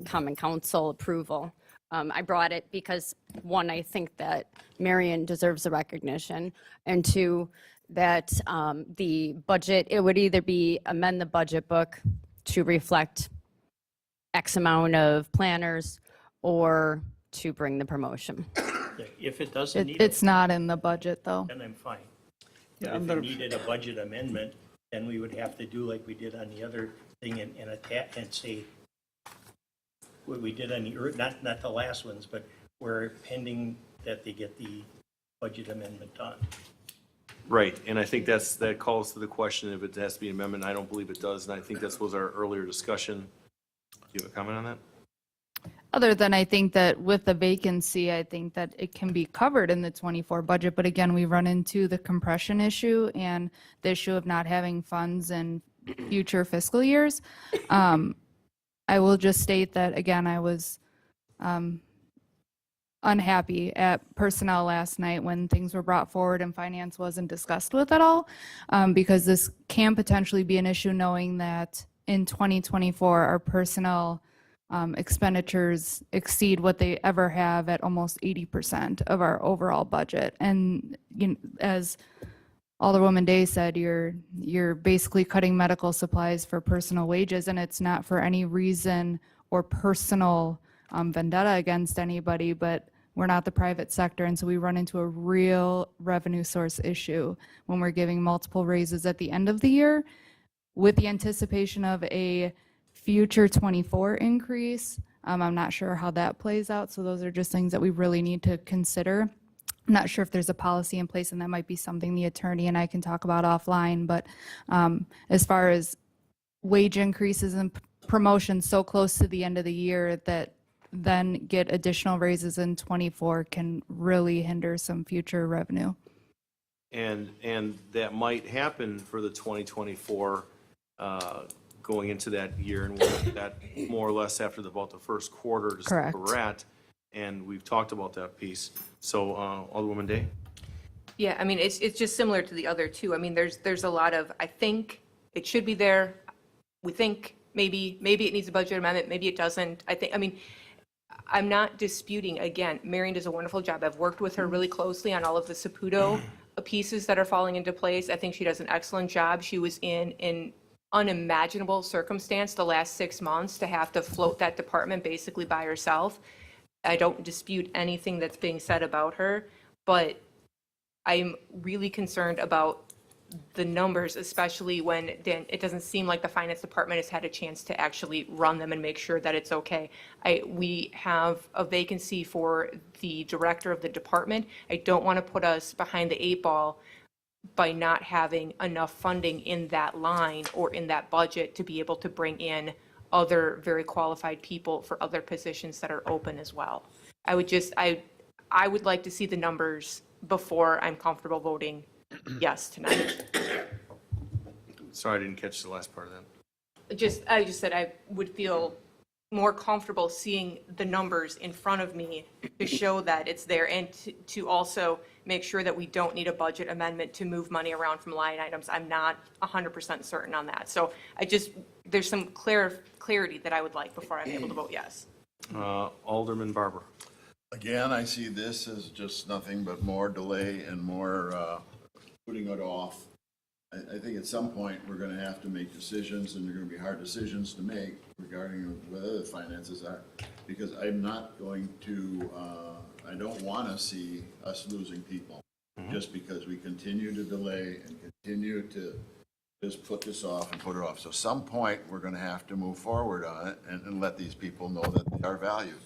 common council approval. I brought it because, one, I think that Marion deserves the recognition, and 2, that the budget, it would either be amend the budget book to reflect X amount of planners or to bring the promotion. If it doesn't need It's not in the budget, though. then I'm fine. But if it needed a budget amendment, then we would have to do like we did on the other thing and attack and say, what we did on the, not the last ones, but we're pending that they get the budget amendment done. Right, and I think that calls to the question if it has to be an amendment. I don't believe it does, and I think that was our earlier discussion. Do you have a comment on that? Other than I think that with the vacancy, I think that it can be covered in the 24 budget. But again, we run into the compression issue and the issue of not having funds in future fiscal years. I will just state that, again, I was unhappy at personnel last night when things were brought forward and finance wasn't discussed with at all, because this can potentially be an issue knowing that in 2024, our personnel expenditures exceed what they ever have at almost 80% of our overall budget. And as Alderwoman Day said, you're basically cutting medical supplies for personal wages, and it's not for any reason or personal vendetta against anybody, but we're not the private sector, and so we run into a real revenue source issue when we're giving multiple raises at the end of the year with the anticipation of a future 24 increase. I'm not sure how that plays out, so those are just things that we really need to consider. I'm not sure if there's a policy in place, and that might be something the attorney and I can talk about offline, but as far as wage increases and promotions so close to the end of the year that then get additional raises in 24 can really hinder some future revenue. And that might happen for the 2024 going into that year, and we'll look at that more or less after about the first quarter to see where Correct. we're at. And we've talked about that piece. So Alderwoman Day? Yeah, I mean, it's just similar to the other two. I mean, there's a lot of, I think it should be there. We think maybe it needs a budget amendment, maybe it doesn't. I mean, I'm not disputing, again, Marion does a wonderful job. I've worked with her really closely on all of the Saputo pieces that are falling into place. I think she does an excellent job. She was in an unimaginable circumstance the last 6 months to have to float that department basically by herself. I don't dispute anything that's being said about her, but I'm really concerned about the numbers, especially when it doesn't seem like the finance department has had a chance to actually run them and make sure that it's okay. We have a vacancy for the director of the department. I don't want to put us behind the 8 ball by not having enough funding in that line or in that budget to be able to bring in other very qualified people for other positions that are open as well. I would like to see the numbers before I'm comfortable voting yes tonight. Sorry, I didn't catch the last part of that. I just said I would feel more comfortable seeing the numbers in front of me to show that it's there, and to also make sure that we don't need a budget amendment to move money around from line items. I'm not 100% certain on that. So there's some clarity that I would like before I'm able to vote yes. Alderman Barber. Again, I see this as just nothing but more delay and more putting it off. I think at some point, we're going to have to make decisions, and they're going to be hard decisions to make regarding whether the finances are, because I'm not going to, I don't want to see us losing people just because we continue to delay and continue to is put this off and put it off. So some point, we're gonna have to move forward on it and let these people know that they are valued.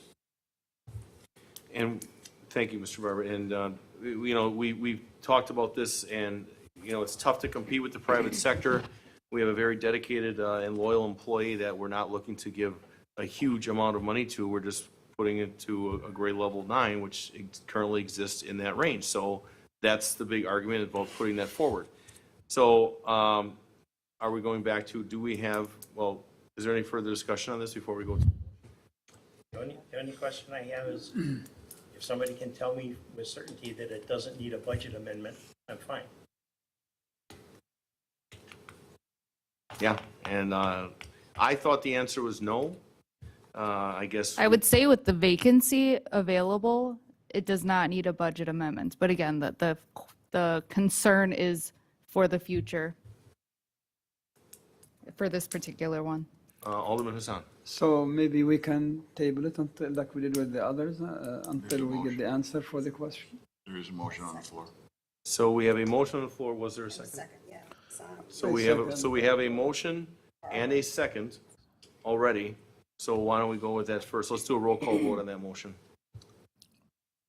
And thank you, Mr. Barber. And, we've talked about this, and, it's tough to compete with the private sector. We have a very dedicated and loyal employee that we're not looking to give a huge amount of money to. We're just putting it to a grade level 9, which currently exists in that range. So that's the big argument about putting that forward. So are we going back to, is there any further discussion on this before we go? The only question I have is, if somebody can tell me with certainty that it doesn't need a budget amendment, I'm fine. Yeah, and I thought the answer was no. I guess. I would say with the vacancy available, it does not need a budget amendment. But again, the concern is for the future, for this particular one. Alderman Hassan. So maybe we can table it until, like we did with the others, until we get the answer for the question. There is a motion on the floor. So we have a motion on the floor. Was there a second? Second, yeah. So we have a motion and a second already. So why don't we go with that first? Let's do a roll call vote on that motion.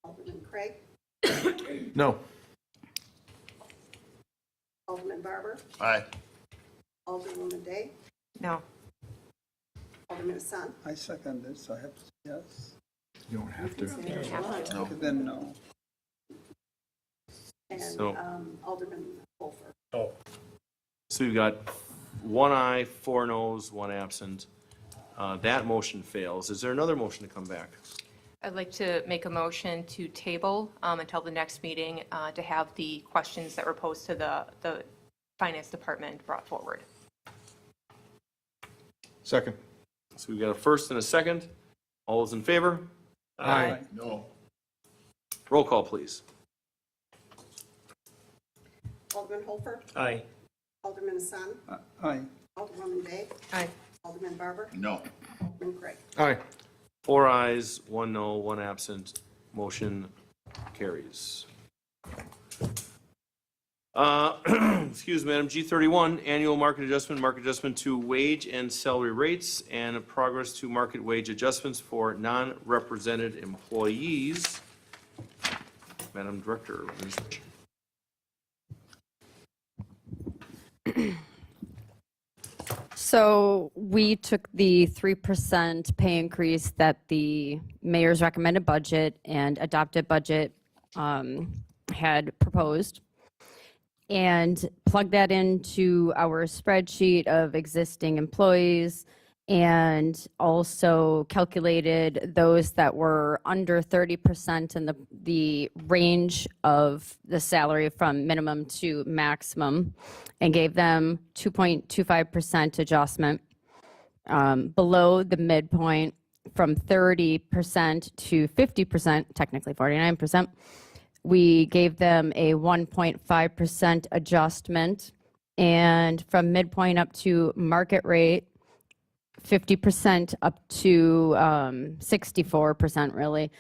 Alderman Craig, No. Alderman Barber, Aye. Alderwoman Day, No. Alderman Hassan. I second it, so I have to say yes. You don't have to. No. Okay, then no. And So- Alderman Holfer. Oh, So you've got 1 aye, 4 noes, 1 absent. That motion fails. Is there another motion to come back? I'd like to make a motion to table until the next meeting to have the questions that were posed to the Finance Department brought forward. Second. So we've got a first and a second. All those in favor? Aye. No. Roll call, please. Alderman Holfer, aye. Alderman Hassan, Aye. Alderwoman Day, Aye. Alderman Barber, No. Alderman Craig. Aye. 4 ayes, 1 no, 1 absent. Motion carries. Excuse me, Madam G31, annual market adjustment to wage and salary rates, and progress to market wage adjustments for non-represented employees. Madam Director. So we took the 3% pay increase that the mayor's recommended budget and adopted budget had proposed and plugged that into our spreadsheet of existing employees and also calculated those that were under 30% in the range of the salary from minimum to maximum and gave them 2.25% adjustment. Below the midpoint from 30% to 50%, technically 49%, we gave them a 1.5% adjustment. And from midpoint up to market rate, 50% up to 64% really.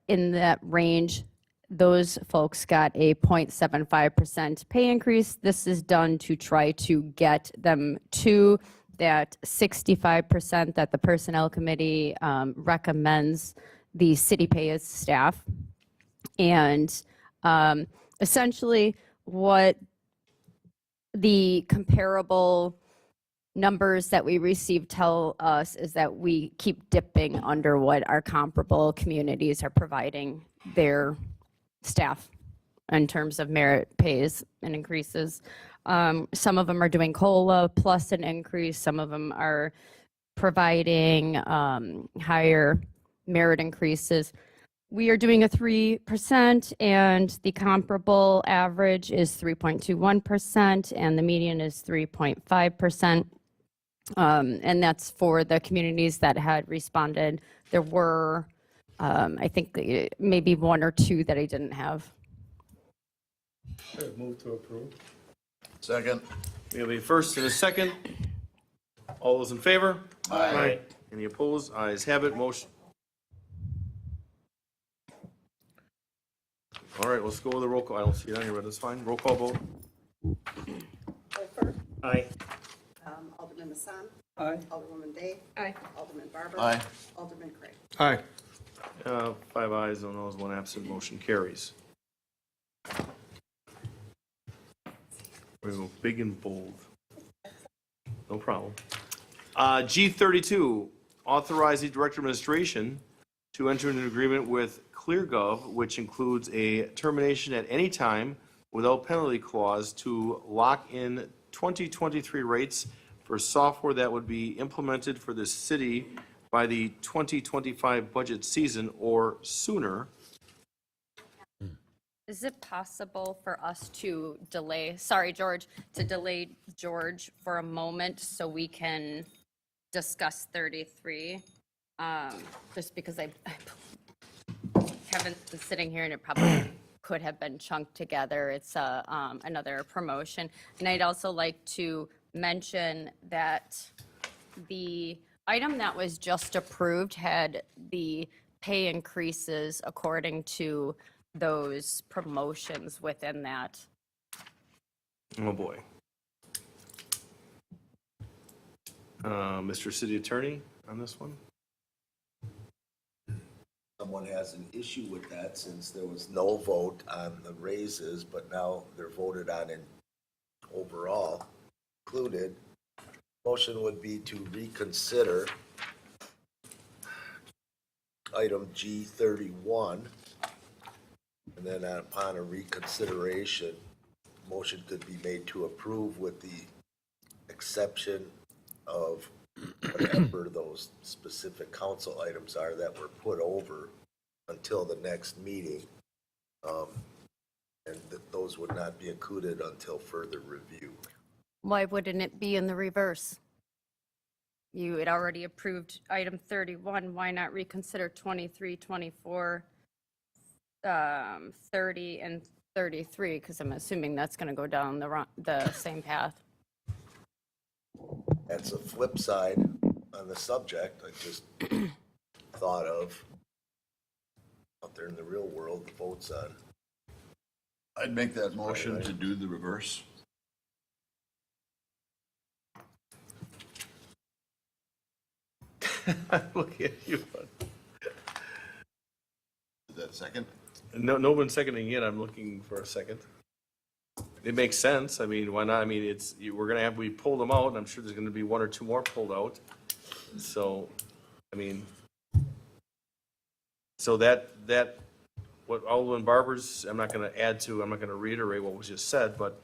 In that range, those folks got a 0.75% pay increase. This is done to try to get them to that 65% that the Personnel Committee recommends the city pay its staff. And essentially what the comparable numbers that we receive tell us is that we keep dipping under what our comparable communities are providing their staff in terms of merit pays and increases. Some of them are doing COLA plus an increase. Some of them are providing higher merit increases. We are doing a 3%, and the comparable average is 3.21%, and the median is 3.5%. And that's for the communities that had responded. There were, I think, maybe 1 or 2 that I didn't have. Move to approve. Second. We have a first and a second. All those in favor? Aye. Any opposed? Ayes have it. Motion. All right, let's go with the roll call. I don't see it on here, but that's fine. Roll call vote. Holfer, Aye. Alderman Hassan. Aye. Alderwoman Day. Aye. Alderman Barber. Aye. Alderman Craig. Aye. 5 ayes, no noes, 1 absent, motion carries. We go big and bold. No problem. G32, authorize the Director of Administration to enter into an agreement with ClearGov, which includes a termination at any time without penalty clause to lock in 2023 rates for software that would be implemented for the city by the 2025 budget season or sooner. Is it possible for us to delay, sorry, George, to delay George for a moment so we can discuss 33? Just because Kevin's been sitting here and it probably could have been chunked together. It's another promotion. And I'd also like to mention that the item that was just approved had the pay increases according to those promotions within that. Oh, boy. Mr. City Attorney on this one? Someone has an issue with that since there was no vote on the raises, but now they're voted on in overall included. Motion would be to reconsider item G31. And then upon a reconsideration, motion could be made to approve with the exception of whatever those specific council items are that were put over until the next meeting. And that those would not be included until further review. Why wouldn't it be in the reverse? You had already approved item 31. Why not reconsider 23, 24, 30, and 33? Because I'm assuming that's going to go down the same path. That's a flip side on the subject I just thought of out there in the real world, the votes on. I'd make that motion to do the reverse. Look at you. Is that second? No one's seconding yet. I'm looking for a second. It makes sense. I mean, why not? I mean, we're gonna we pulled them out, and I'm sure there's gonna be 1 or 2 more pulled out. So, I mean, so that what Alderman Barber's, I'm not gonna reiterate what was just said, but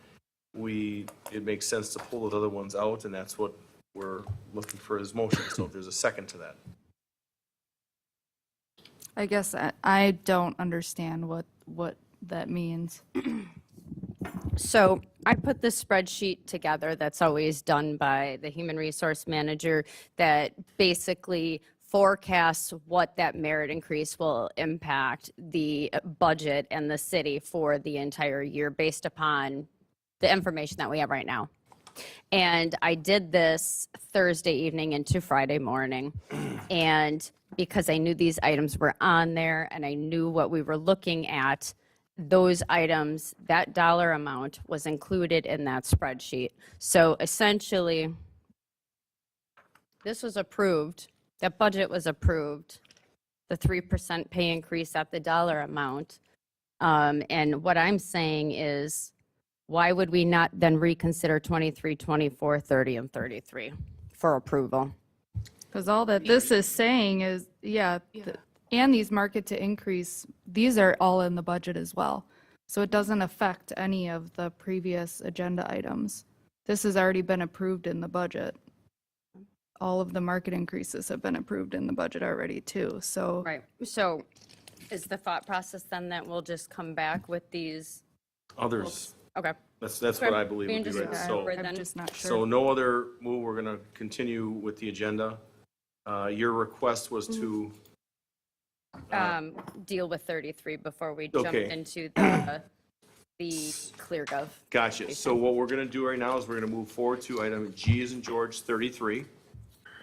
it makes sense to pull those other ones out, and that's what we're looking for his motion. So if there's a second to that. I guess I don't understand what that means. So I put this spreadsheet together that's always done by the human resource manager that basically forecasts what that merit increase will impact the budget and the city for the entire year based upon the information that we have right now. And I did this Thursday evening into Friday morning. And because I knew these items were on there and I knew what we were looking at, those items, that dollar amount was included in that spreadsheet. So essentially, this was approved, that budget was approved, the 3% pay increase at the dollar amount. And what I'm saying is, why would we not then reconsider 23, 24, 30, and 33 for approval? Because all that this is saying is, and these market to increase, these are all in the budget as well. So it doesn't affect any of the previous agenda items. This has already been approved in the budget. All of the market increases have been approved in the budget already too, so. Right, so is the thought process then that we'll just come back with these? Others. Okay. That's what I believe would be right. So, I'm just not sure. so no other move. We're gonna continue with the agenda. Your request was to, Deal with 33 before we jump Okay. into the ClearGov. gotcha. So what we're gonna do right now is we're gonna move forward to item G as in George 33.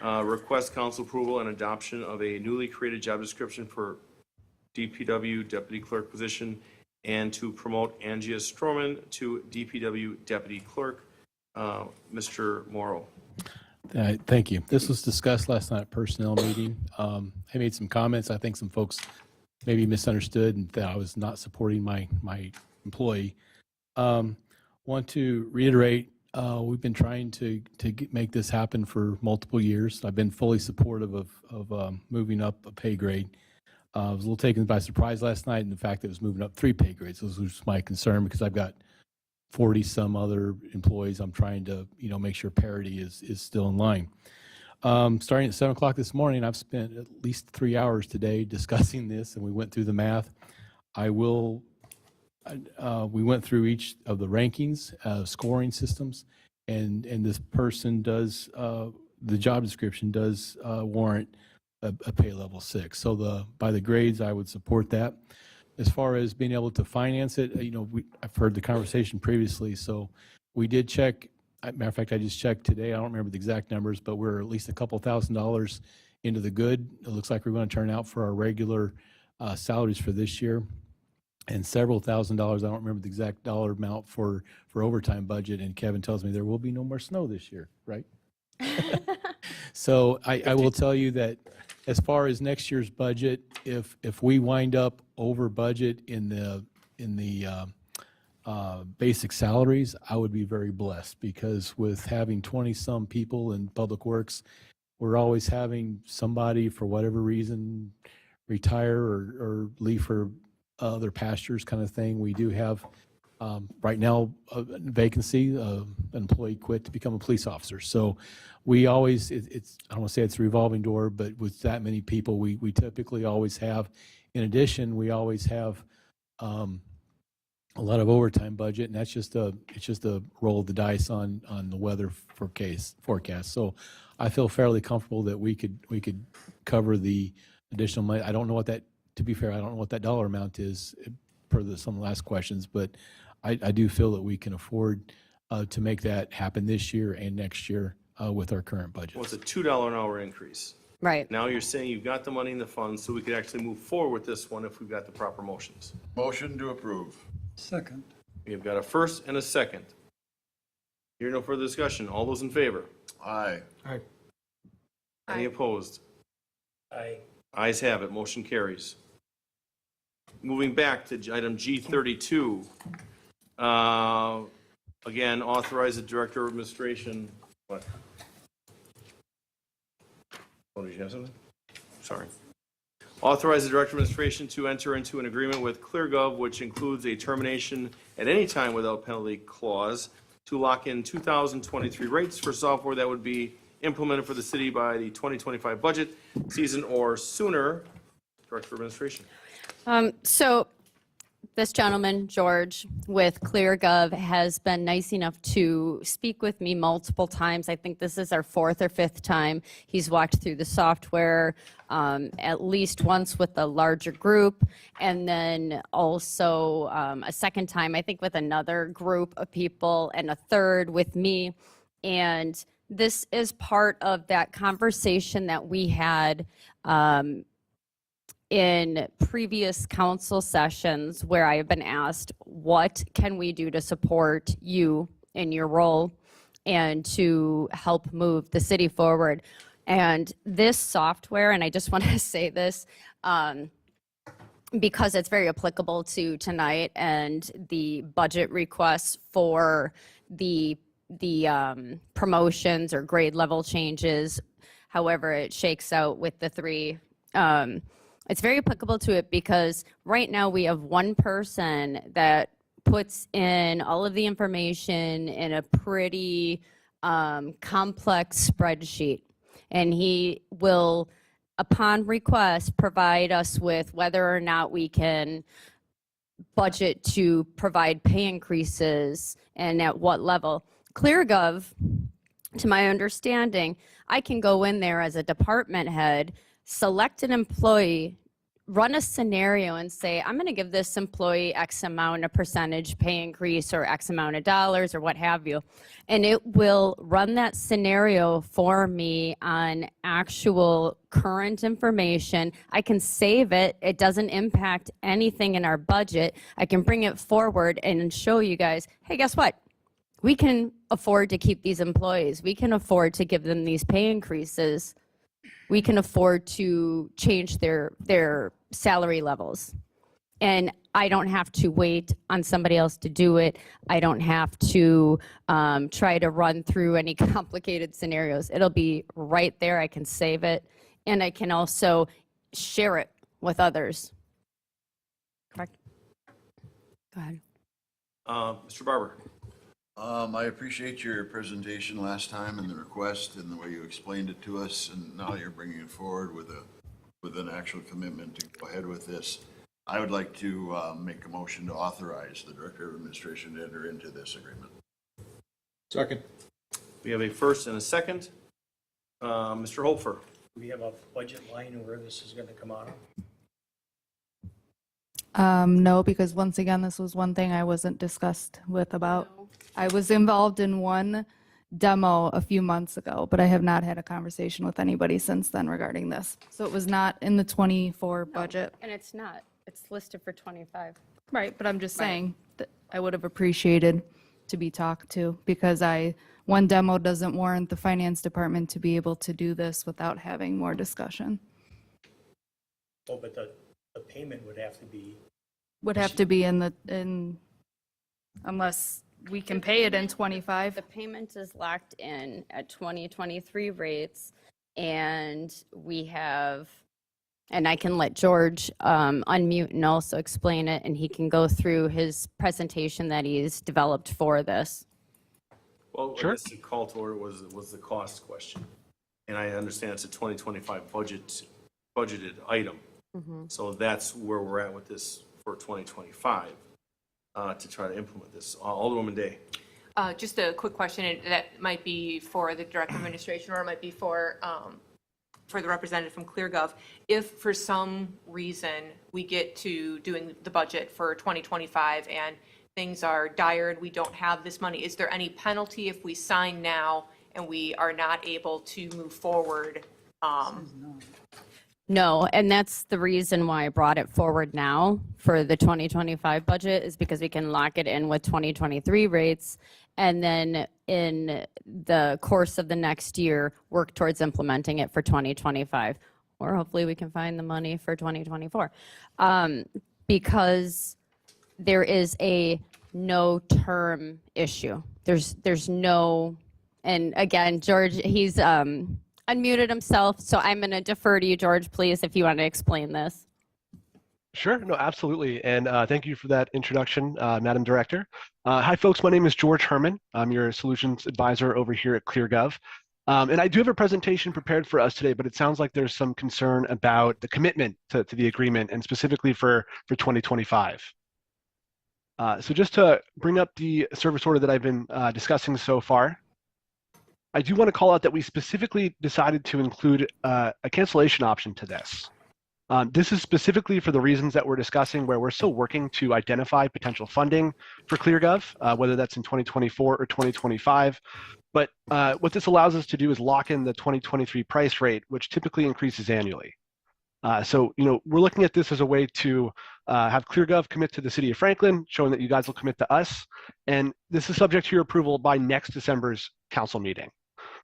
Request council approval and adoption of a newly created job description for DPW deputy clerk position and to promote Angia Stroman to DPW deputy clerk. Mr. Morrow. Thank you. This was discussed last night at personnel meeting. I made some comments. I think some folks maybe misunderstood and that I was not supporting my employee. Want to reiterate, we've been trying to make this happen for multiple years. I've been fully supportive of moving up a pay grade. I was a little taken by surprise last night in the fact that it was moving up 3 pay grades. This was my concern because I've got 40 some other employees. I'm trying to, make sure parity is still in line. Starting at 7 o'clock this morning, I've spent at least 3 hours today discussing this, and we went through the math. We went through each of the rankings, scoring systems, and this person does, the job description does warrant a pay level 6. So by the grades, I would support that. As far as being able to finance it, I've heard the conversation previously, so we did check. Matter of fact, I just checked today. I don't remember the exact numbers, but we're at least a couple $1,000s into the good. It looks like we're going to turn out for our regular salaries for this year, and several $1,000s. I don't remember the exact dollar amount for overtime budget. And Kevin tells me there will be no more snow this year, right? So I will tell you that as far as next year's budget, if we wind up over budget in the basic salaries, I would be very blessed, because with having 20-some people in Public Works, we're always having somebody, for whatever reason, retire or leave for other pastures kind of thing. We do have, right now, a vacancy, an employee quit to become a police officer. So we always, I don't want to say it's a revolving door, but with that many people, we typically always have, in addition, we always have a lot of overtime budget, and that's just a roll of the dice on the weather forecast. So I feel fairly comfortable that we could cover the additional money. I don't know what that, to be fair, I don't know what that dollar amount is per some of the last questions, but I do feel that we can afford to make that happen this year and next year with our current budget. Well, it's a $2 an hour increase. Right. Now you're saying you've got the money in the funds, so we could actually move forward with this one if we've got the proper motions. Motion to approve. Second. We've got a first and a second. Hearing no further discussion. All those in favor? Aye. Aye. Any opposed? Aye. Ayes have it. Motion carries. Moving back to item G32. Again, authorize the Director of Administration. What? Oh, did you have something? Sorry. Authorize the Director of Administration to enter into an agreement with ClearGov, which includes a termination at any time without penalty clause, to lock in 2023 rates for software that would be implemented for the city by the 2025 budget season or sooner. Director of Administration. So this gentleman, George, with ClearGov, has been nice enough to speak with me multiple times. I think this is our 4th or 5th time. He's walked through the software at least once with a larger group, and then also a second time, I think, with another group of people, and a third with me. And this is part of that conversation that we had in previous council sessions, where I have been asked, what can we do to support you in your role and to help move the city forward? And this software, and I just want to say this because it's very applicable to tonight and the budget requests for the promotions or grade level changes, however it shakes out with the 3. It's very applicable to it because right now we have one person that puts in all of the information in a pretty complex spreadsheet. And he will, upon request, provide us with whether or not we can budget to provide pay increases and at what level. ClearGov, to my understanding, I can go in there as a department head, select an employee, run a scenario and say, I'm going to give this employee X amount of percentage pay increase or X amount of dollars or what have you. And it will run that scenario for me on actual current information. I can save it. It doesn't impact anything in our budget. I can bring it forward and show you guys, hey, guess what? We can afford to keep these employees. We can afford to give them these pay increases. We can afford to change their salary levels. And I don't have to wait on somebody else to do it. I don't have to try to run through any complicated scenarios. It'll be right there. I can save it. And I can also share it with others. Correct? Go ahead. Mr. Barber. I appreciate your presentation last time and the request and the way you explained it to us, and now you're bringing it forward with an actual commitment to go ahead with this. I would like to make a motion to authorize the Director of Administration to enter into this agreement. Second. We have a first and a second. Mr. Hofer. Do we have a budget line and where this is going to come out of? No, because once again, this was one thing I wasn't discussed with about. I was involved in one demo a few months ago, but I have not had a conversation with anybody since then regarding this. So it was not in the 24 budget. And it's not. It's listed for 25. Right, but I'm just saying that I would have appreciated to be talked to, because one demo doesn't warrant the finance department to be able to do this without having more discussion. Oh, but the payment would have to be. Would have to be unless we can pay it in 25. The payment is locked in at 2023 rates, and we have, and I can let George unmute and also explain it, and he can go through his presentation that he's developed for this. Well, I guess the call to order was the cost question. And I understand it's a 2025 budgeted item. So that's where we're at with this for 2025 to try to implement this. Alderwoman Day. Just a quick question, and that might be for the Director of Administration, or it might be for the representative from ClearGov. If for some reason we get to doing the budget for 2025 and things are dire and we don't have this money, is there any penalty if we sign now and we are not able to move forward? No, and that's the reason why I brought it forward now for the 2025 budget, is because we can lock it in with 2023 rates, and then in the course of the next year, work towards implementing it for 2025. Or hopefully we can find the money for 2024. Because there is a no term issue. There's no, and again, George, he's unmuted himself, so I'm going to defer to you, George, please, if you want to explain this. Sure, no, absolutely. And thank you for that introduction, Madam Director. Hi, folks. My name is George Herman. I'm your solutions advisor over here at ClearGov. And I do have a presentation prepared for us today, but it sounds like there's some concern about the commitment to the agreement, and specifically for 2025. So just to bring up the service order that I've been discussing so far, I do want to call out that we specifically decided to include a cancellation option to this. This is specifically for the reasons that we're discussing, where we're still working to identify potential funding for ClearGov, whether that's in 2024 or 2025. But what this allows us to do is lock in the 2023 price rate, which typically increases annually. So, we're looking at this as a way to have ClearGov commit to the City of Franklin, showing that you guys will commit to us. And this is subject to your approval by next December's council meeting.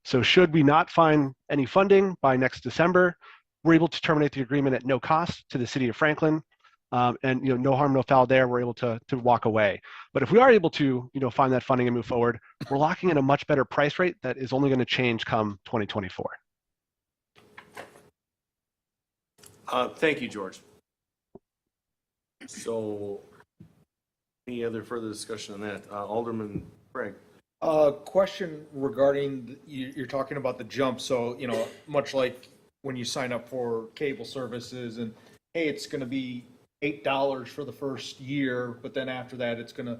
So should we not find any funding by next December, we're able to terminate the agreement at no cost to the City of Franklin. And no harm, no foul there. We're able to walk away. But if we are able to find that funding and move forward, we're locking in a much better price rate that is only going to change come 2024. Thank you, George. So any other further discussion on that? Alderman Craig. Question regarding, you're talking about the jump. So, much like when you sign up for cable services and, hey, it's going to be $8 for the first year, but then after that, it's going to,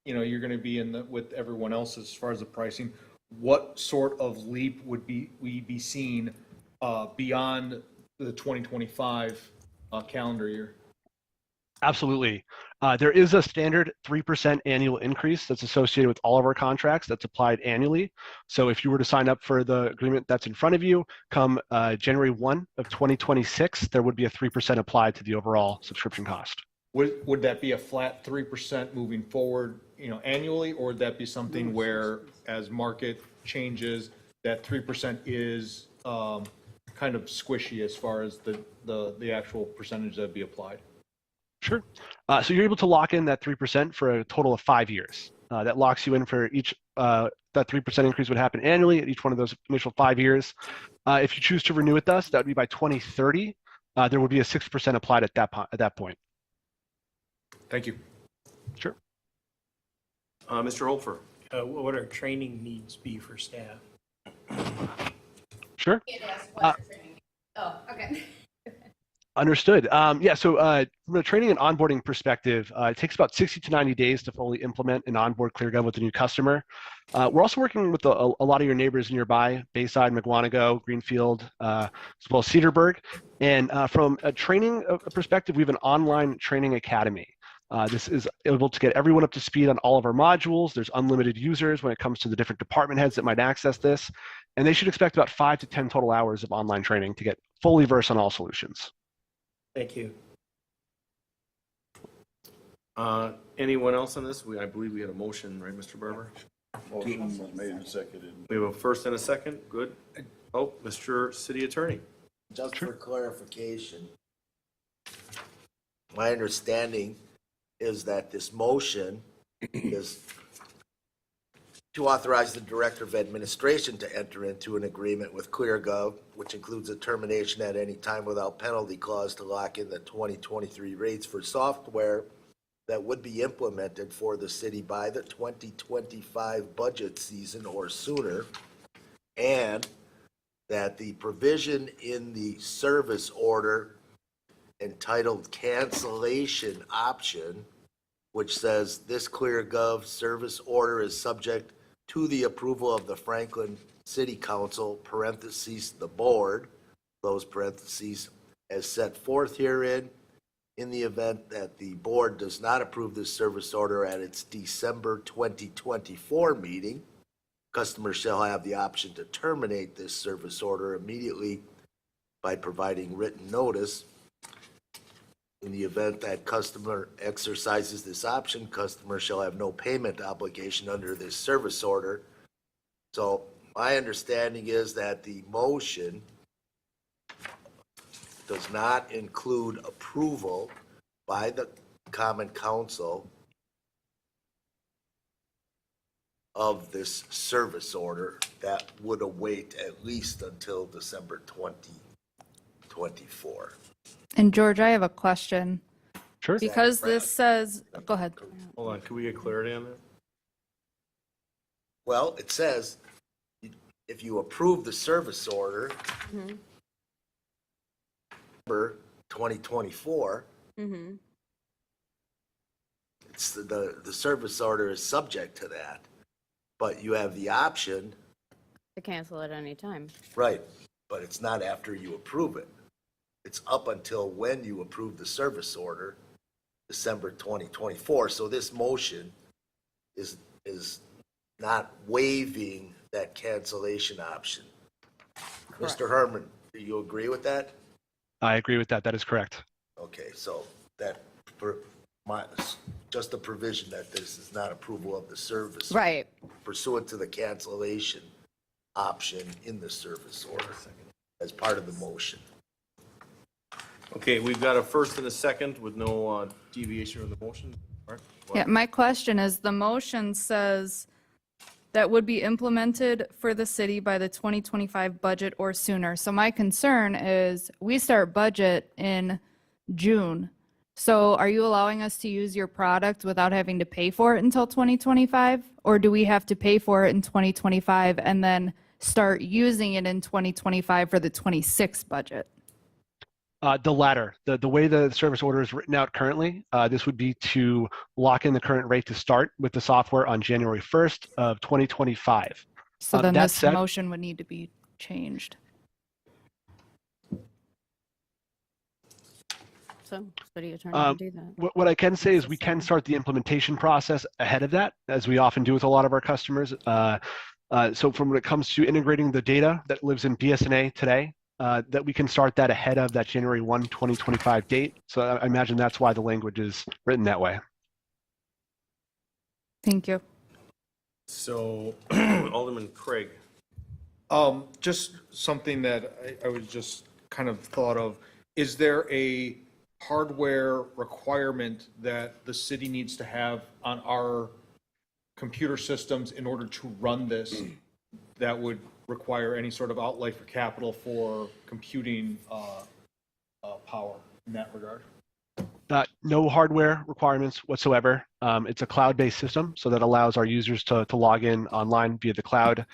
you're going to be with everyone else as far as the pricing. What sort of leap would we be seeing beyond the 2025 calendar year? Absolutely. There is a standard 3% annual increase that's associated with all of our contracts that's applied annually. So if you were to sign up for the agreement that's in front of you, come January 1 of 2026, there would be a 3% applied to the overall subscription cost. would that be a flat 3% moving forward, annually, or would that be something where as market changes, that 3% is kind of squishy as far as the actual percentage that'd be applied? Sure. So you're able to lock in that 3% for a total of 5 years. That locks you in for each, that 3% increase would happen annually at each one of those initial 5 years. If you choose to renew with us, that would be by 2030. There would be a 6% applied at that point. Thank you. Sure. Mr. Holfer. What would our training needs be for staff? Sure. Oh, okay. Understood. Yeah, so from a training and onboarding perspective, it takes about 60 to 90 days to fully implement and onboard ClearGov with a new customer. We're also working with a lot of your neighbors nearby, Bayside, McWanago, Greenfield, as well as Cedarburg. And from a training perspective, we have an online training academy. This is able to get everyone up to speed on all of our modules. There's unlimited users when it comes to the different department heads that might access this. And they should expect about 5 to 10 total hours of online training to get fully versed on all solutions. Thank you. Anyone else on this? I believe we had a motion, right, Mr. Barber? Motion was made and seconded. We have a first and a second. Good. Oh, Mr. City Attorney. Just for clarification, my understanding is that this motion is to authorize the Director of Administration to enter into an agreement with ClearGov, which includes a termination at any time without penalty clause to lock in the 2023 rates for software that would be implemented for the city by the 2025 budget season or sooner, and that the provision in the service order entitled cancellation option, which says this ClearGov service order is subject to the approval of the Franklin City Council, parentheses, the board, those parentheses, as set forth herein. In the event that the board does not approve this service order at its December 2024 meeting, customers shall have the option to terminate this service order immediately by providing written notice. In the event that customer exercises this option, customer shall have no payment obligation under this service order. So my understanding is that the motion does not include approval by the Common Council of this service order that would await at least until December 2024. And George, I have a question. Sure. Because this says, go ahead. Hold on, can we get clarity on that? Well, it says if you approve the service order, December 2024, it's the service order is subject to that, but you have the option, To cancel at any time. right, but it's not after you approve it. It's up until when you approve the service order, December 2024. So this motion is not waiving that cancellation option. Mr. Herman, do you agree with that? I agree with that. That is correct. Okay, so that, just a provision that this is not approval of the service. Right. Pursuant to the cancellation option in the service order as part of the motion. Okay, we've got a first and a second with no deviation of the motion. All right. Yeah, my question is, the motion says that would be implemented for the city by the 2025 budget or sooner. So my concern is we start budget in June. So are you allowing us to use your product without having to pay for it until 2025? Or do we have to pay for it in 2025 and then start using it in 2025 for the 26 budget? The latter. The way the service order is written out currently, this would be to lock in the current rate to start with the software on January 1st of 2025. So then that this said- motion would need to be changed. So city attorney can do that. What I can say is we can start the implementation process ahead of that, as we often do with a lot of our customers. So from when it comes to integrating the data that lives in BSNA today that we can start that ahead of that January 1, 2025 date. So I imagine that's why the language is written that way. Thank you. So Alderman Craig. Just something that I was just kind of thought of. Is there a hardware requirement that the city needs to have on our computer systems in order to run this that would require any sort of outlay for capital for computing power in that regard? No hardware requirements whatsoever. It's a cloud-based system, so that allows our users to log in online via the cloud.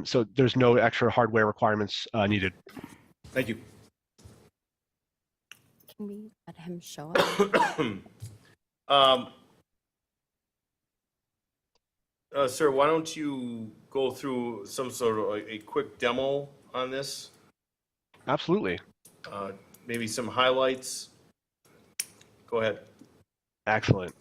So there's no extra hardware requirements needed. Thank you. Can we let him show up? Sir, why don't you go through some sort of a quick demo on this? Absolutely. Maybe some highlights. Go ahead. Excellent.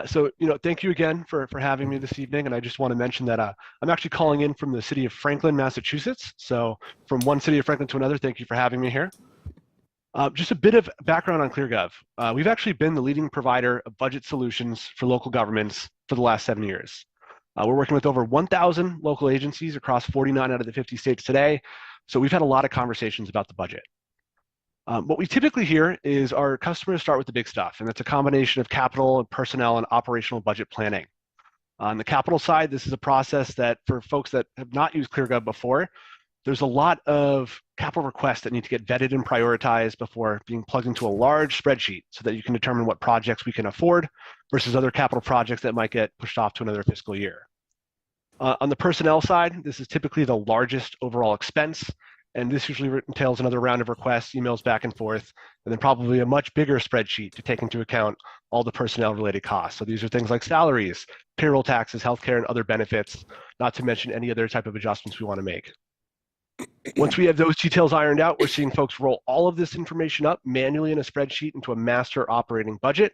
So, thank you again for having me this evening. And I just want to mention that I'm actually calling in from the city of Franklin, Massachusetts. So from one city of Franklin to another, thank you for having me here. Just a bit of background on ClearGov. We've actually been the leading provider of budget solutions for local governments for the last 7 years. We're working with over 1,000 local agencies across 49 out of the 50 states today. So we've had a lot of conversations about the budget. What we typically hear is our customers start with the big stuff, and that's a combination of capital and personnel and operational budget planning. On the capital side, this is a process that for folks that have not used ClearGov before, there's a lot of capital requests that need to get vetted and prioritized before being plugged into a large spreadsheet so that you can determine what projects we can afford versus other capital projects that might get pushed off to another fiscal year. On the personnel side, this is typically the largest overall expense, and this usually entails another round of requests, emails back and forth, and then probably a much bigger spreadsheet to take into account all the personnel-related costs. So these are things like salaries, payroll taxes, healthcare, and other benefits, not to mention any other type of adjustments we want to make. Once we have those details ironed out, we're seeing folks roll all of this information up manually in a spreadsheet into a master operating budget.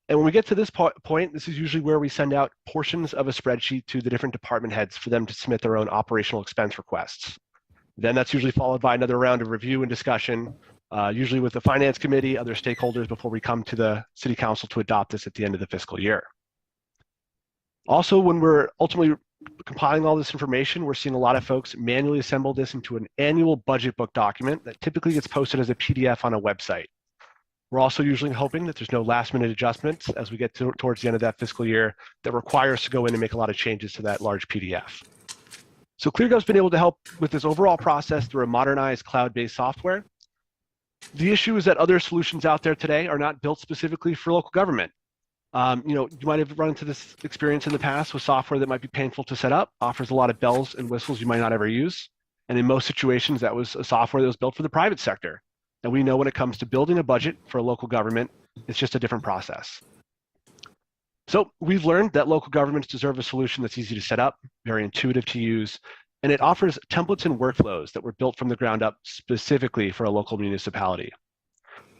And when we get to this point, this is usually where we send out portions of a spreadsheet to the different department heads for them to submit their own operational expense requests. Then that's usually followed by another round of review and discussion, usually with the finance committee, other stakeholders, before we come to the city council to adopt this at the end of the fiscal year. Also, when we're ultimately compiling all this information, we're seeing a lot of folks manually assemble this into an annual budget book document that typically gets posted as a PDF on a website. We're also usually hoping that there's no last-minute adjustments as we get towards the end of that fiscal year that require us to go in and make a lot of changes to that large PDF. So ClearGov's been able to help with this overall process through a modernized cloud-based software. The issue is that other solutions out there today are not built specifically for local government. You might have run into this experience in the past with software that might be painful to set up, offers a lot of bells and whistles you might not ever use. And in most situations, that was a software that was built for the private sector. And we know when it comes to building a budget for a local government, it's just a different process. So we've learned that local governments deserve a solution that's easy to set up, very intuitive to use, and it offers templates and workflows that were built from the ground up specifically for a local municipality.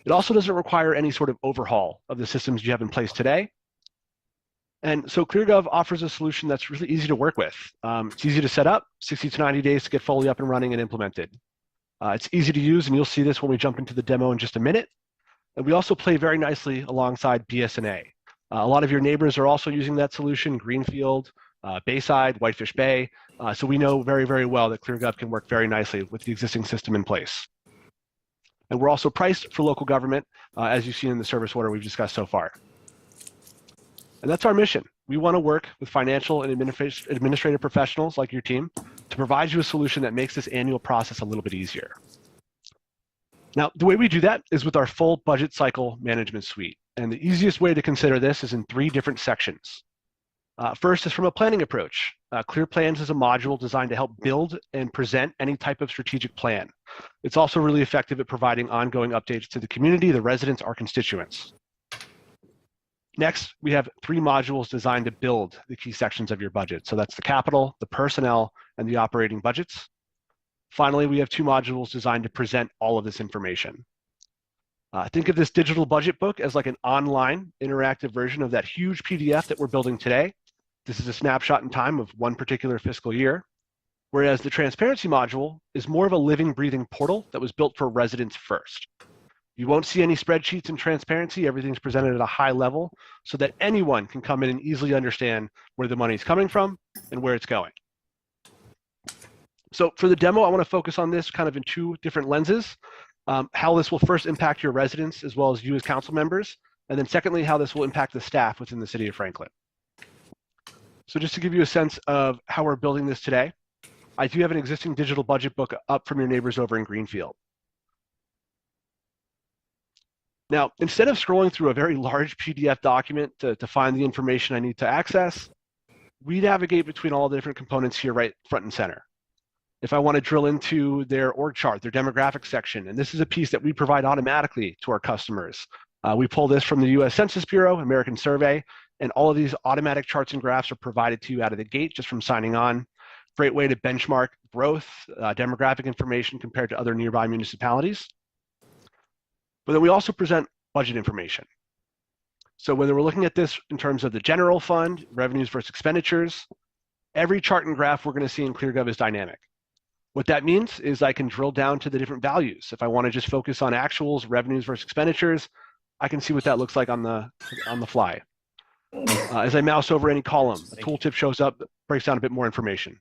It also doesn't require any sort of overhaul of the systems you have in place today. And so ClearGov offers a solution that's really easy to work with. It's easy to set up, 60 to 90 days to get fully up and running and implemented. It's easy to use, and you'll see this when we jump into the demo in just a minute. And we also play very nicely alongside BS&A. A lot of your neighbors are also using that solution, Greenfield, Bayside, Whitefish Bay. So we know very, very well that ClearGov can work very nicely with the existing system in place. And we're also priced for local government, as you've seen in the service order we've discussed so far. And that's our mission. We want to work with financial and administrative professionals like your team to provide you a solution that makes this annual process a little bit easier. Now, the way we do that is with our full budget cycle management suite. And the easiest way to consider this is in 3 different sections. First is from a planning approach. ClearPlans is a module designed to help build and present any type of strategic plan. It's also really effective at providing ongoing updates to the community, the residents, our constituents. Next, we have 3 modules designed to build the key sections of your budget. So that's the capital, the personnel, and the operating budgets. Finally, we have 2 modules designed to present all of this information. Think of this digital budget book as like an online interactive version of that huge PDF that we're building today. This is a snapshot in time of one particular fiscal year. Whereas the transparency module is more of a living, breathing portal that was built for residents first. You won't see any spreadsheets in transparency. Everything's presented at a high level so that anyone can come in and easily understand where the money's coming from and where it's going. So for the demo, I want to focus on this kind of in two different lenses. How this will first impact your residents as well as you as council members. And then secondly, how this will impact the staff within the city of Franklin. So just to give you a sense of how we're building this today, I do have an existing digital budget book up from your neighbors over in Greenfield. Now, instead of scrolling through a very large PDF document to find the information I need to access, we navigate between all the different components here right front and center. If I want to drill into their org chart, their demographic section, and this is a piece that we provide automatically to our customers. We pull this from the US Census Bureau, American Survey, and all of these automatic charts and graphs are provided to you out of the gate just from signing on. Great way to benchmark growth, demographic information compared to other nearby municipalities. But then we also present budget information. So whether we're looking at this in terms of the general fund, revenues versus expenditures, every chart and graph we're going to see in ClearGov is dynamic. What that means is I can drill down to the different values. If I want to just focus on actuals, revenues versus expenditures, I can see what that looks like on the fly. As I mouse over any column, a tooltip shows up, breaks down a bit more information.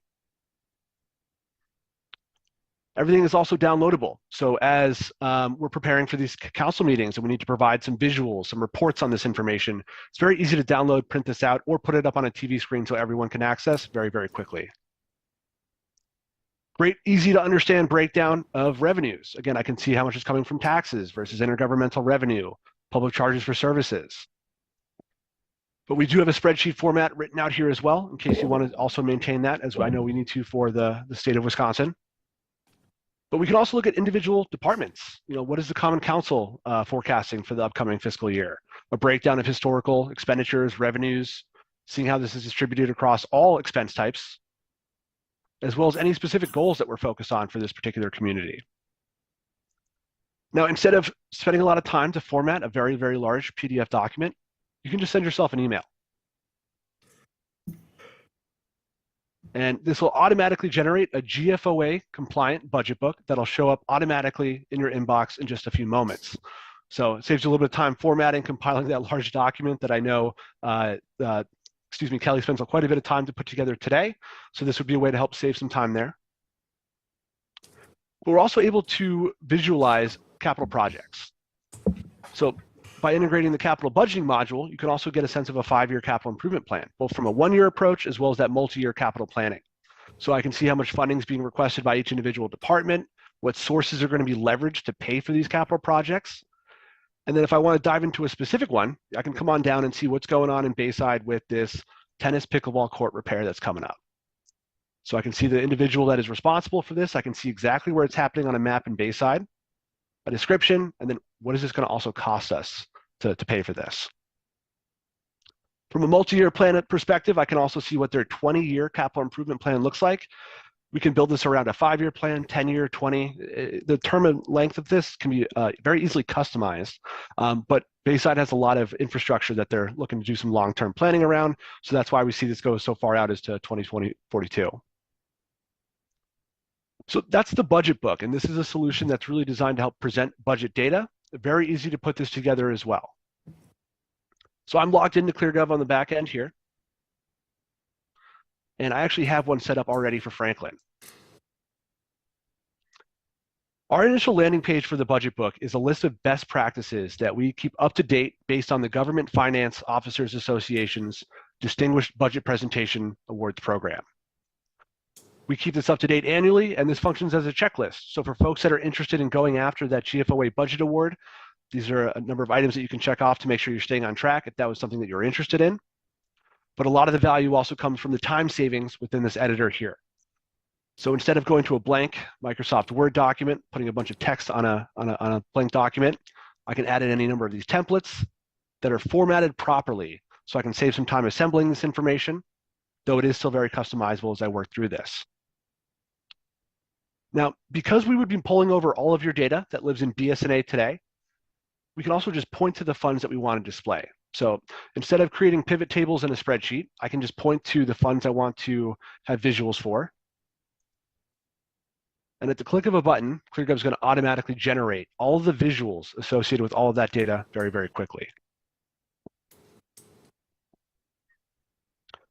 Everything is also downloadable. So as we're preparing for these council meetings and we need to provide some visuals, some reports on this information, it's very easy to download, print this out, or put it up on a TV screen so everyone can access very, very quickly. Great, easy to understand breakdown of revenues. Again, I can see how much is coming from taxes versus intergovernmental revenue, public charges for services. But we do have a spreadsheet format written out here as well, in case you want to also maintain that, as I know we need to for the state of Wisconsin. But we can also look at individual departments. You know, what is the Common Council forecasting for the upcoming fiscal year? A breakdown of historical expenditures, revenues, seeing how this is distributed across all expense types, as well as any specific goals that we're focused on for this particular community. Now, instead of spending a lot of time to format a very, very large PDF document, you can just send yourself an email. And this will automatically generate a GFOA compliant budget book that'll show up automatically in your inbox in just a few moments. So it saves you a little bit of time formatting, compiling that large document that I know, Kelly spends quite a bit of time to put together today. So this would be a way to help save some time there. We're also able to visualize capital projects. So by integrating the capital budgeting module, you can also get a sense of a 5-year capital improvement plan, both from a 1-year approach as well as that multi-year capital planning. So I can see how much funding is being requested by each individual department, what sources are going to be leveraged to pay for these capital projects. And then if I want to dive into a specific one, I can come on down and see what's going on in Bayside with this tennis pickleball court repair that's coming up. So I can see the individual that is responsible for this. I can see exactly where it's happening on a map in Bayside, a description, and then what is this going to also cost us to pay for this. From a multi-year plan perspective, I can also see what their 20-year capital improvement plan looks like. We can build this around a 5-year plan, 10-year, 20. The term and length of this can be very easily customized, but Bayside has a lot of infrastructure that they're looking to do some long-term planning around, so that's why we see this go so far out as to 2042. So that's the budget book, and this is a solution that's really designed to help present budget data. Very easy to put this together as well. So I'm logged into ClearGov on the back end here. And I actually have one set up already for Franklin. Our initial landing page for the budget book is a list of best practices that we keep up to date based on the Government Finance Officers Association's Distinguished Budget Presentation Awards program. We keep this up to date annually, and this functions as a checklist. So for folks that are interested in going after that GFOA budget award, these are a number of items that you can check off to make sure you're staying on track if that was something that you're interested in. But a lot of the value also comes from the time savings within this editor here. So instead of going to a blank Microsoft Word document, putting a bunch of text on a blank document, I can add in any number of these templates that are formatted properly so I can save some time assembling this information, though it is still very customizable as I work through this. Now, because we would be pulling over all of your data that lives in BSNA today, we can also just point to the funds that we want to display. So instead of creating pivot tables in a spreadsheet, I can just point to the funds I want to have visuals for. And at the click of a button, ClearGov is going to automatically generate all of the visuals associated with all of that data very, very quickly.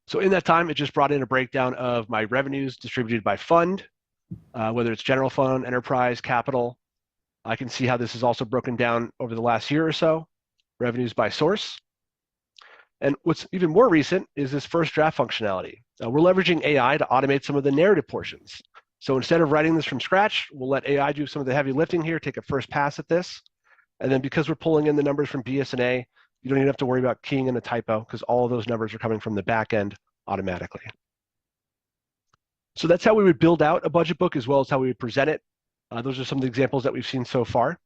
So in that time, it just brought in a breakdown of my revenues distributed by fund, whether it's general fund, enterprise, capital. I can see how this is also broken down over the last year or so, revenues by source. And what's even more recent is this first draft functionality. We're leveraging AI to automate some of the narrative portions. So instead of writing this from scratch, we'll let AI do some of the heavy lifting here, take a first pass at this. And then because we're pulling in the numbers from BS&A, you don't even have to worry about keying in a typo because all of those numbers are coming from the back end automatically. So that's how we would build out a budget book as well as how we would present it. Those are some of the examples that we've seen so far.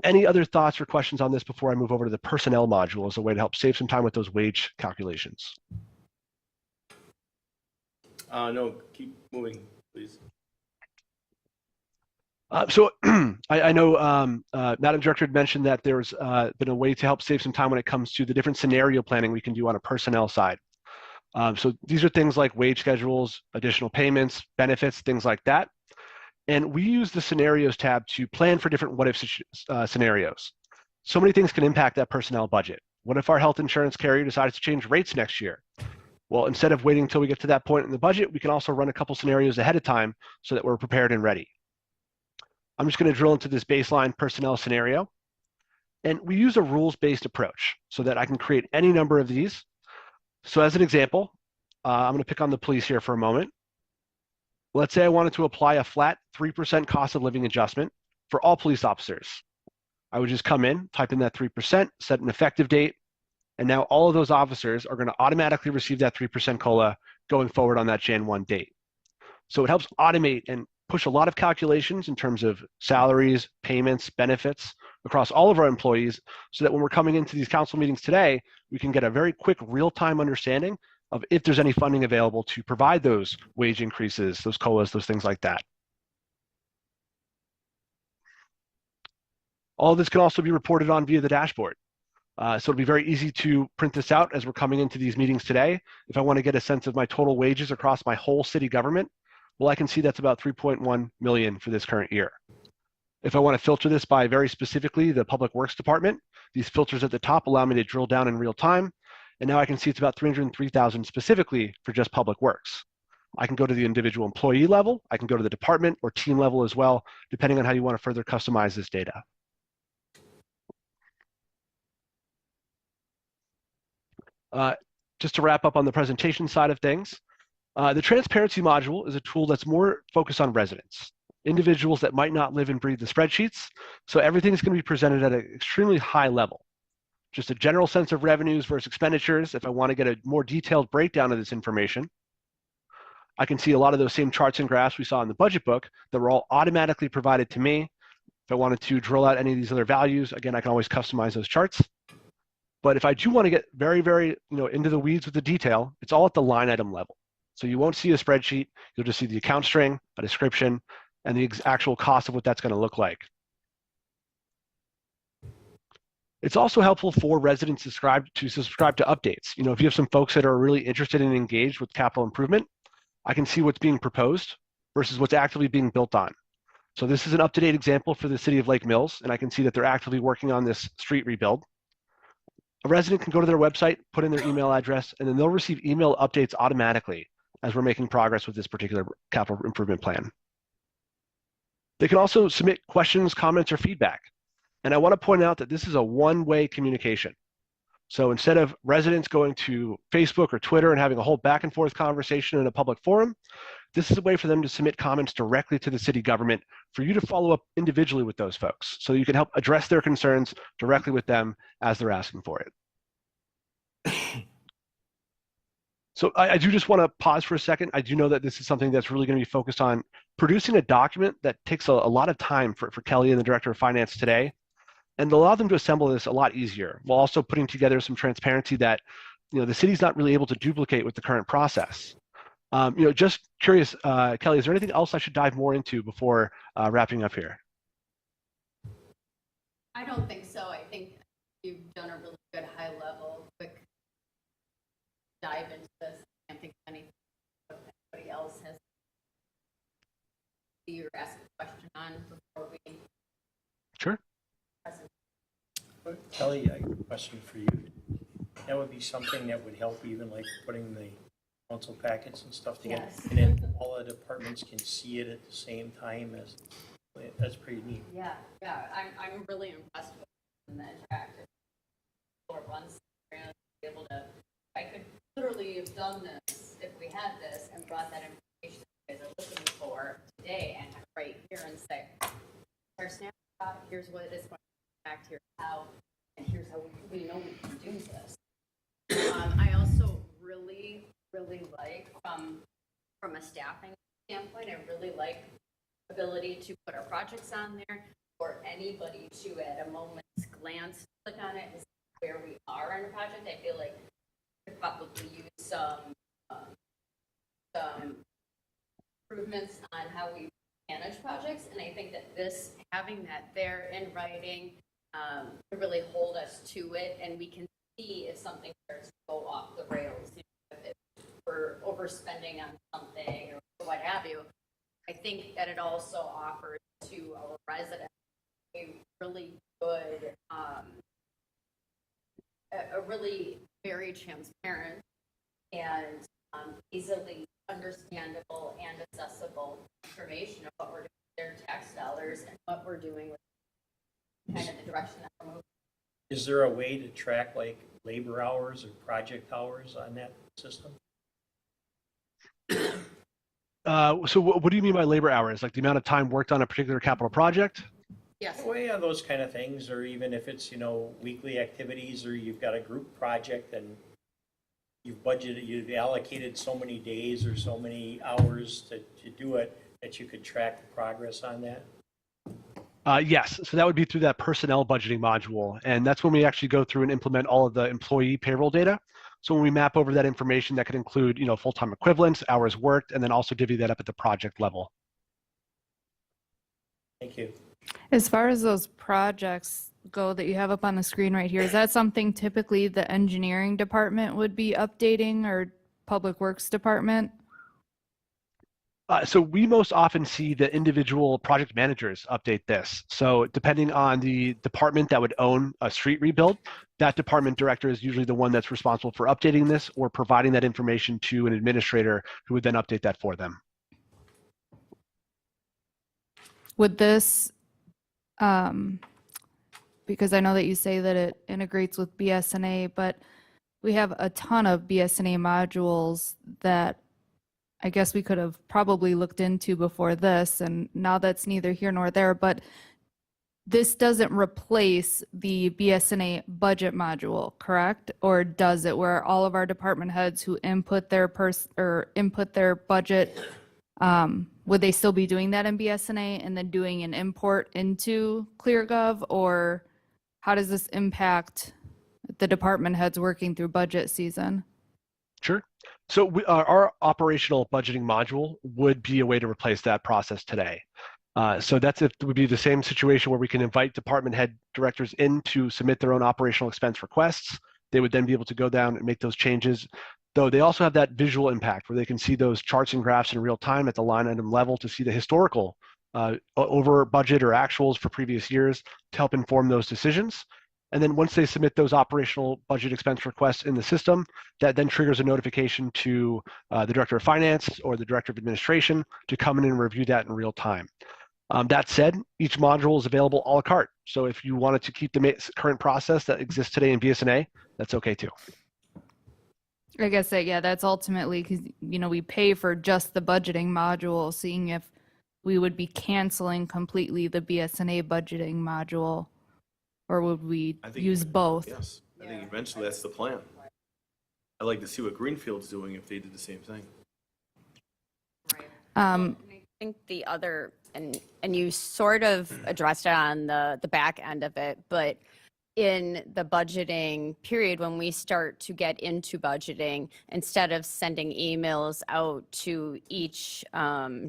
Any other thoughts or questions on this before I move over to the personnel module as a way to help save some time with those wage calculations? No, keep moving, please. So I know Madam Director had mentioned that there's been a way to help save some time when it comes to the different scenario planning we can do on a personnel side. So these are things like wage schedules, additional payments, benefits, things like that. And we use the scenarios tab to plan for different what if scenarios. So many things can impact that personnel budget. What if our health insurance carrier decides to change rates next year? Well, instead of waiting until we get to that point in the budget, we can also run a couple scenarios ahead of time so that we're prepared and ready. I'm just going to drill into this baseline personnel scenario. And we use a rules-based approach so that I can create any number of these. So as an example, I'm going to pick on the police here for a moment. Let's say I wanted to apply a flat 3% cost of living adjustment for all police officers. I would just come in, type in that 3%, set an effective date, and now all of those officers are going to automatically receive that 3% COLA going forward on that Jan 1 date. So it helps automate and push a lot of calculations in terms of salaries, payments, benefits across all of our employees so that when we're coming into these council meetings today, we can get a very quick real-time understanding of if there's any funding available to provide those wage increases, those COLAs, those things like that. All of this can also be reported on via the dashboard. So it'll be very easy to print this out as we're coming into these meetings today. If I want to get a sense of my total wages across my whole city government, well, I can see that's about 3.1 million for this current year. If I want to filter this by very specifically the Public Works Department, these filters at the top allow me to drill down in real time. And now I can see it's about 303,000 specifically for just Public Works. I can go to the individual employee level. I can go to the department or team level as well, depending on how you want to further customize this data. Just to wrap up on the presentation side of things, the transparency module is a tool that's more focused on residents, individuals that might not live and breathe the spreadsheets. So everything is going to be presented at an extremely high level. Just a general sense of revenues versus expenditures. If I want to get a more detailed breakdown of this information, I can see a lot of those same charts and graphs we saw in the budget book that were all automatically provided to me. If I wanted to drill out any of these other values, again, I can always customize those charts. But if I do want to get very, very into the weeds with the detail, it's all at the line item level. So you won't see a spreadsheet. You'll just see the account string, a description, and the actual cost of what that's going to look like. It's also helpful for residents to subscribe to updates. If you have some folks that are really interested and engaged with capital improvement, I can see what's being proposed versus what's actively being built on. So this is an up-to-date example for the city of Lake Mills, and I can see that they're actively working on this street rebuild. A resident can go to their website, put in their email address, and then they'll receive email updates automatically as we're making progress with this particular capital improvement plan. They can also submit questions, comments, or feedback. And I want to point out that this is a one-way communication. So instead of residents going to Facebook or Twitter and having a whole back and forth conversation in a public forum, this is a way for them to submit comments directly to the city government for you to follow up individually with those folks so you can help address their concerns directly with them as they're asking for it. So I do just want to pause for a second. I do know that this is something that's really going to be focused on producing a document that takes a lot of time for Kelly and the Director of Finance today, and allow them to assemble this a lot easier, while also putting together some transparency that the city's not really able to duplicate with the current process. Just curious, Kelly, is there anything else I should dive more into before wrapping up here? I don't think so. I think you've done a really good high level, quick dive into this. I can't think of anything anybody else has you were asking a question on before we. Sure. Kelly, I have a question for you. That would be something that would help even like putting the council packets and stuff together. Yes. And then all the departments can see it at the same time as, that's pretty neat. Yeah, I'm really impressed with the interactive. For once, we're gonna be able to, I could literally have done this if we had this and brought that information you guys are looking for today and have it right here and say, our snapshot, here's what it is, back here's how, and here's how we know we can do this. I also really like from a staffing standpoint, I really like ability to put our projects on there for anybody to at a moment's glance click on it and see where we are in a project. I feel like we could probably use some improvements on how we manage projects, and I think that this, having that there in writing, could really hold us to it, and we can see if something starts to go off the rails, you know, if we're overspending on something or what have you. I think that it also offers to our residents a really good, a really very transparent and easily understandable and accessible information of what we're doing with their tax dollars and what we're doing with kind of the direction that we're moving. Is there a way to track like labor hours or project hours on that system? So what do you mean by labor hours? Like the amount of time worked on a particular capital project? Yes. Well, yeah, those kind of things, or even if it's, you know, weekly activities, or you've got a group project and you've budgeted, you've allocated so many days or so many hours to do it, that you could track the progress on that? Yes, so that would be through that personnel budgeting module. And that's when we actually go through and implement all of the employee payroll data. So when we map over that information, that could include, you know, full-time equivalents, hours worked, and then also divvy that up at the project level. Thank you. As far as those projects go that you have up on the screen right here, is that something typically the engineering department would be updating or public works department? So we most often see the individual project managers update this. So depending on the department that would own a street rebuild, that department director is usually the one that's responsible for updating this or providing that information to an administrator who would then update that for them. Would this, because I know that you say that it integrates with BSNA, but we have a ton of BSNA modules that I guess we could have probably looked into before this, and now that's neither here nor there, but this doesn't replace the BSNA budget module, correct? Or does it, where all of our department heads who input their input their budget, would they still be doing that in BSNA and then doing an import into ClearGov? Or how does this impact the department heads working through budget season? Sure. So our operational budgeting module would be a way to replace that process today. So it would be the same situation where we can invite department head directors in to submit their own operational expense requests. They would then be able to go down and make those changes. Though they also have that visual impact where they can see those charts and graphs in real time at the line item level to see the historical over budget or actuals for previous years to help inform those decisions. And then once they submit those operational budget expense requests in the system, that then triggers a notification to the Director of Finance or the Director of Administration to come in and review that in real time. That said, each module is available a la carte. So if you wanted to keep the current process that exists today in BSNA, that's okay too. I guess that, yeah, that's ultimately because, you know, we pay for just the budgeting module, seeing if we would be canceling completely the BSNA budgeting module, or would we use both? Yes, I think eventually that's the plan. I'd like to see what Greenfield's doing if they did the same thing. I think the other, and you sort of addressed it on the back end of it, but in the budgeting period, when we start to get into budgeting, instead of sending emails out to each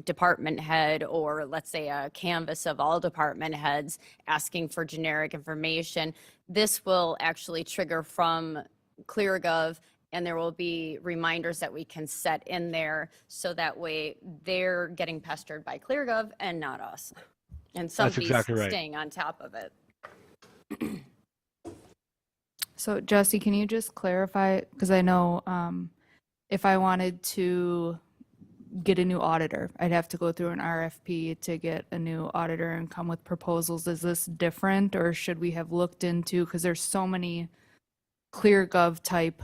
department head, or let's say a canvas of all department heads asking for generic information, this will actually trigger from ClearGov And there will be reminders that we can set in there so that way they're getting pestered by ClearGov and not us. And somebody's exactly right. staying on top of it. So Jesse, can you just clarify, because I know if I wanted to get a new auditor, I'd have to go through an RFP to get a new auditor and come with proposals. Is this different, or should we have looked into, because there's so many ClearGov type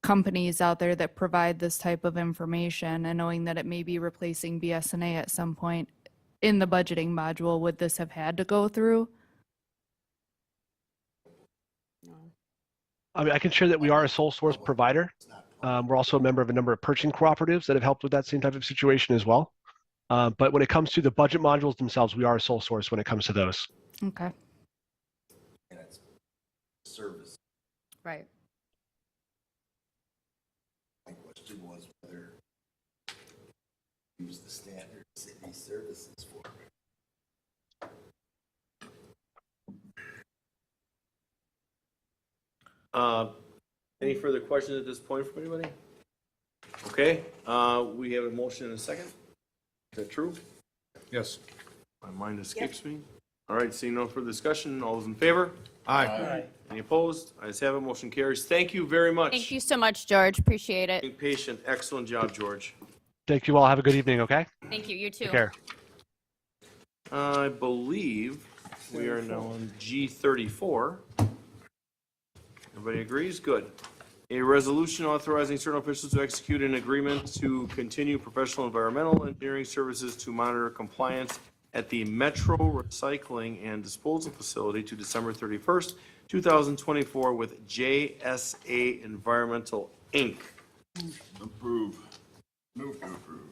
companies out there that provide this type of information, and knowing that it may be replacing BSNA at some point in the budgeting module, would this have had to go through? I mean, I can share that we are a sole source provider. We're also a member of a number of purchasing cooperatives that have helped with that same type of situation as well. But when it comes to the budget modules themselves, we are a sole source when it comes to those. Okay. And it's service. Right. My question was whether use the standard city services for it. Any further questions at this point from anybody? Okay, we have a motion and a second. Is that true? Yes. My mind escapes me. All right, seeing no further discussion, all those in favor? Aye. Any opposed? Ayes have it, motion carries. Thank you very much. Thank you so much, George. Appreciate it. Being patient, excellent job, George. Thank you all. Have a good evening, okay? Thank you. You too. Take care. I believe we are now on G34. Everybody agrees? Good. A resolution authorizing certain officials to execute an agreement to continue professional environmental engineering services to monitor compliance at the Metro Recycling and Disposal Facility to December 31st, 2024 with JSA Environmental, Inc. Approve. Move to approve.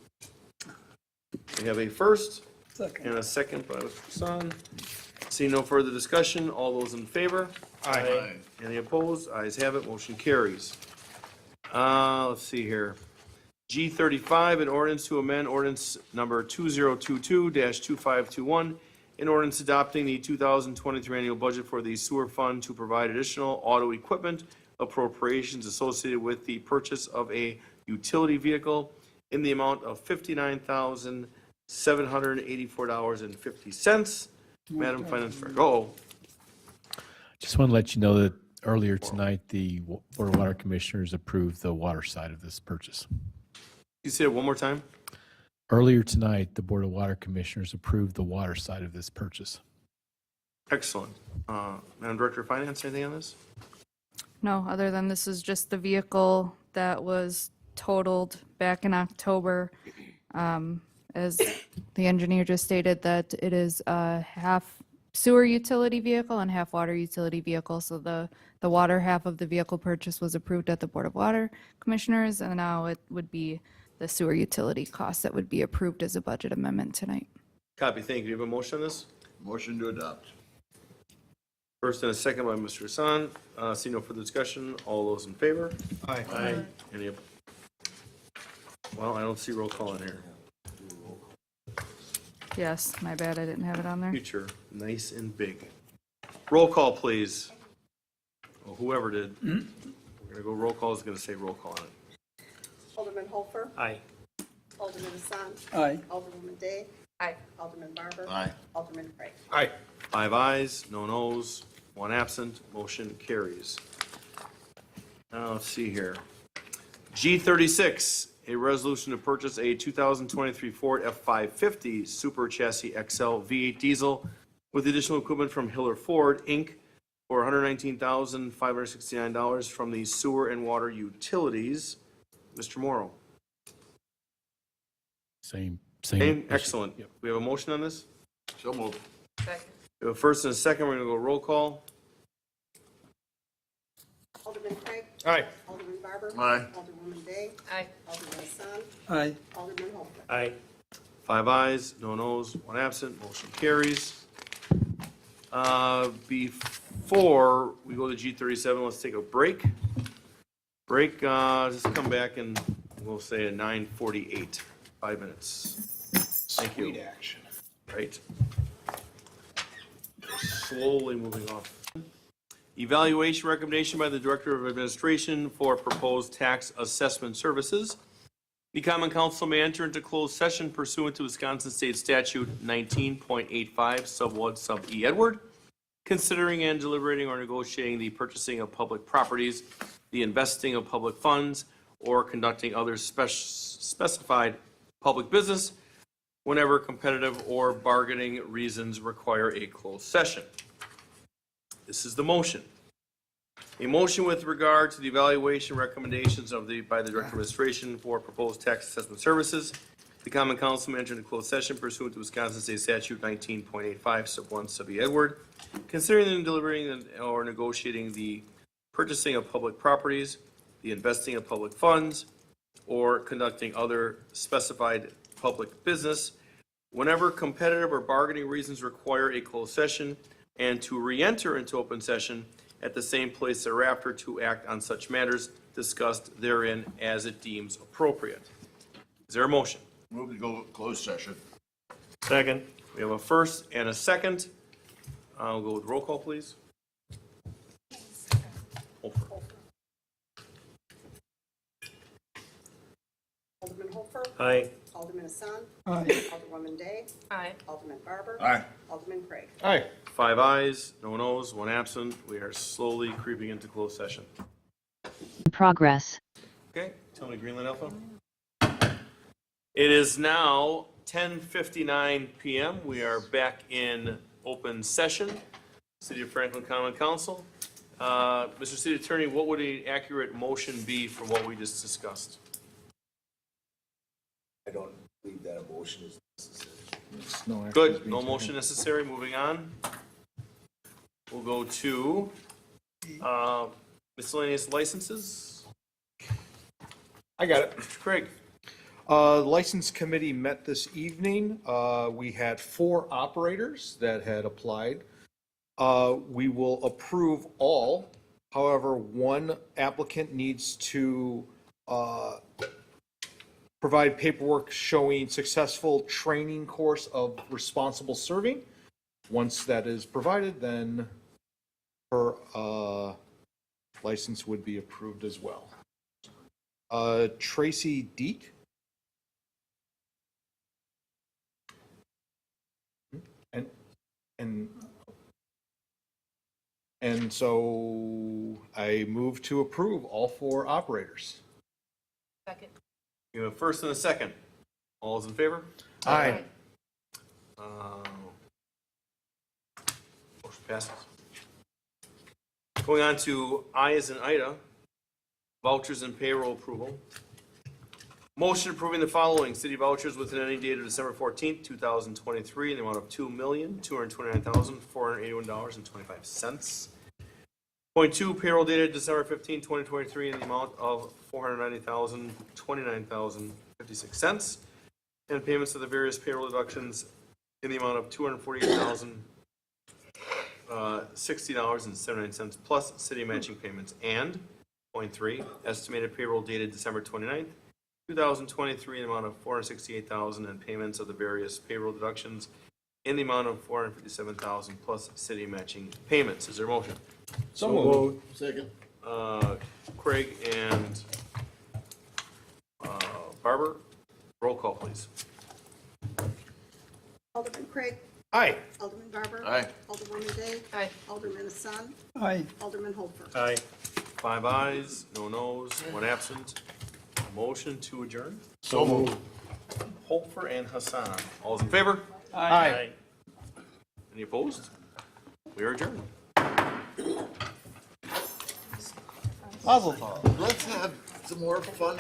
We have a first Second. and a second by Mr. Hassan. See no further discussion. All those in favor? Aye. Any opposed? Ayes have it, motion carries. Let's see here. G35, an ordinance to amend ordinance number 2022-2521, an ordinance adopting the 2023 annual budget for the sewer fund to provide additional auto equipment appropriations associated with the purchase of a utility vehicle in the amount of $59,784.50. Madam Finance Director, Just want to let you know that earlier tonight, the Board of Water Commissioners approved the water side of this purchase. you say it one more time? Earlier tonight, the Board of Water Commissioners approved the water side of this purchase. Excellent. Madam Director of Finance, anything on this? No, other than this is just the vehicle that was totaled back in October. As the engineer just stated, that it is a half sewer utility vehicle and half water utility vehicle. So the water half of the vehicle purchase was approved at the Board of Water Commissioners, and now it would be the sewer utility cost that would be approved as a budget amendment tonight. Copy, thank you. Do you have a motion on this? Motion to adopt. First and a second by Mr. Hassan. See no further discussion. All those in favor? Aye. Any, well, I don't see roll call in here. Yes, my bad, I didn't have it on there. Future, nice and big. Roll call, please. Well, whoever did. We're gonna go roll call is gonna say roll call on it. Alderman Holfer. Aye. Alderman Hassan. Aye. Alderwoman Day. Aye. Alderman Barber. Aye. Alderman Craig. Aye. 5 ayes, no nos, 1 absent, motion carries. Now, let's see here. G36, a resolution to purchase a 2023 Ford F-550 Super Chassis XL V8 diesel with additional equipment from Hiller Ford, Inc. for $119,569 from the sewer and water utilities. Mr. Morrow. Same. Excellent. We have a motion on this? So moved. Second. We have a first and a second. We're going to go roll call. Alderman Craig. Aye. Alderman Barber. Aye. Alderwoman Day. Aye. Alderman Hassan. Aye. Alderman Holfer. Aye. 5 ayes, no nos, 1 absent, motion carries. Before we go to G37, let's take a break. Just come back and we'll say at 9:48, 5 minutes. Thank you. Sweet action. Right. Slowly moving off. Evaluation recommendation by the Director of Administration for proposed tax assessment services. The Common Council may enter into closed session pursuant to Wisconsin State Statute 19.85 sub 1 sub E Edward, considering and deliberating or negotiating the purchasing of public properties, the investing of public funds, or conducting other specified public business whenever competitive or bargaining reasons require a closed session. This is the motion. A motion with regard to the evaluation recommendations by the Director of Administration for proposed tax assessment services. The Common Council may enter into closed session pursuant to Wisconsin State Statute 19.85 sub 1 sub E Edward, considering and deliberating or negotiating the purchasing of public properties, the investing of public funds, or conducting other specified public business whenever competitive or bargaining reasons require a closed session, and to re-enter into open session at the same place thereafter to act on such matters discussed therein as it deems appropriate. Is there a motion? Move to go closed session. Second. We have a first and a second. I'll go with roll call, please. Alderman Holfer. Aye. Alderman Hassan. Aye. Alderwoman Day. Aye. Alderman Barber. Aye. Alderman Craig. Aye. 5 ayes, no noes, 1 absent. We are slowly creeping into closed session. Progress. Okay, Tony Greenland Alpha. It is now 10:59 p.m. We are back in open session. City of Franklin Common Council. Mr. City Attorney, what would an accurate motion be for what we just discussed? I don't believe that a motion is necessary. Good, no motion necessary. Moving on. We'll go to miscellaneous licenses. I got it. Mr. Craig. License committee met this evening. We had 4 operators that had applied. We will approve all. However, 1 applicant needs to provide paperwork showing successful training course of responsible serving. Once that is provided, then her license would be approved as well. Tracy Deek. And so I move to approve all 4 operators. Second. You have a first and a second. All is in favor? Aye. Motion passes. Going on to I as in Ida, vouchers and payroll approval. Motion approving the following city vouchers within any date of December 14th, 2023, in the amount of $2,229,481.25. Point 2, payroll dated December 15, 2023, in the amount of $490,029,056. And payments of the various payroll deductions in the amount of $248,060.79 plus city matching payments. And point 3, estimated payroll dated December 29th, 2023, in the amount of $468,000 and payments of the various payroll deductions in the amount of $457,000 plus city matching payments. Is there a motion? So moved. Second. Craig and Barber, roll call, please. Alderman Craig. Aye. Alderman Barber. Aye. Alderwoman Day. Aye. Alderman Hassan. Aye. Alderman Holfer. Aye. 5 ayes, no noes, 1 absent. Motion to adjourn. So moved. Holfer and Hassan. All those in favor? Aye. Any opposed? We are adjourned. Let's have some more fun